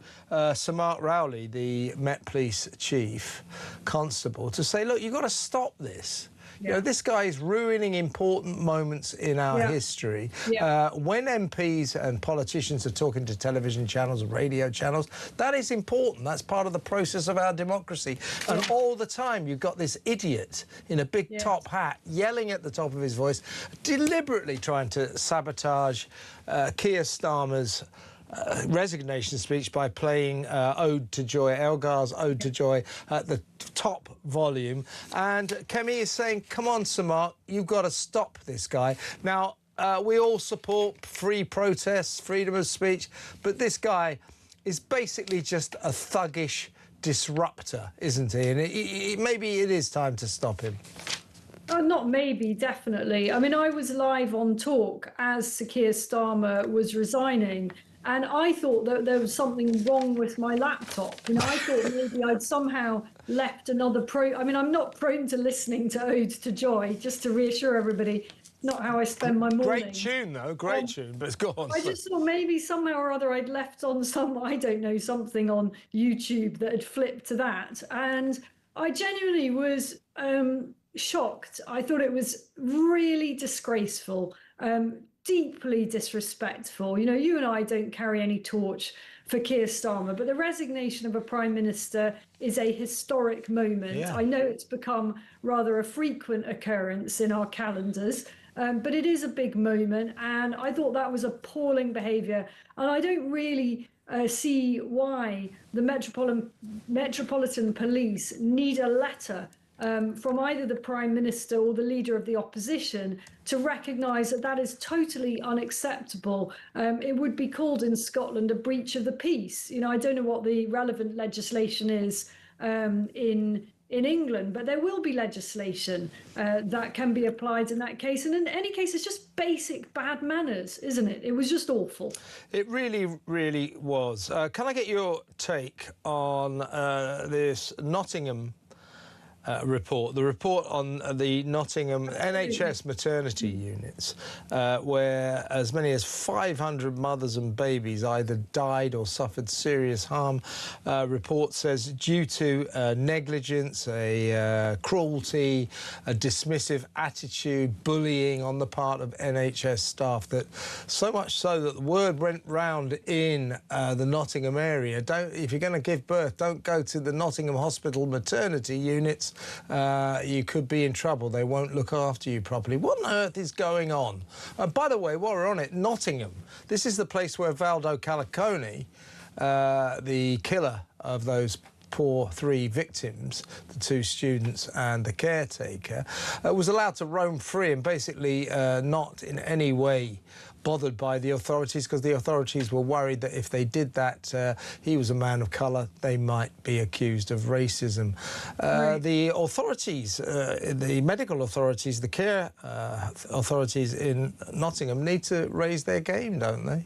Sir Mark Rowley, the Met Police chief constable, to say, look, you've got to stop this. You know, this guy is ruining important moments in our history. When MPs and politicians are talking to television channels and radio channels, that is important. That's part of the process of our democracy. And all the time, you've got this idiot in a big top hat yelling at the top of his voice, deliberately trying to sabotage Keir Starmer's resignation speech by playing Ode to Joy, Elgar's Ode to Joy at the top volume. And Kemi is saying, come on, Sir Mark, you've got to stop this guy. Now, we all support free protests, freedom of speech, but this guy is basically just a thuggish disruptor, isn't he? And maybe it is time to stop him. Not maybe, definitely. I mean, I was live on Talk as Sir Keir Starmer was resigning, and I thought that there was something wrong with my laptop. You know, I thought maybe I'd somehow left another I mean, I'm not prone to listening to Ode to Joy, just to reassure everybody. Not how I spend my morning. Great tune, though. Great tune, but go on. I just thought maybe somehow or other I'd left on I don't know, something on YouTube that had flipped to that. And I genuinely was shocked. I thought it was really disgraceful, deeply disrespectful. You know, you and I don't carry any torch for Keir Starmer, but the resignation of a Prime Minister is a historic moment. I know it's become rather a frequent occurrence in our calendars, But it is a big moment, and I thought that was appalling behaviour. And I don't really see why the Metropolitan Police need a letter from either the Prime Minister or the Leader of the Opposition to recognise that that is totally unacceptable. It would be called in Scotland a breach of the peace. You know, I don't know what the relevant legislation is in England, but there will be legislation that can be applied in that case. And in any case, it's just basic bad manners, isn't it? It was just awful. It really, really was. Can I get your take on this Nottingham report, the report on the Nottingham NHS maternity units, where as many as 500 mothers and babies either died or suffered serious harm. Report says due to negligence, cruelty, a dismissive attitude, bullying on the part of NHS staff, that so much so that the word went round in the Nottingham area, if you're going to give birth, don't go to the Nottingham Hospital maternity units. You could be in trouble. They won't look after you properly. What on earth is going on? By the way, while we're on it, Nottingham. This is the place where Valdo Calacone, the killer of those poor 3 victims, the 2 students and the caretaker, was allowed to roam free and basically not in any way bothered by the authorities, because the authorities were worried that if they did that, he was a man of colour, they might be accused of racism. Right. The authorities, the medical authorities, the care authorities in Nottingham need to raise their game, don't they?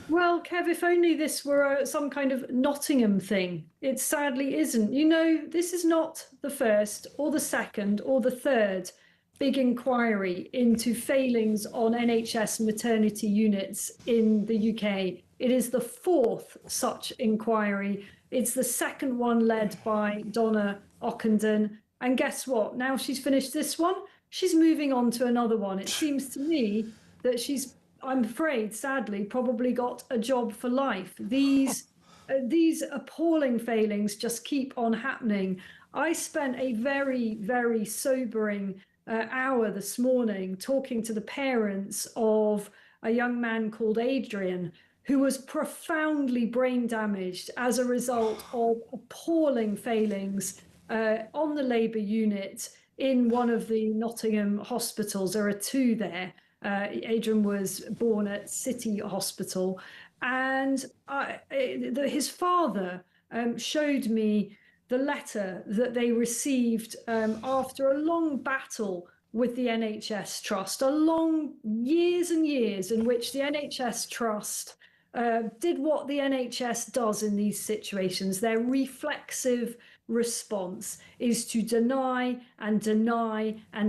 Well, Kev, if only this were some kind of Nottingham thing. It sadly isn't. You know, this is not the first or the second or the third big inquiry into failings on NHS maternity units in the UK. It is the 4th such inquiry. It's the 2nd one led by Donna Ockenden. And guess what? Now she's finished this one, she's moving on to another one. It seems to me that she's, I'm afraid, sadly, probably got a job for life. These appalling failings just keep on happening. I spent a very, very sobering hour this morning talking to the parents of a young man called Adrian, who was profoundly brain damaged as a result of appalling failings on the labour unit in one of the Nottingham hospitals. There are 2 there. Adrian was born at City Hospital, and his father showed me the letter that they received after a long battle with the NHS Trust, a long years and years in which the NHS Trust did what the NHS does in these situations. Their reflexive response is to deny and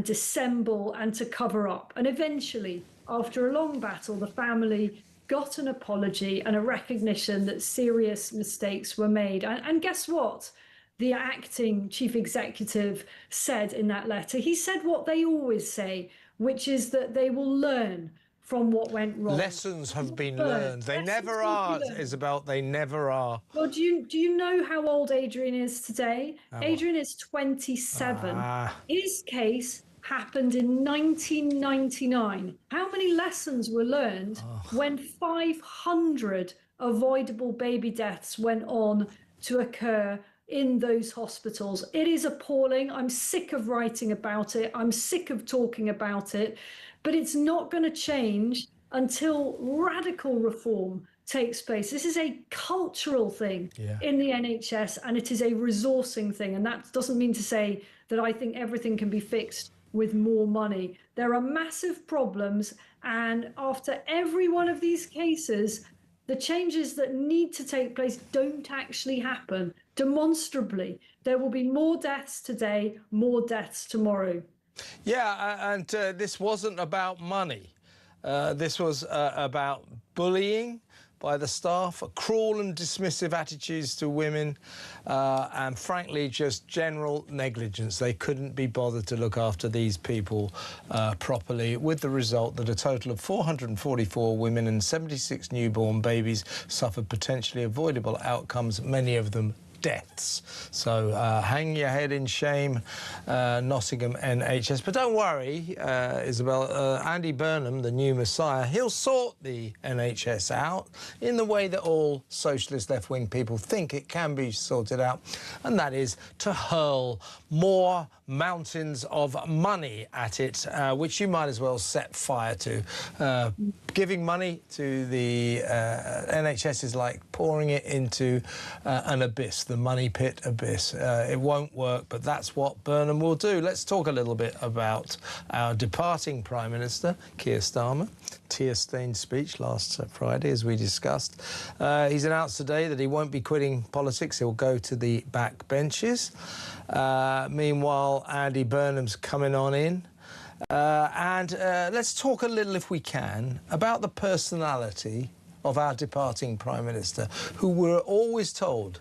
dissemble and to cover up. And eventually, after a long battle, the family got an apology and a recognition that serious mistakes were made. And guess what? The acting chief executive said in that letter, he said what they always say, which is that they will learn from what went wrong. Lessons have been learned. They never are, Isabel. They never are. Well, do you know how old Adrian is today? Adrian is 27. His case happened in 1999. How many lessons were learned when 500 avoidable baby deaths went on to occur in those hospitals? It is appalling. I'm sick of writing about it. I'm sick of talking about it. But it's not going to change until radical reform takes place. This is a cultural thing in the NHS, and it is a resourcing thing. And that doesn't mean to say that I think everything can be fixed with more money. There are massive problems, and after every one of these cases, the changes that need to take place don't actually happen. Demonstrably, there will be more deaths today, more deaths tomorrow. Yeah, and this wasn't about money. This was about bullying by the staff, cruel and dismissive attitudes to women, and frankly, just general negligence. They couldn't be bothered to look after these people properly, with the result that a total of 444 women and 76 newborn babies suffered potentially avoidable outcomes, many of them deaths. So hang your head in shame, Nottingham NHS. But don't worry, Isabel, Andy Burnham, the new Messiah, he'll sort the NHS out in the way that all socialist left-wing people think it can be sorted out, and that is to hurl more mountains of money at it, which you might as well set fire to. Giving money to the NHS is like pouring it into an abyss, the money pit abyss. It won't work, but that's what Burnham will do. Let's talk a little bit about our departing Prime Minister, Keir Starmer. Tear-stained speech last Friday, as we discussed. He's announced today that he won't be quitting politics. He'll go to the back benches. Meanwhile, Andy Burnham's coming on in. And let's talk a little, if we can, about the personality of our departing Prime Minister, who we're always told,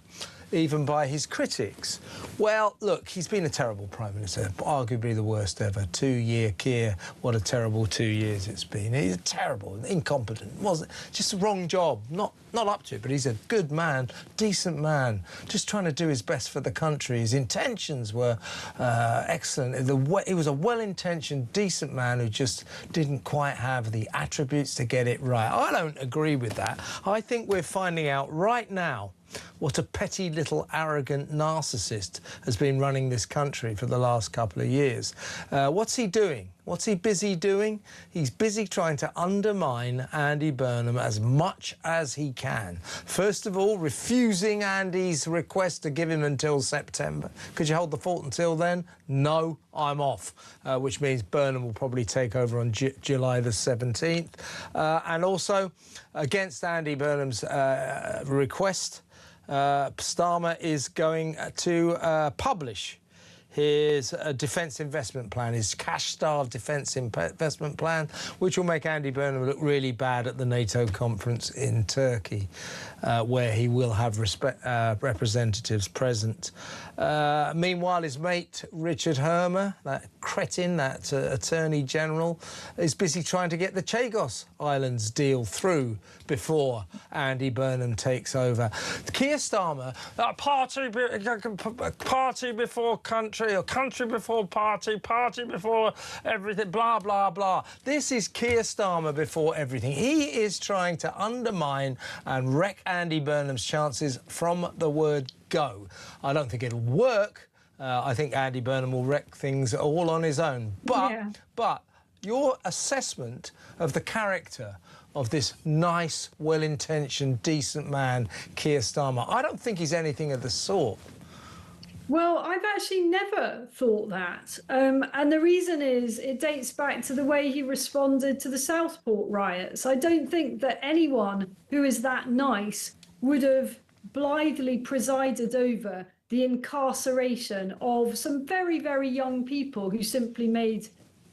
even by his critics, well, look, he's been a terrible Prime Minister, arguably the worst ever. 2-year Keir, what a terrible 2 years it's been. He's terrible, incompetent, wasn't just the wrong job, not up to it, but he's a good man, decent man, just trying to do his best for the country. His intentions were excellent. He was a well-intentioned, decent man who just didn't quite have the attributes to get it right. I don't agree with that. I think we're finding out right now what a petty little arrogant narcissist has been running this country for the last couple of years. What's he doing? What's he busy doing? He's busy trying to undermine Andy Burnham as much as he can. First of all, refusing Andy's request to give him until September. Could you hold the fort until then? No, I'm off, which means Burnham will probably take over on July the 17th. And also, against Andy Burnham's request, Starmer is going to publish his defence investment plan, his cash-starved defence investment plan, which will make Andy Burnham look really bad at the NATO conference in Turkey, where he will have representatives present. Meanwhile, his mate, Richard Hermer, that cretin, that Attorney General, is busy trying to get the Chagos Islands deal through before Andy Burnham takes over. Keir Starmer, party before country, or country before party, party before everything, blah, blah, blah. This is Keir Starmer before everything. He is trying to undermine and wreck Andy Burnham's chances from the word go. I don't think it'll work. I think Andy Burnham will wreck things all on his own. But your assessment of the character of this nice, well-intentioned, decent man, Keir Starmer, I don't think he's anything of the sort. Well, I've actually never thought that. And the reason is it dates back to the way he responded to the Southport riots. I don't think that anyone who is that nice would have blithely presided over the incarceration of some very, very young people who simply made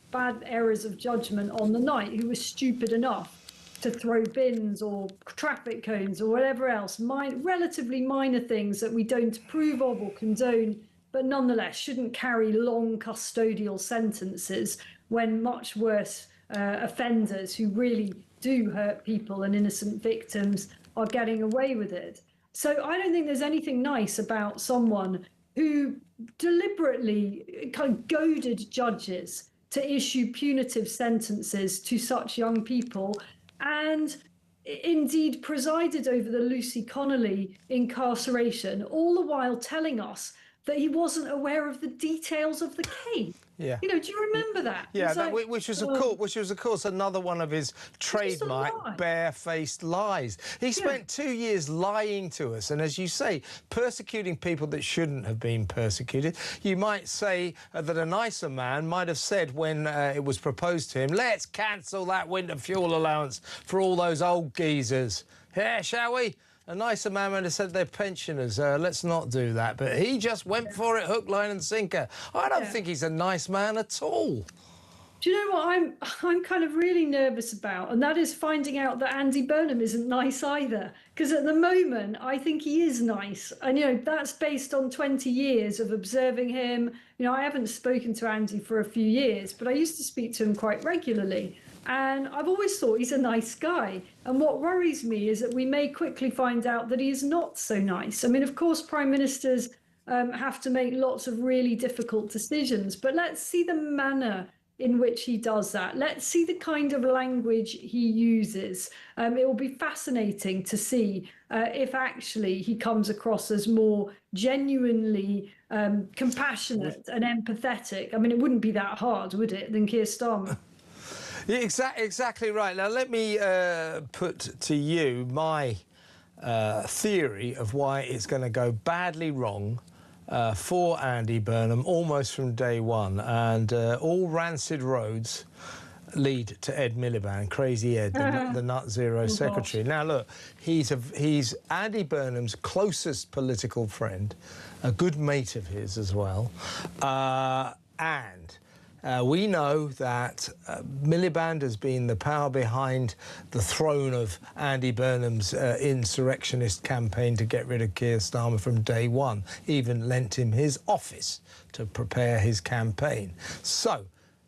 bad errors of judgment on the night, who were stupid enough to throw bins or traffic cones or whatever else, relatively minor things that we don't approve of or condone, but nonetheless shouldn't carry long custodial sentences when much worse offenders who really do hurt people and innocent victims are getting away with it. So I don't think there's anything nice about someone who deliberately kind of goaded judges to issue punitive sentences to such young people, and indeed presided over the Lucy Connolly incarceration, all the while telling us that he wasn't aware of the details of the case. Yeah. You know, do you remember that? Yeah, which was of course another one of his trademark barefaced lies. He spent 2 years lying to us, and as you say, persecuting people that shouldn't have been persecuted. You might say that a nicer man might have said when it was proposed to him, let's cancel that winter fuel allowance for all those old geezers. Yeah, shall we? A nicer man would have said they're pensioners. Let's not do that. But he just went for it, hook, line and sinker. I don't think he's a nice man at all. Do you know what I'm kind of really nervous about? And that is finding out that Andy Burnham isn't nice either. Because at the moment, I think he is nice. And, that's based on 20 years of observing him. I haven't spoken to Andy for a few years, but I used to speak to him quite regularly. And I've always thought he's a nice guy. And what worries me is that we may quickly find out that he is not so nice. I mean, of course, prime ministers have to make lots of really difficult decisions, but let's see the manner in which he does that. Let's see the kind of language he uses. It will be fascinating to see if actually he comes across as more genuinely compassionate and empathetic. I mean, it wouldn't be that hard, would it, than Keir Starmer? Yeah, exactly right. Now, let me put to you my theory of why it's going to go badly wrong for Andy Burnham almost from day one, and all rancid roads lead to Ed Miliband, Crazy Ed, the Nut Zero secretary. Now look, he's Andy Burnham's closest political friend, a good mate of his as well, and we know that Miliband has been the power behind the throne of Andy Burnham's insurrectionist campaign to get rid of Keir Starmer from day one, even lent him his office to prepare his campaign. So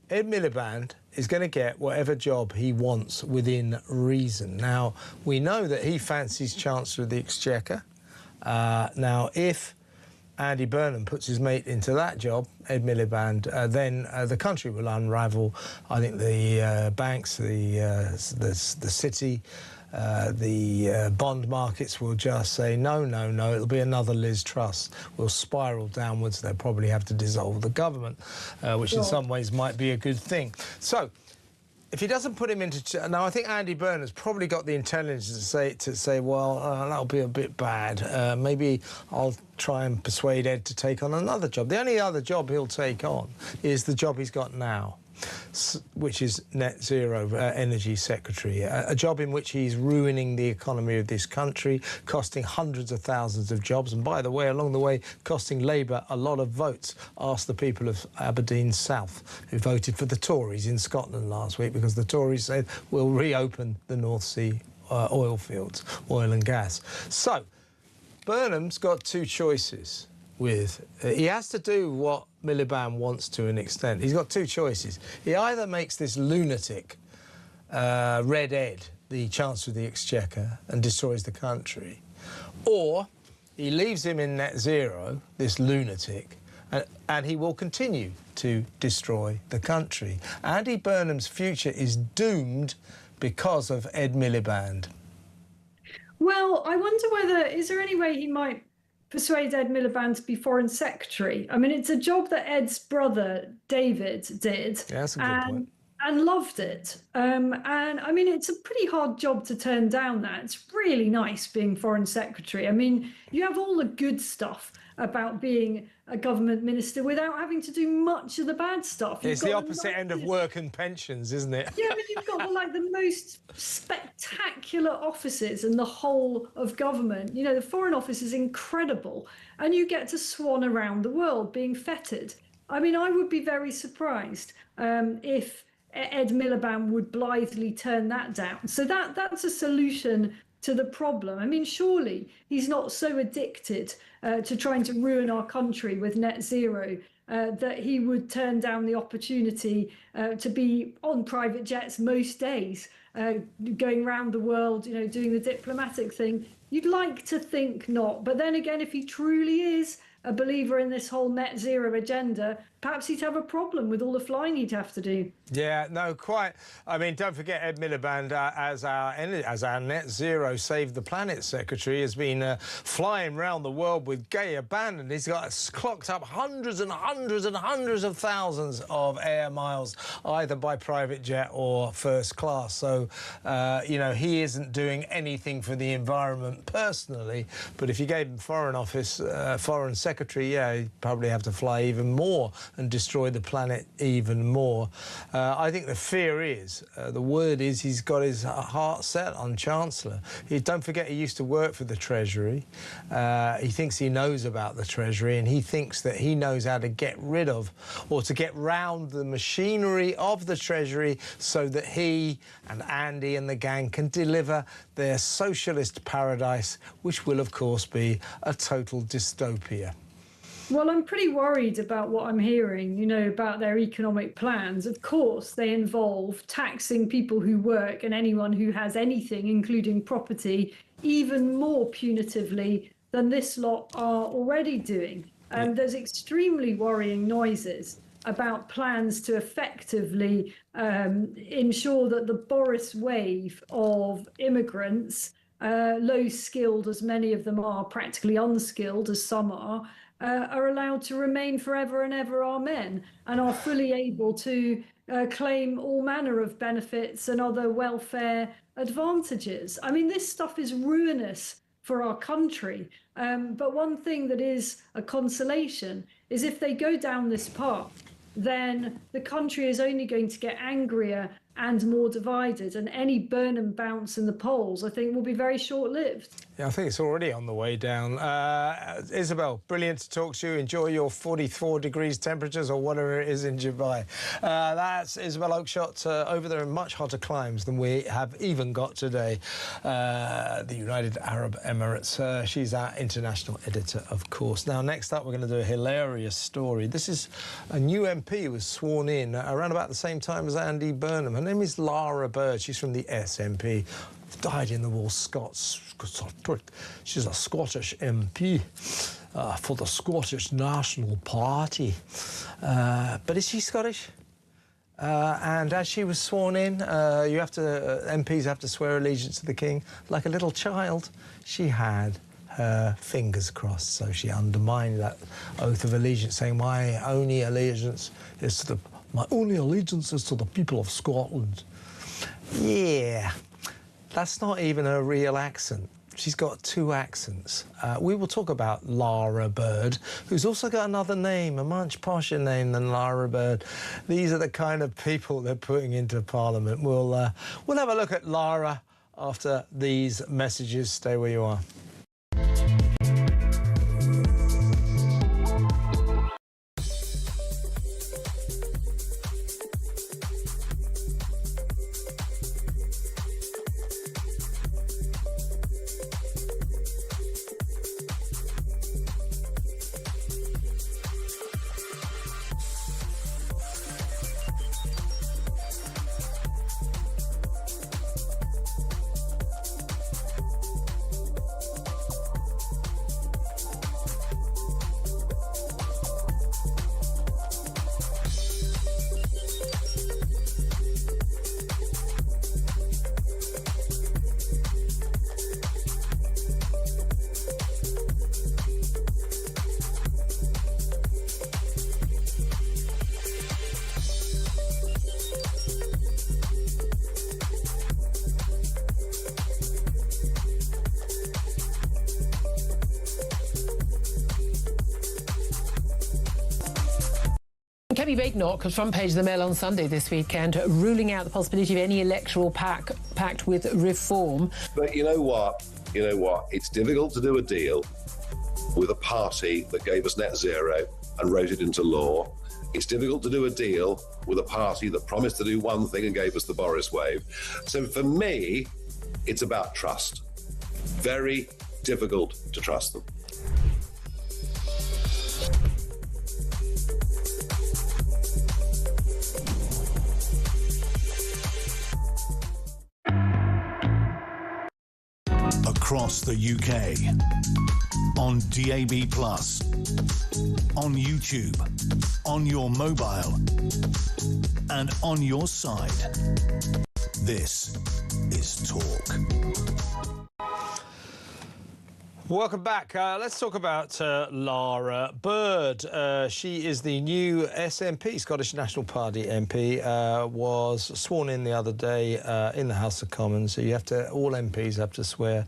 Ed Miliband is going to get whatever job he wants within reason. Now, we know that he fancies Chancellor of the Exchequer. Now, if Andy Burnham puts his mate into that job, Ed Miliband, then the country will unravel. I think the banks, the city, the bond markets will just say, no, no, no, it'll be another Liz Truss. We'll spiral downwards. They'll probably have to dissolve the government, which in some ways might be a good thing. So if he doesn't put him into... Now, I think Andy Burnham's probably got the intelligence to say, well, that'll be a bit bad. Maybe I'll try and persuade Ed to take on another job. The only other job he'll take on is the job he's got now, which is Net Zero Energy Secretary, a job in which he's ruining the economy of this country, costing hundreds of thousands of jobs, and by the way, along the way, costing Labour a lot of votes. Ask the people of Aberdeen South who voted for the Tories in Scotland last week, because the Tories said we'll reopen the North Sea oil fields, oil and gas. So Burnham's got two choices. He has to do what Miliband wants to an extent. He's got two choices. He either makes this lunatic Red Ed the Chancellor of the Exchequer and destroys the country, or he leaves him in net zero, this lunatic, and he will continue to destroy the country. Andy Burnham's future is doomed because of Ed Miliband. Well, I wonder whether, is there any way he might persuade Ed Miliband to be Foreign Secretary? I mean, it's a job that Ed's brother, David, did. Yeah, that's a good point. And loved it. And I mean, it's a pretty hard job to turn down that. It's really nice being Foreign Secretary. I mean, you have all the good stuff about being a government minister without having to do much of the bad stuff. It's the opposite end of work and pensions, isn't it? Yeah, I mean, you've got the most spectacular offices in the whole of government. You know, the Foreign Office is incredible, and you get to swan around the world being feted. I mean, I would be very surprised if Ed Miliband would blithely turn that down. So that's a solution to the problem. I mean, surely he's not so addicted to trying to ruin our country with net zero that he would turn down the opportunity to be on private jets most days, going around the world, you know, doing the diplomatic thing. You'd like to think not. But then again, if he truly is a believer in this whole net zero agenda, perhaps he'd have a problem with all the flying he'd have to do. Yeah, no, quite. I mean, don't forget Ed Miliband, as our net zero Save the Planet secretary, has been flying around the world with gay abandon. He's got clocked up hundreds and hundreds and hundreds of thousands of air miles, either by private jet or first class. So, you know, he isn't doing anything for the environment personally. But if you gave him Foreign Office, Foreign Secretary secretary, yeah, he'd probably have to fly even more and destroy the planet even more. I think the fear is, the word is, he's got his heart set on Chancellor. Don't forget, he used to work for the Treasury. He thinks he knows about the Treasury, and he thinks that he knows how to get rid of or to get round the machinery of the Treasury so that he and Andy and the gang can deliver their socialist paradise, which will, of course, be a total dystopia. Well, I'm pretty worried about what I'm hearing, you know, about their economic plans. Of course, they involve taxing people who work and anyone who has anything, including property, even more punitively than this lot are already doing. And there's extremely worrying noises about plans to effectively ensure that the Boris wave of immigrants, low-skilled as many of them are, practically unskilled as some are allowed to remain forever and ever amen, and are fully able to claim all manner of benefits and other welfare advantages. I mean, this stuff is ruinous for our country. But one thing that is a consolation is if they go down this path, then the country is only going to get angrier and more divided, and any burn and bounce in the polls, I think, will be very short-lived. Yeah, I think it's already on the way down. Isabel, brilliant to talk to you. Enjoy your 44 degrees temperatures or whatever it is in Dubai. That's Isabel Oakeshott over there in much hotter climes than we have even got today. The United Arab Emirates. She's our international editor, of course. Now, next up, we're going to do a hilarious story. This is a new MP who was sworn in around about the same time as Andy Burnham. Her name is Lara Bird. She's from the SNP. Died in the war, Scots. She's a Scottish MP for the Scottish National Party. But is she Scottish? And as she was sworn in, MPs have to swear allegiance to the King. Like a little child, she had her fingers crossed, so she undermined that oath of allegiance, saying, my only allegiance is to the people of Scotland. Yeah. That's not even a real accent. She's got two accents. We will talk about Lara Bird, who's also got another name, a much posher name than Lara Bird. These are the kind of people they're putting into Parliament. We'll have a look at Lara after these messages. Stay where you are. Kemi Badenoch was front page of the Mail on Sunday this weekend, ruling out the possibility of any electoral pact with reform. But you know what? It's difficult to do a deal with a party that gave us net zero and wrote it into law. It's difficult to do a deal with a party that promised to do one thing and gave us the Boris wave. So for me, it's about trust. Very difficult to trust them. Across the UK, on DAB+, on YouTube, on your mobile, and on your side. This is Talk. Welcome back. Let's talk about Lara Bird. She is the new SNP, Scottish National Party MP, was sworn in the other day in the House of Commons. So all MPs have to swear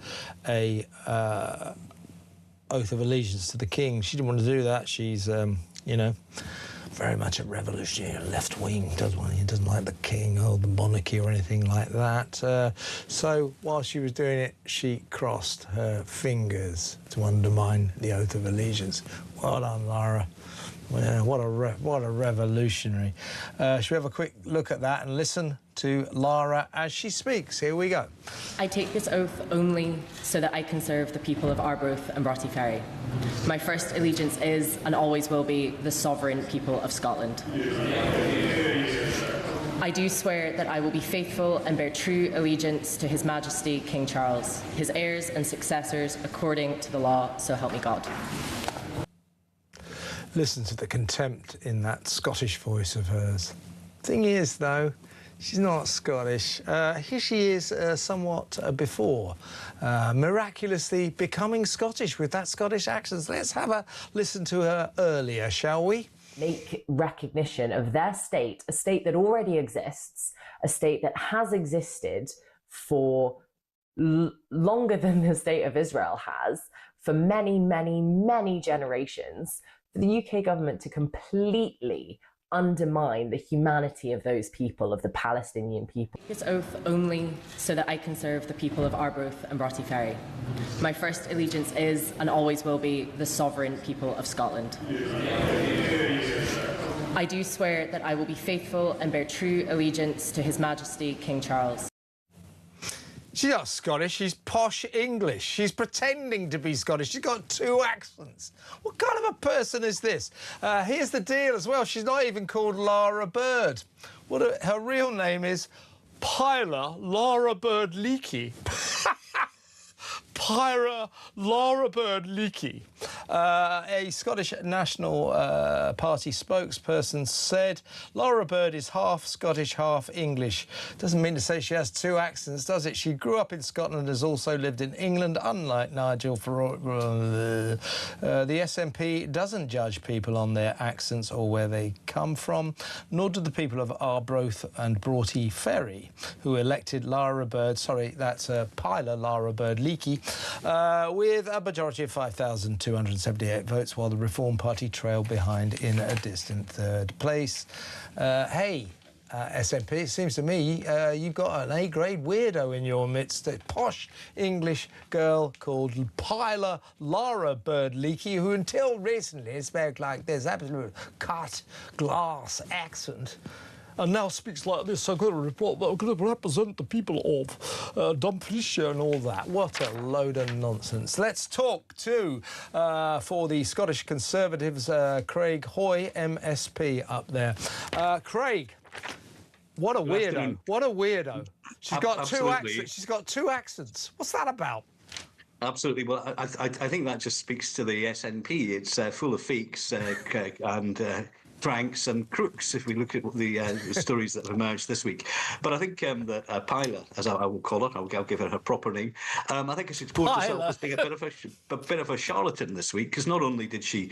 oath of allegiance to the king. She didn't want to do that. She's, you know, very much a revolutionary, left-wing, he doesn't like the king or the monarchy or anything like that. So while she was doing it, she crossed her fingers to undermine the oath of allegiance. Well done, Lara. Well, what a revolutionary. Should we have a quick look at that and listen to Lara as she speaks? Here we go. I take this oath only so that I can serve the people of Arbroath and Broughty Ferry. My first allegiance is, and always will be, the sovereign people of Scotland. I do swear that I will be faithful and bear true allegiance to His Majesty King Charles, his heirs and successors, according to the law, so help me God. Listen to the contempt in that Scottish voice of hers. Thing is, though, she's not Scottish. Here she is somewhat before, miraculously becoming Scottish with that Scottish accent. Let's have a listen to her earlier, shall we? Make recognition of their state, a state that already exists, a state that has existed for longer than the state of Israel has, for many, many, many generations, for the UK government to completely undermine the humanity of those people, of the Palestinian people. This oath only so that I can serve the people of Arbroath and Broughty Ferry. My first allegiance is, and always will be, the sovereign people of Scotland. I do swear that I will be faithful and bear true allegiance to His Majesty King Charles. She's not Scottish, she's posh English. She's pretending to be Scottish. She's got two accents. What kind of a person is this? Here's the deal as well. She's not even called Lara Bird. Her real name is Pyla Lara Bird Leakey. Pyra Lara Bird Leakey. A Scottish National Party spokesperson said Lara Bird is half Scottish, half English. Doesn't mean to say she has two accents, does it? She grew up in Scotland and has also lived in England, unlike Nigel Farage. The SNP doesn't judge people on their accents or where they come from, nor do the people of Arbroath and Broughty Ferry, who elected Lara Bird, that's Pyla Lara Bird Leakey, with a majority of 5,278 votes, while the Reform Party trailed behind in a distant third place. Hey, SNP, it seems to me you've got an A-grade weirdo in your midst, a posh English girl called Pyla Lara Bird Leakey, who until recently spoke like this absolute cut glass accent, and now speaks like this. I'm going to report that I'm going to represent the people of Dumfriesshire and all that. What a load of nonsense. Let's talk to, for the Scottish Conservatives, Craig Hoy, MSP up there. Craig, what a weirdo. What a weirdo. She's got two accents. She's got two accents. What's that about? Absolutely. Well, I think that just speaks to the SNP. It's full of fakes and pranks and crooks, if we look at the stories that have emerged this week. But I think that Pyla, as I will call her, I'll give her proper name, I think she exposed herself as being a bit of a charlatan this week, because not only did she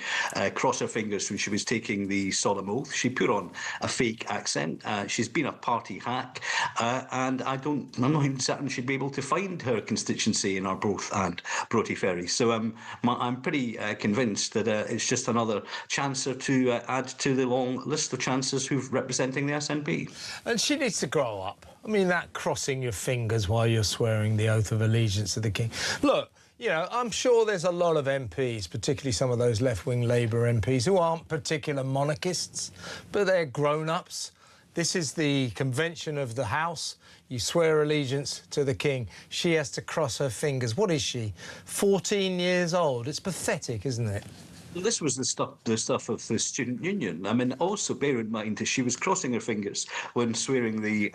cross her fingers when she was taking the solemn oath, she put on a fake accent. She's been a party hack, and I'm not even certain she'd be able to find her constituency in Arbroath and Broughty Ferry. So I'm pretty convinced that it's just another chancer to add to the long list of chancers who's representing the SNP. And she needs to grow up. I mean, that crossing your fingers while you're swearing the oath of allegiance to the king. Look, you know, I'm sure there's a lot of MPs, particularly some of those left-wing Labour MPs, who aren't particular monarchists, but they're grown-ups. This is the convention of the House. You swear allegiance to the king. She has to cross her fingers. What is she, 14 years old? It's pathetic, isn't it? This was the stuff of the student union. I mean, also bear in mind that she was crossing her fingers when swearing the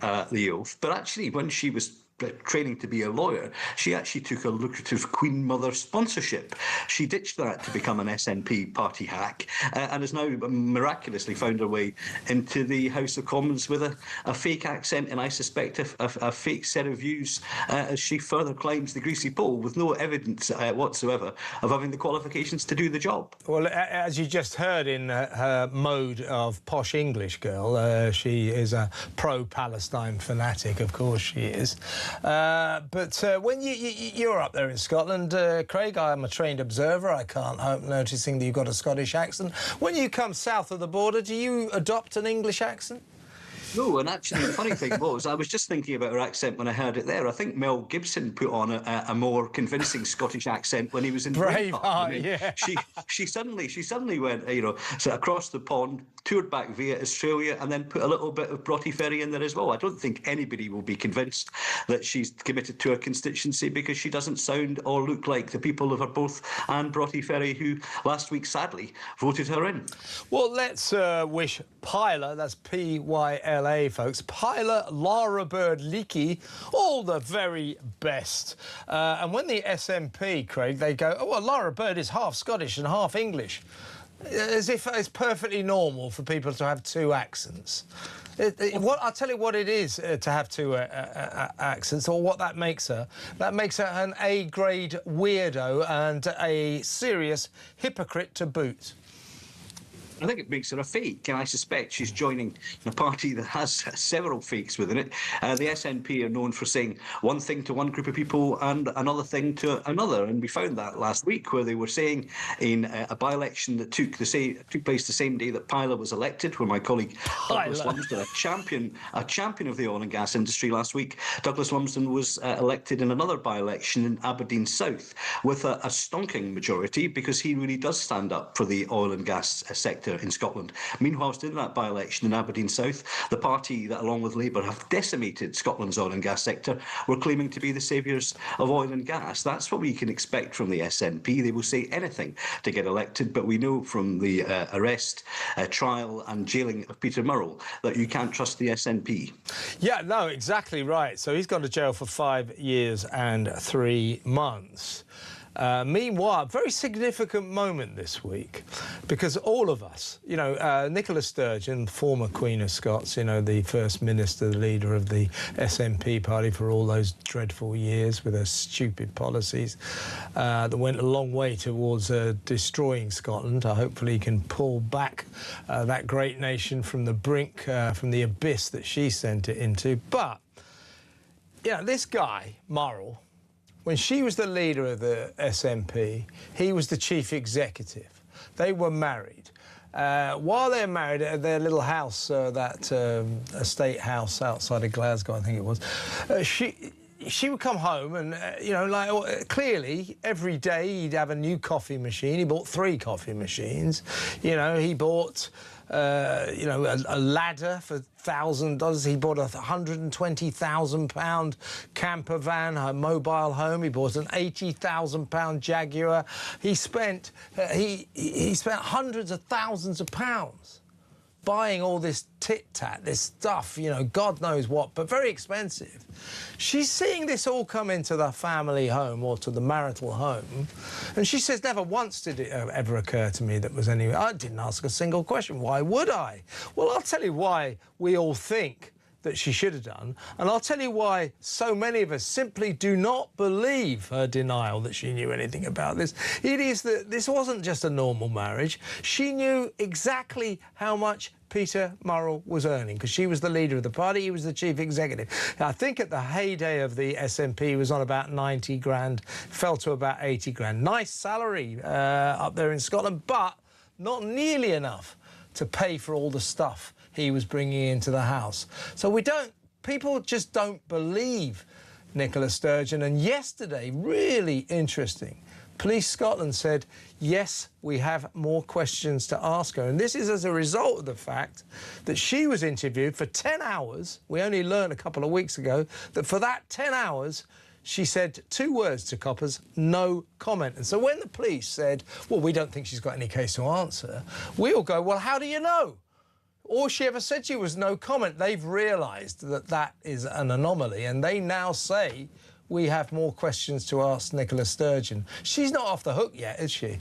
oath, but actually when she was training to be a lawyer, she actually took a lucrative Queen Mother sponsorship. She ditched that to become an SNP party hack and has now miraculously found her way into the House of Commons with a fake accent and I suspect a fake set of views as she further climbs the greasy pole with no evidence whatsoever of having the qualifications to do the job. Well, as you just heard in her mode of posh English girl, she is a pro-Palestine fanatic, of course she is. But when you're up there in Scotland, Craig, I'm a trained observer. I can't help noticing that you've got a Scottish accent. When you come south of the border, do you adopt an English accent? No, and actually the funny thing was, I was just thinking about her accent when I heard it there. I think Mel Gibson put on a more convincing Scottish accent when he was in Braveheart. I mean, yeah. She suddenly went, so across the pond, toured back via Australia, and then put a little bit of Broughty Ferry in there as well. I don't think anybody will be convinced that she's committed to her constituency because she doesn't sound or look like the people of Arbroath and Broughty Ferry who last week, sadly, voted her in. Well, let's wish Pyla, that's P-Y-L-A, folks, Pyla, Lara Bird Leakey, all the very best. And when the SNP, Craig, they go, oh, well, Lara Bird is half Scottish and half English, as if it's perfectly normal for people to have two accents. I'll tell you what it is to have two accents, or what that makes her. That makes her an A-grade weirdo and a serious hypocrite to boot. I think it makes her a fake, and I suspect she's joining a party that has several fakes within it. The SNP are known for saying one thing to one group of people and another thing to another, and we found that last week, where they were saying in a by-election that took place the same day that Pyla was elected, where my colleague Douglas Lumsden, a champion of the oil and gas industry last week, Douglas Lumsden was elected in another by-election in Aberdeen South with a stonking majority, because he really does stand up for the oil and gas sector in Scotland. Meanwhile, in that by-election in Aberdeen South, the party that, along with Labour, have decimated Scotland's oil and gas sector, were claiming to be the saviours of oil and gas. That's what we can expect from the SNP. They will say anything to get elected, but we know from the arrest, trial and jailing of Peter Murrell that you can't trust the SNP. Yeah, no, exactly right. So he's gone to jail for 5 years and 3 months. Meanwhile, a very significant moment this week, because all of us, Nicola Sturgeon, former Queen of Scots, the First Minister, the leader of the SNP party for all those dreadful years with her stupid policies that went a long way towards destroying Scotland. Hopefully he can pull back that great nation from the brink, from the abyss that she sent it into. But, this guy, Murrell, when she was the leader of the SNP, he was the chief executive. They were married. While they're married at their little house, that estate house outside of Glasgow, I think it was, she would come home and, clearly every day he'd have a new coffee machine. He bought 3 coffee machines. He bought a ladder for $1,000. He bought a £120,000 camper van, a mobile home. He bought an £80,000 Jaguar. He spent hundreds of thousands of pounds buying all this tit-tat, this stuff, God knows what, but very expensive. She's seeing this all come into the family home, or to the marital home, and she says, never once did it ever occur to me that was any... I didn't ask a single question. Why would I? Well, I'll tell you why we all think that she should have done, and I'll tell you why so many of us simply do not believe her denial that she knew anything about this. It is that this wasn't just a normal marriage. She knew exactly how much Peter Murrell was earning, because she was the leader of the party, he was the chief executive. I think at the heyday of the SNP, he was on about 90 grand, fell to about 80 grand. Nice salary up there in Scotland, but not nearly enough to pay for all the stuff he was bringing into the house. So people just don't believe Nicola Sturgeon. And yesterday, really interesting, Police Scotland said, yes, we have more questions to ask her. And this is as a result of the fact that she was interviewed for 10 hours. We only learned a couple of weeks ago that for that 10 hours, she said 2 words to coppers, no comment. And so when the police said, well, we don't think she's got any case to answer, we all go, well, how do you know? All she ever said to you was no comment. They've realised that that is an anomaly, and they now say we have more questions to ask Nicola Sturgeon. She's not off the hook yet, is she?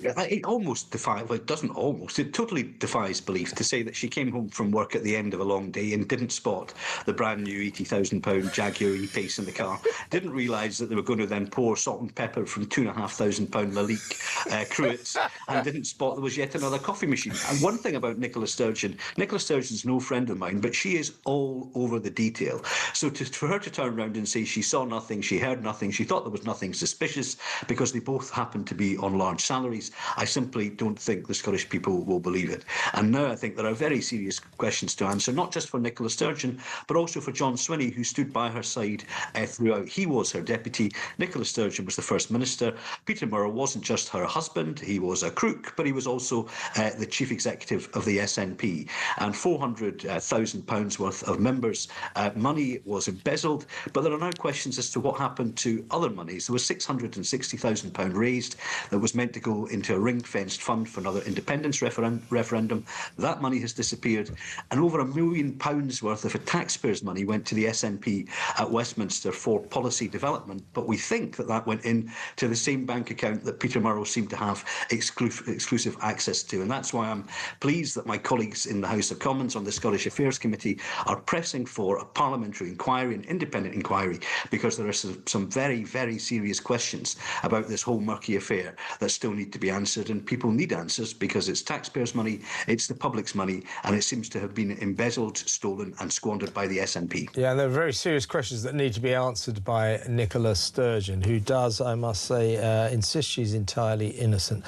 it almost defies, well, it doesn't almost, it totally defies belief to say that she came home from work at the end of a long day and didn't spot the brand new £80,000 Jaguar E-Pace in the car, didn't realise that they were going to then pour salt and pepper from £2,500 Lalique cruets, and didn't spot there was yet another coffee machine. And one thing about Nicola Sturgeon's no friend of mine, but she is all over the detail. So for her to turn around and say she saw nothing, she heard nothing, she thought there was nothing suspicious because they both happened to be on large salaries, I simply don't think the Scottish people will believe it. And now I think there are very serious questions to answer, not just for Nicola Sturgeon, but also for John Swinney, who stood by her side throughout. He was her deputy. Nicola Sturgeon was the First Minister. Peter Murrow wasn't just her husband, he was a crook, but he was also the Chief Executive of the SNP. And £400,000 worth of members' money was embezzled, but there are now questions as to what happened to other monies. There was £660,000 raised that was meant to go into a ring-fenced fund for another independence referendum. That money has disappeared, and over £1 million worth of taxpayers' money went to the SNP at Westminster for policy development, but we think that that went in to the same bank account that Peter Murrow seemed to have exclusive access to. And that's why I'm pleased that my colleagues in the House of Commons on the Scottish Affairs Committee are pressing for a parliamentary inquiry, an independent inquiry, because there are some very, very serious questions about this whole murky affair that still need to be answered, and people need answers because it's taxpayers' money, it's the public's money, and it seems to have been embezzled, stolen and squandered by the SNP. Yeah, there are very serious questions that need to be answered by Nicola Sturgeon, who does, I must say, insist she's entirely innocent.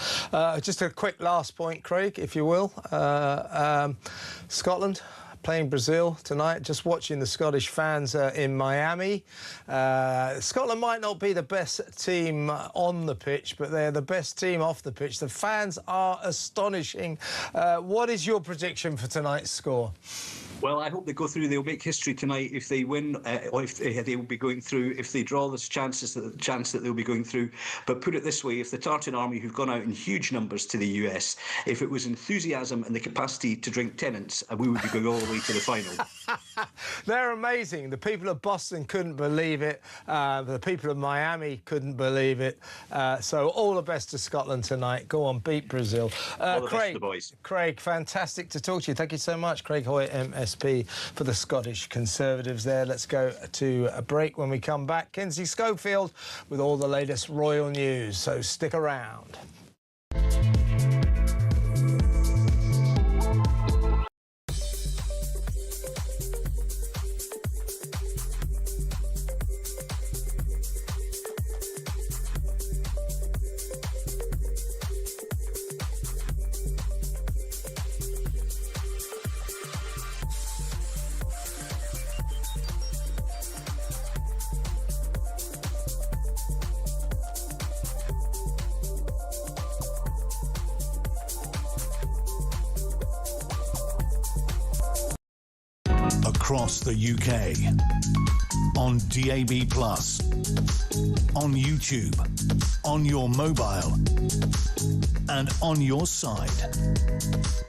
Just a quick last point, Craig, if you will. Scotland playing Brazil tonight. Just watching the Scottish fans in Miami. Scotland might not be the best team on the pitch, but they're the best team off the pitch. The fans are astonishing. What is your prediction for tonight's score? Well, I hope they go through. They'll make history tonight if they win, or if they will be going through. If they draw, there's a chance that they'll be going through. But put it this way, if the Tartan Army, who've gone out in huge numbers to the US, if it was enthusiasm and the capacity to drink Tennent's, we would be going all the way to the final. They're amazing. The people of Boston couldn't believe it. The people of Miami couldn't believe it. So all the best to Scotland tonight. Go on, beat Brazil. All the best to the boys. Craig, fantastic to talk to you. Thank you so much. Craig Hoyt, MSP for the Scottish Conservatives there. Let's go to a break. When we come back, Kinsey Schofield with all the latest royal news. So stick around. Across the UK, on DAB+, on YouTube, on your mobile, and on your side.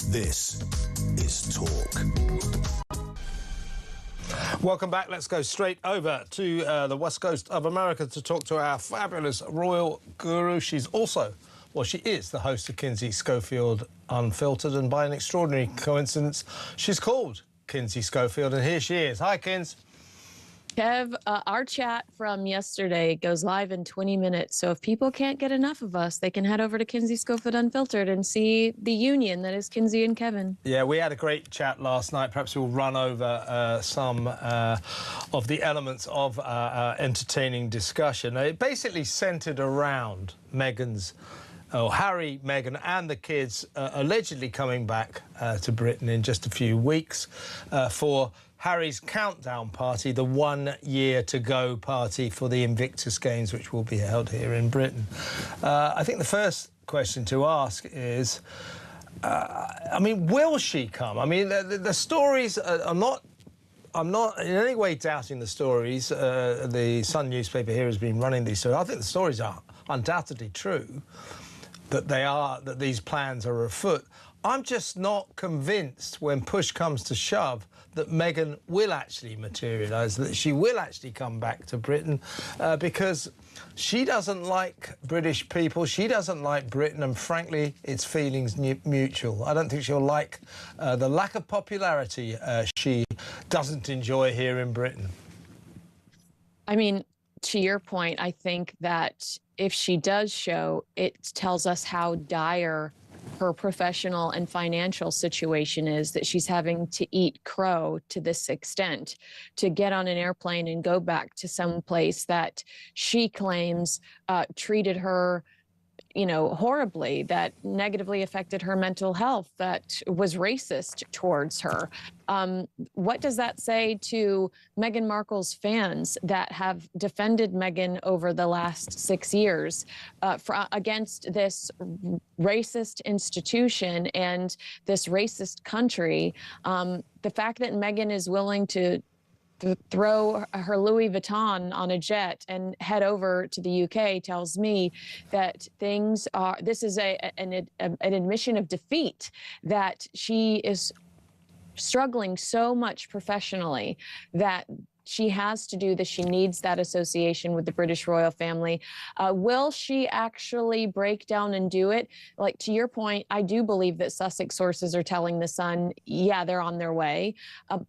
This is Talk. Welcome back. Let's go straight over to the west coast of America to talk to our fabulous royal guru. She's also, well, she is the host of Kinsey Schofield Unfiltered, and by an extraordinary coincidence, she's called Kinsey Schofield, and here she is. Hi, Kins. Kev, our chat from yesterday goes live in 20 minutes, so if people can't get enough of us, they can head over to Kinsey Schofield Unfiltered and see the union that is Kinsey and Kevin. Yeah, we had a great chat last night. Perhaps we'll run over some of the elements of entertaining discussion. It basically centred around Harry, Meghan and the kids allegedly coming back to Britain in just a few weeks for Harry's countdown party, the 1 year to go party for the Invictus Games, which will be held here in Britain. I think the first question to ask is, I mean, will she come? I mean, the stories, I'm not in any way doubting the stories. The Sun newspaper here has been running these stories. I think the stories are undoubtedly true, that these plans are afoot. I'm just not convinced when push comes to shove that Meghan will actually materialise, that she will actually come back to Britain, because she doesn't like British people, she doesn't like Britain, and frankly, it's feelings mutual. I don't think she'll like the lack of popularity she doesn't enjoy here in Britain. I mean, to your point, I think that if she does show, it tells us how dire her professional and financial situation is, that she's having to eat crow to this extent, to get on an airplane and go back to some place that she claims treated her, you know, horribly, that negatively affected her mental health, that was racist towards her. What does that say to Meghan Markle's fans that have defended Meghan over the last 6 years against this racist institution and this racist country? The fact that Meghan is willing to throw her Louis Vuitton on a jet and head over to the UK tells me that things are, this is an admission of defeat, that she is struggling so much professionally that she has to do this. She needs that association with the British royal family. Will she actually break down and do it? Like, to your point, I do believe that Sussex sources are telling The Sun, yeah, they're on their way.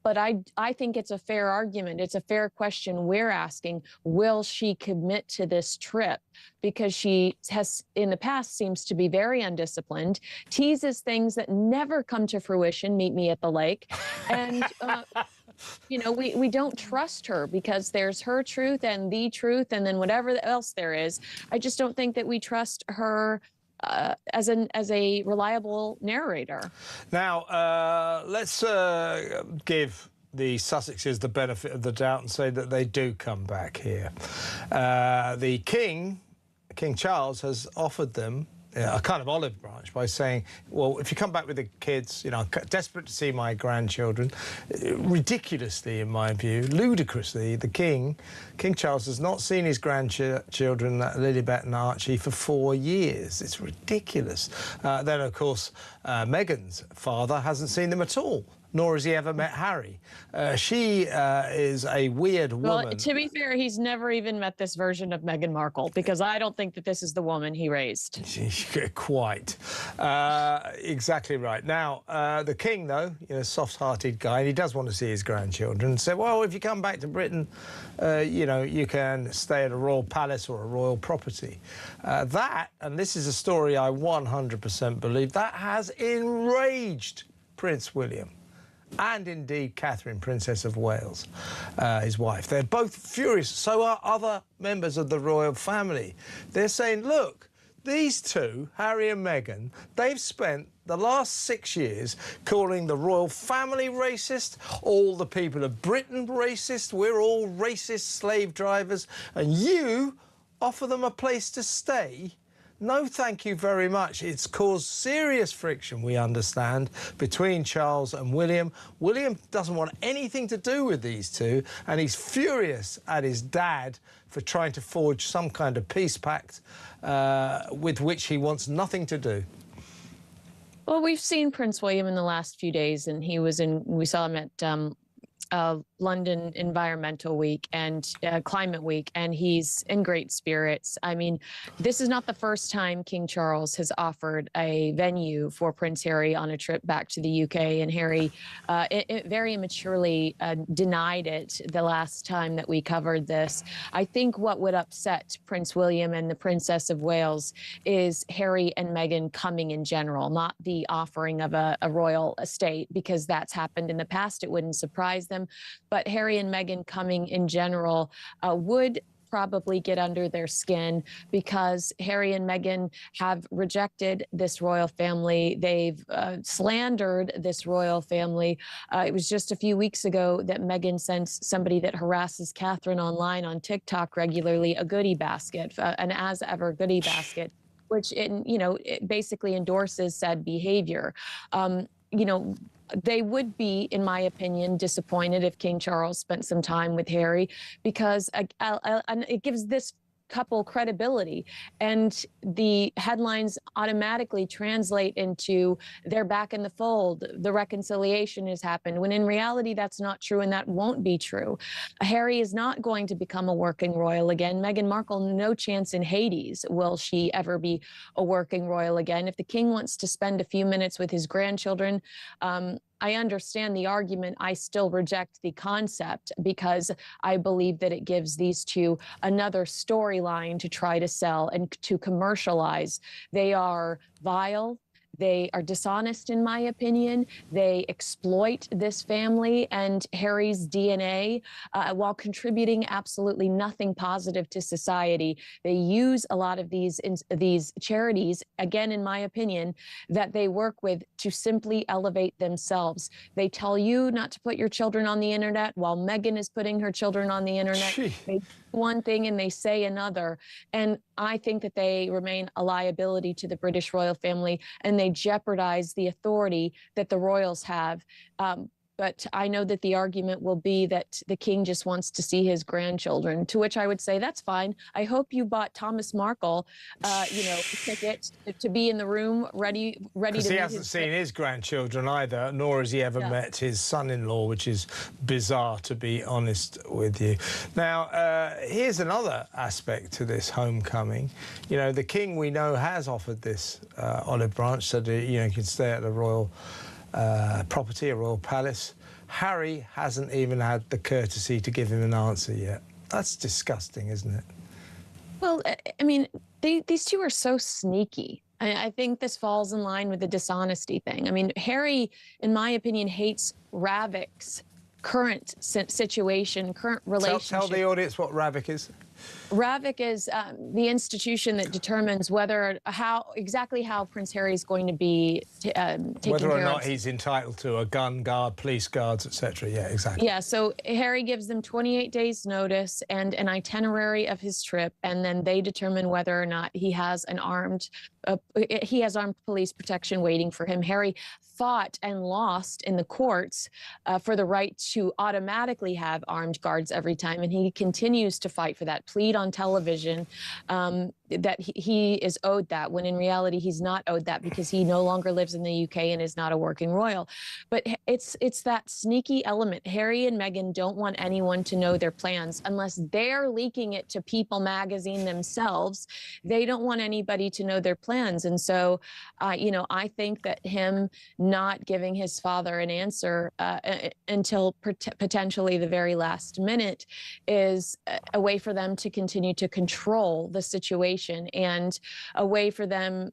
But I think it's a fair argument. It's a fair question we're asking. Will she commit to this trip? Because she has, in the past, seems to be very undisciplined, teases things that never come to fruition, meet me at the lake. And, you know, we don't trust her because there's her truth and the truth and then whatever else there is. I just don't think that we trust her as a reliable narrator. Now, let's give the Sussexes the benefit of the doubt and say that they do come back here. The King Charles, has offered them a kind of olive branch by saying, well, if you come back with the kids, you know, I'm desperate to see my grandchildren. Ridiculously, in my view, ludicrously, the King Charles has not seen his grandchildren, Lilibet and Archie, for 4 years. It's ridiculous. Then, of course, Meghan's father hasn't seen them at all, nor has he ever met Harry. She is a weird woman. Well, to be fair, he's never even met this version of Meghan Markle, because I don't think that this is the woman he raised. Quite. Exactly right. Now, the King, though, you know, soft-hearted guy, and he does want to see his grandchildren, and said, well, if you come back to Britain, you know, you can stay at a royal palace or a royal property. That, and this is a story I 100% believe, that has enraged Prince William. And indeed Catherine, Princess of Wales, his wife. They're both furious. So are other members of the royal family. They're saying, look, these two, Harry and Meghan, they've spent the last 6 years calling the royal family racist, all the people of Britain racist, we're all racist slave drivers, and you offer them a place to stay. No, thank you very much. It's caused serious friction, we understand, between Charles and William. William doesn't want anything to do with these two, and he's furious at his dad for trying to forge some kind of peace pact with which he wants nothing to do. Well, we've seen Prince William in the last few days, and we saw him at London Environmental Week and Climate Week, and he's in great spirits. I mean, this is not the first time King Charles has offered a venue for Prince Harry on a trip back to the UK, and Harry very immaturely denied it the last time that we covered this. I think what would upset Prince William and the Princess of Wales is Harry and Meghan coming in general, not the offering of a royal estate, because that's happened in the past. It wouldn't surprise them. But Harry and Meghan coming in general would probably get under their skin, because Harry and Meghan have rejected this royal family. They've slandered this royal family. It was just a few weeks ago that Meghan sent somebody that harasses Catherine online on TikTok regularly a goodie basket, an as ever goodie basket, which it basically endorses said behavior. They would be, in my opinion, disappointed if King Charles spent some time with Harry, because it gives this couple credibility, and the headlines automatically translate into they're back in the fold, the reconciliation has happened, when in reality that's not true, and that won't be true. Harry is not going to become a working royal again. Meghan Markle, no chance in Hades will she ever be a working royal again. If the king wants to spend a few minutes with his grandchildren, I understand the argument. I still reject the concept because I believe that it gives these two another storyline to try to sell and to commercialize. They are vile. They are dishonest, in my opinion. They exploit this family and Harry's DNA while contributing absolutely nothing positive to society. They use a lot of these charities, again, in my opinion, that they work with to simply elevate themselves. They tell you not to put your children on the internet while Meghan is putting her children on the internet. They do one thing and they say another. And I think that they remain a liability to the British royal family, and they jeopardize the authority that the royals have. But I know that the argument will be that the king just wants to see his grandchildren, to which I would say, that's fine. I hope you bought Thomas Markle, ticket to be in the room ready to meet his... He hasn't seen his grandchildren either, nor has he ever met his son-in-law, which is bizarre, to be honest with you. Now, here's another aspect to this homecoming. You know, the king, we know, has offered this olive branch so that, you can stay at the royal property, a royal palace. Harry hasn't even had the courtesy to give him an answer yet. That's disgusting, isn't it? Well, I mean, these two are so sneaky. I think this falls in line with the dishonesty thing. I mean, Harry, in my opinion, hates Ravik's current situation, current relationship. Tell the audience what Ravik is. Ravik is the institution that determines exactly how Prince Harry is going to be taken care of. Whether or not he's entitled to a gun guard, police guards, etc. Yeah, exactly. Yeah, so Harry gives them 28 days notice and an itinerary of his trip, and then they determine whether or not he has armed police protection waiting for him. Harry fought and lost in the courts for the right to automatically have armed guards every time, and he continues to fight for that, plead on television that he is owed that, when in reality he's not owed that because he no longer lives in the UK and is not a working royal. But it's that sneaky element. Harry and Meghan don't want anyone to know their plans unless they're leaking it to People magazine themselves. They don't want anybody to know their plans. And so, I think that him not giving his father an answer until potentially the very last minute is a way for them to continue to control the situation, and a way for them,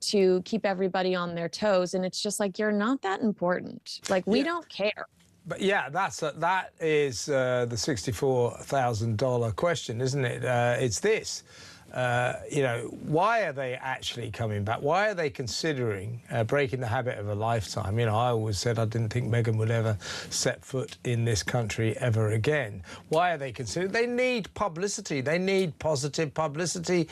to keep everybody on their toes. And it's just like, you're not that important. Like, we don't care. But yeah, that is the $64,000 question, isn't it? It's this. Why are they actually coming back? Why are they considering breaking the habit of a lifetime? I always said I didn't think Meghan would ever set foot in this country ever again. Why are they considering? They need publicity. They need positive publicity.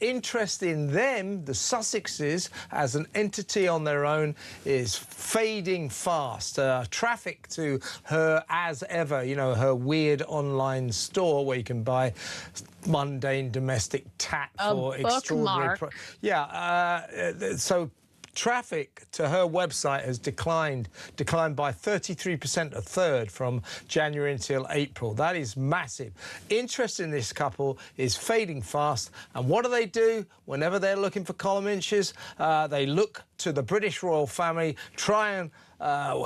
Interest in them, the Sussexes, as an entity on their own, is fading fast. Traffic to her, as ever, her weird online store where you can buy mundane domestic tat for extraordinary. So traffic to her website has declined by 33%, a third, from January until April. That is massive. Interest in this couple is fading fast. And what do? Whenever they're looking for column inches, they look to the British royal family, try and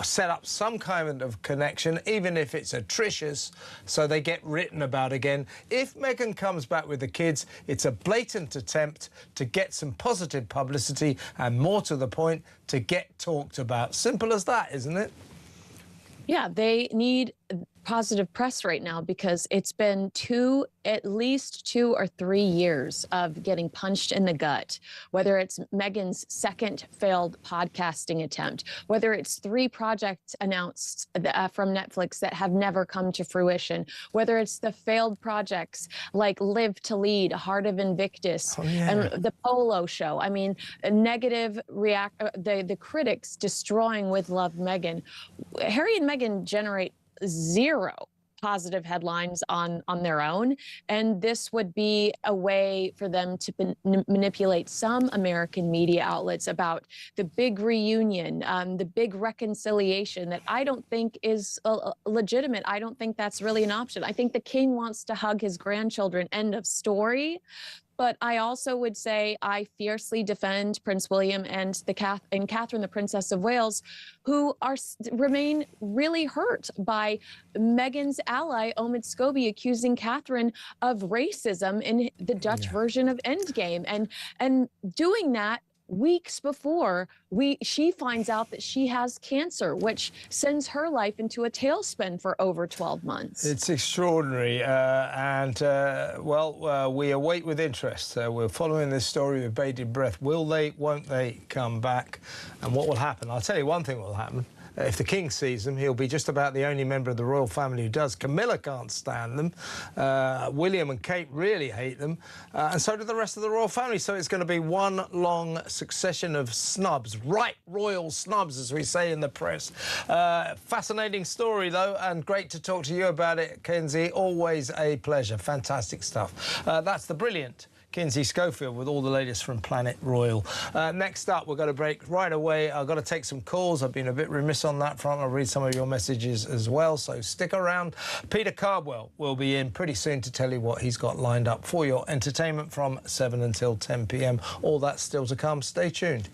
set up some kind of connection, even if it's atrocious, so they get written about again. If Meghan comes back with the kids, it's a blatant attempt to get some positive publicity and, more to the point, to get talked about. Simple as that, isn't it? Yeah, they need positive press right now because it's been at least 2 or 3 years of getting punched in the gut, whether it's Meghan's second failed podcasting attempt, whether it's 3 projects announced from Netflix that have never come to fruition, whether it's the failed projects like Live to Lead, Heart of Invictus, and the Polo Show. I mean, the critics destroying with Love Meghan. Harry and Meghan generate zero positive headlines on their own. And this would be a way for them to manipulate some American media outlets about the big reunion, the big reconciliation that I don't think is legitimate. I don't think that's really an option. I think the king wants to hug his grandchildren, end of story. But I also would say I fiercely defend Prince William and Catherine, the Princess of Wales, who remain really hurt by Meghan's ally, Omid Scobie, accusing Catherine of racism in the Dutch version of Endgame, and doing that weeks before she finds out that she has cancer, which sends her life into a tailspin for over 12 months. It's extraordinary, we await with interest. We're following this story with bated breath. Will they, won't they come back? And what will happen? I'll tell you one thing will happen. If the king sees them, he'll be just about the only member of the royal family who does. Camilla can't stand them. William and Kate really hate them. And so do the rest of the royal family. So it's going to be one long succession of snubs, right royal snubs, as we say in the press. Fascinating story, though, and great to talk to you about it, Kenzie. Always a pleasure. Fantastic stuff. That's the brilliant Kinsey Schofield with all the latest from Planet Royal. Next up, we're going to break right away. I've got to take some calls. I've been a bit remiss on that front. I'll read some of your messages as well, so stick around. Peter Cardwell will be in pretty soon to tell you what he's got lined up for your entertainment from 7 until 10 p.m. All that's still to come. Stay tuned.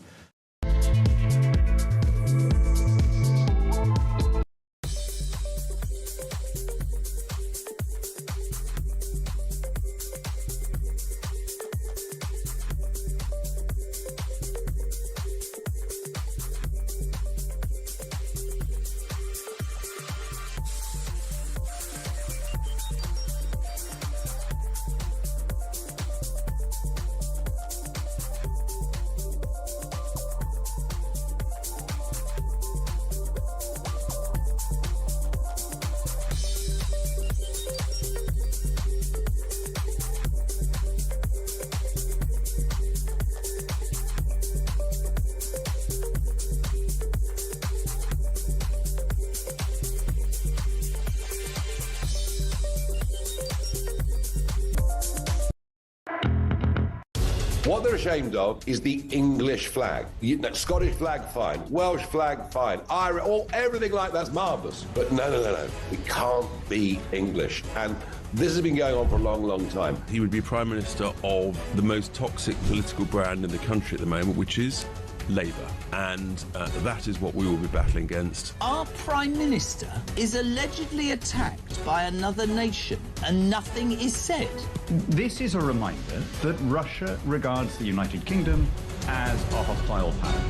What they're ashamed of is the English flag. Scottish flag, fine. Welsh flag, fine. Irish, everything like that's marvellous. But no. We can't be English. And this has been going on for a long, long time. He would be Prime Minister of the most toxic political brand in the country at the moment, which is Labour. And that is what we will be battling against. Our Prime Minister is allegedly attacked by another nation and nothing is said. This is a reminder that Russia regards the United Kingdom as a hostile power.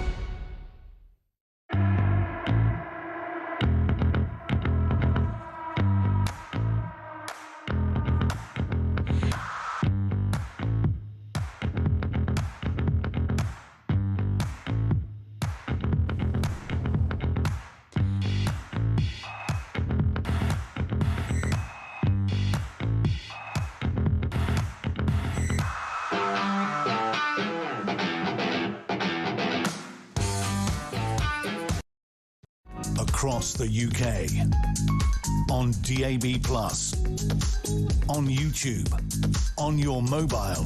Across the UK, on DAB+, on YouTube, on your mobile,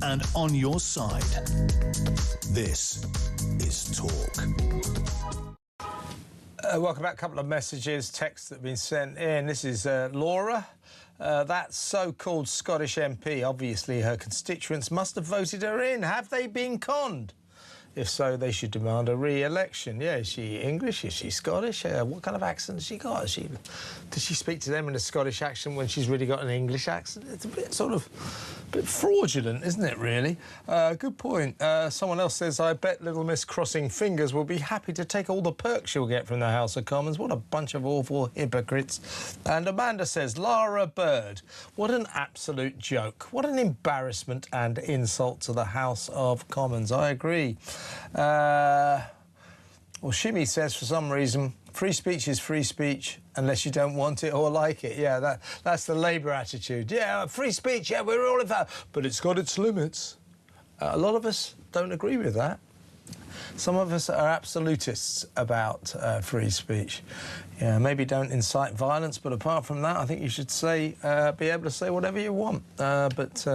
and on your side. This is Talk. Welcome back. A couple of messages, texts that have been sent in. This is Laura. That so-called Scottish MP, obviously her constituents must have voted her in. Have they been conned? If so, they should demand a re-election. Yeah, is she English? Is she Scottish? What kind of accent has she got? Does she speak to them in a Scottish accent when she's really got an English accent? It's a bit fraudulent, isn't it, really? Good point. Someone else says, I bet Little Miss Crossing Fingers will be happy to take all the perks she'll get from the House of Commons. What a bunch of awful hypocrites. And Amanda says, Lara Bird, what an absolute joke. What an embarrassment and insult to the House of Commons. I agree. Well, Shimmy says, for some reason, free speech is free speech unless you don't want it or like it. Yeah, that's the Labour attitude. Yeah, free speech, yeah, we're all in that. But it's got its limits. A lot of us don't agree with that. Some of us are absolutists about free speech. Yeah, maybe don't incite violence, but apart from that, I think you should say, be able to say whatever you want. But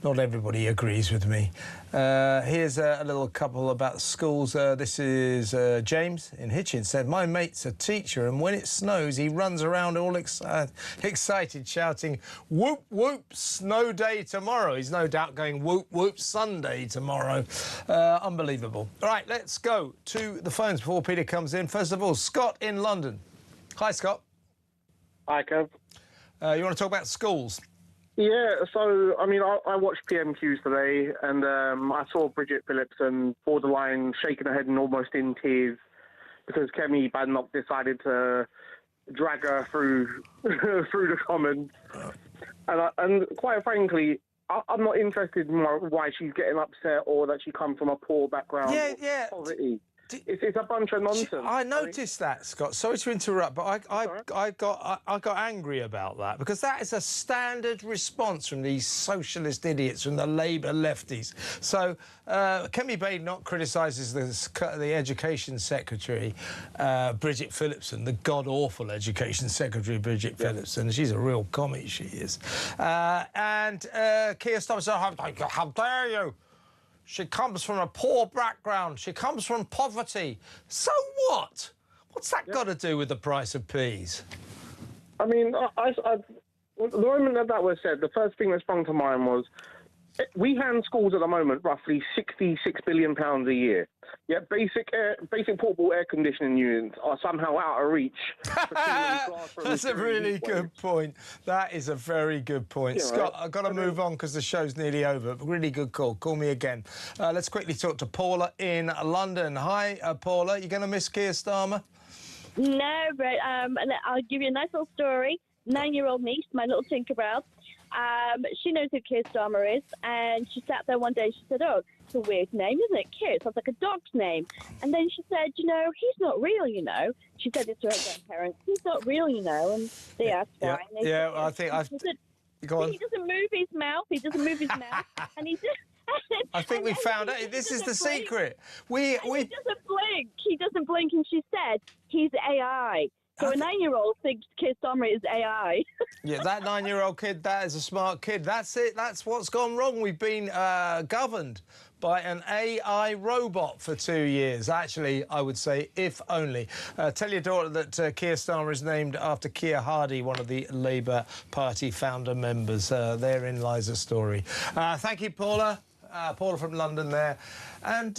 not everybody agrees with me. Here's a little couple about schools. This is James in Hitchin said, my mate's a teacher, and when it snows, he runs around all excited, shouting, whoop, whoop, snow day tomorrow. He's no doubt going, whoop, whoop, Sunday tomorrow. Unbelievable. All right, let's go to the phones before Peter comes in. First of all, Scott in London. Hi, Scott. Hi, Kev. You want to talk about schools? Yeah, so, I mean, I watched PMQs today, and I saw Bridget Phillipson borderline shaking her head and almost in tears because Kemi Badenoch decided to drag her through through the Commons. And quite frankly, I'm not interested in why she's getting upset or that she comes from a poor background or poverty. It's a bunch of nonsense. I noticed that, Scott. Sorry to interrupt, but I got angry about that because that is a standard response from these socialist idiots, from the Labour lefties. So Kemi Badenoch criticises the Education Secretary, Bridget Phillipson, the god-awful Education Secretary, Bridget Phillipson. She's a real commie, she is. And Keir Starmer said, how dare you? She comes from a poor background. She comes from poverty. So what? What's that got to do with the price of peas? I mean, the moment that was said, the first thing that sprung to mind was we hand schools at the moment roughly £66 billion a year. Yet basic portable air conditioning units are somehow out of reach. That's a really good point. That is a very good point. Scott, I've got to move on because the show's nearly over. Really good call. Call me again. Let's quickly talk to Paula in London. Hi, Paula. You going to miss Keir Starmer? No, but I'll give you a nice little story. 9-year-old niece, my little Tinkerbell, she knows who Keir Starmer is, and she sat there one day, she said, oh, it's a weird name, isn't it? Keir, sounds like a dog's name. And then she said, you know, he's not real, you know. She said this to her grandparents, he's not real, you know, and they asked why. And they said, I think I've... Go on. He doesn't move his mouth, and he just... I think we found out. This is the secret. He doesn't blink, and she said, he's AI. So a 9-year-old thinks Keir Starmer is AI. Yeah, that 9-year-old kid, that is a smart kid. That's it. That's what's gone wrong. We've been governed by an AI robot for 2 years. Actually, I would say, if only. Tell your daughter that Keir Starmer is named after Keir Hardie, one of the Labour Party founder members. Therein lies the story. Thank you, Paula. Paula from London there. And,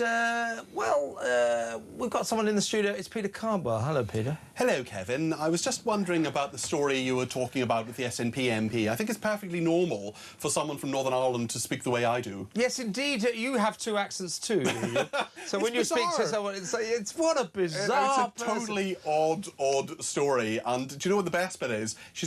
we've got someone in the studio. It's Peter Cardwell. Hello, Peter. Hello, Kevin. I was just wondering about the story you were talking about with the SNP MP. I think it's perfectly normal for someone from Northern Ireland to speak the way I do. Yes, indeed. You have two accents too, do you? So when you speak to someone, it's what a bizarre It's a totally odd story. And do you know what the best bit is? She's got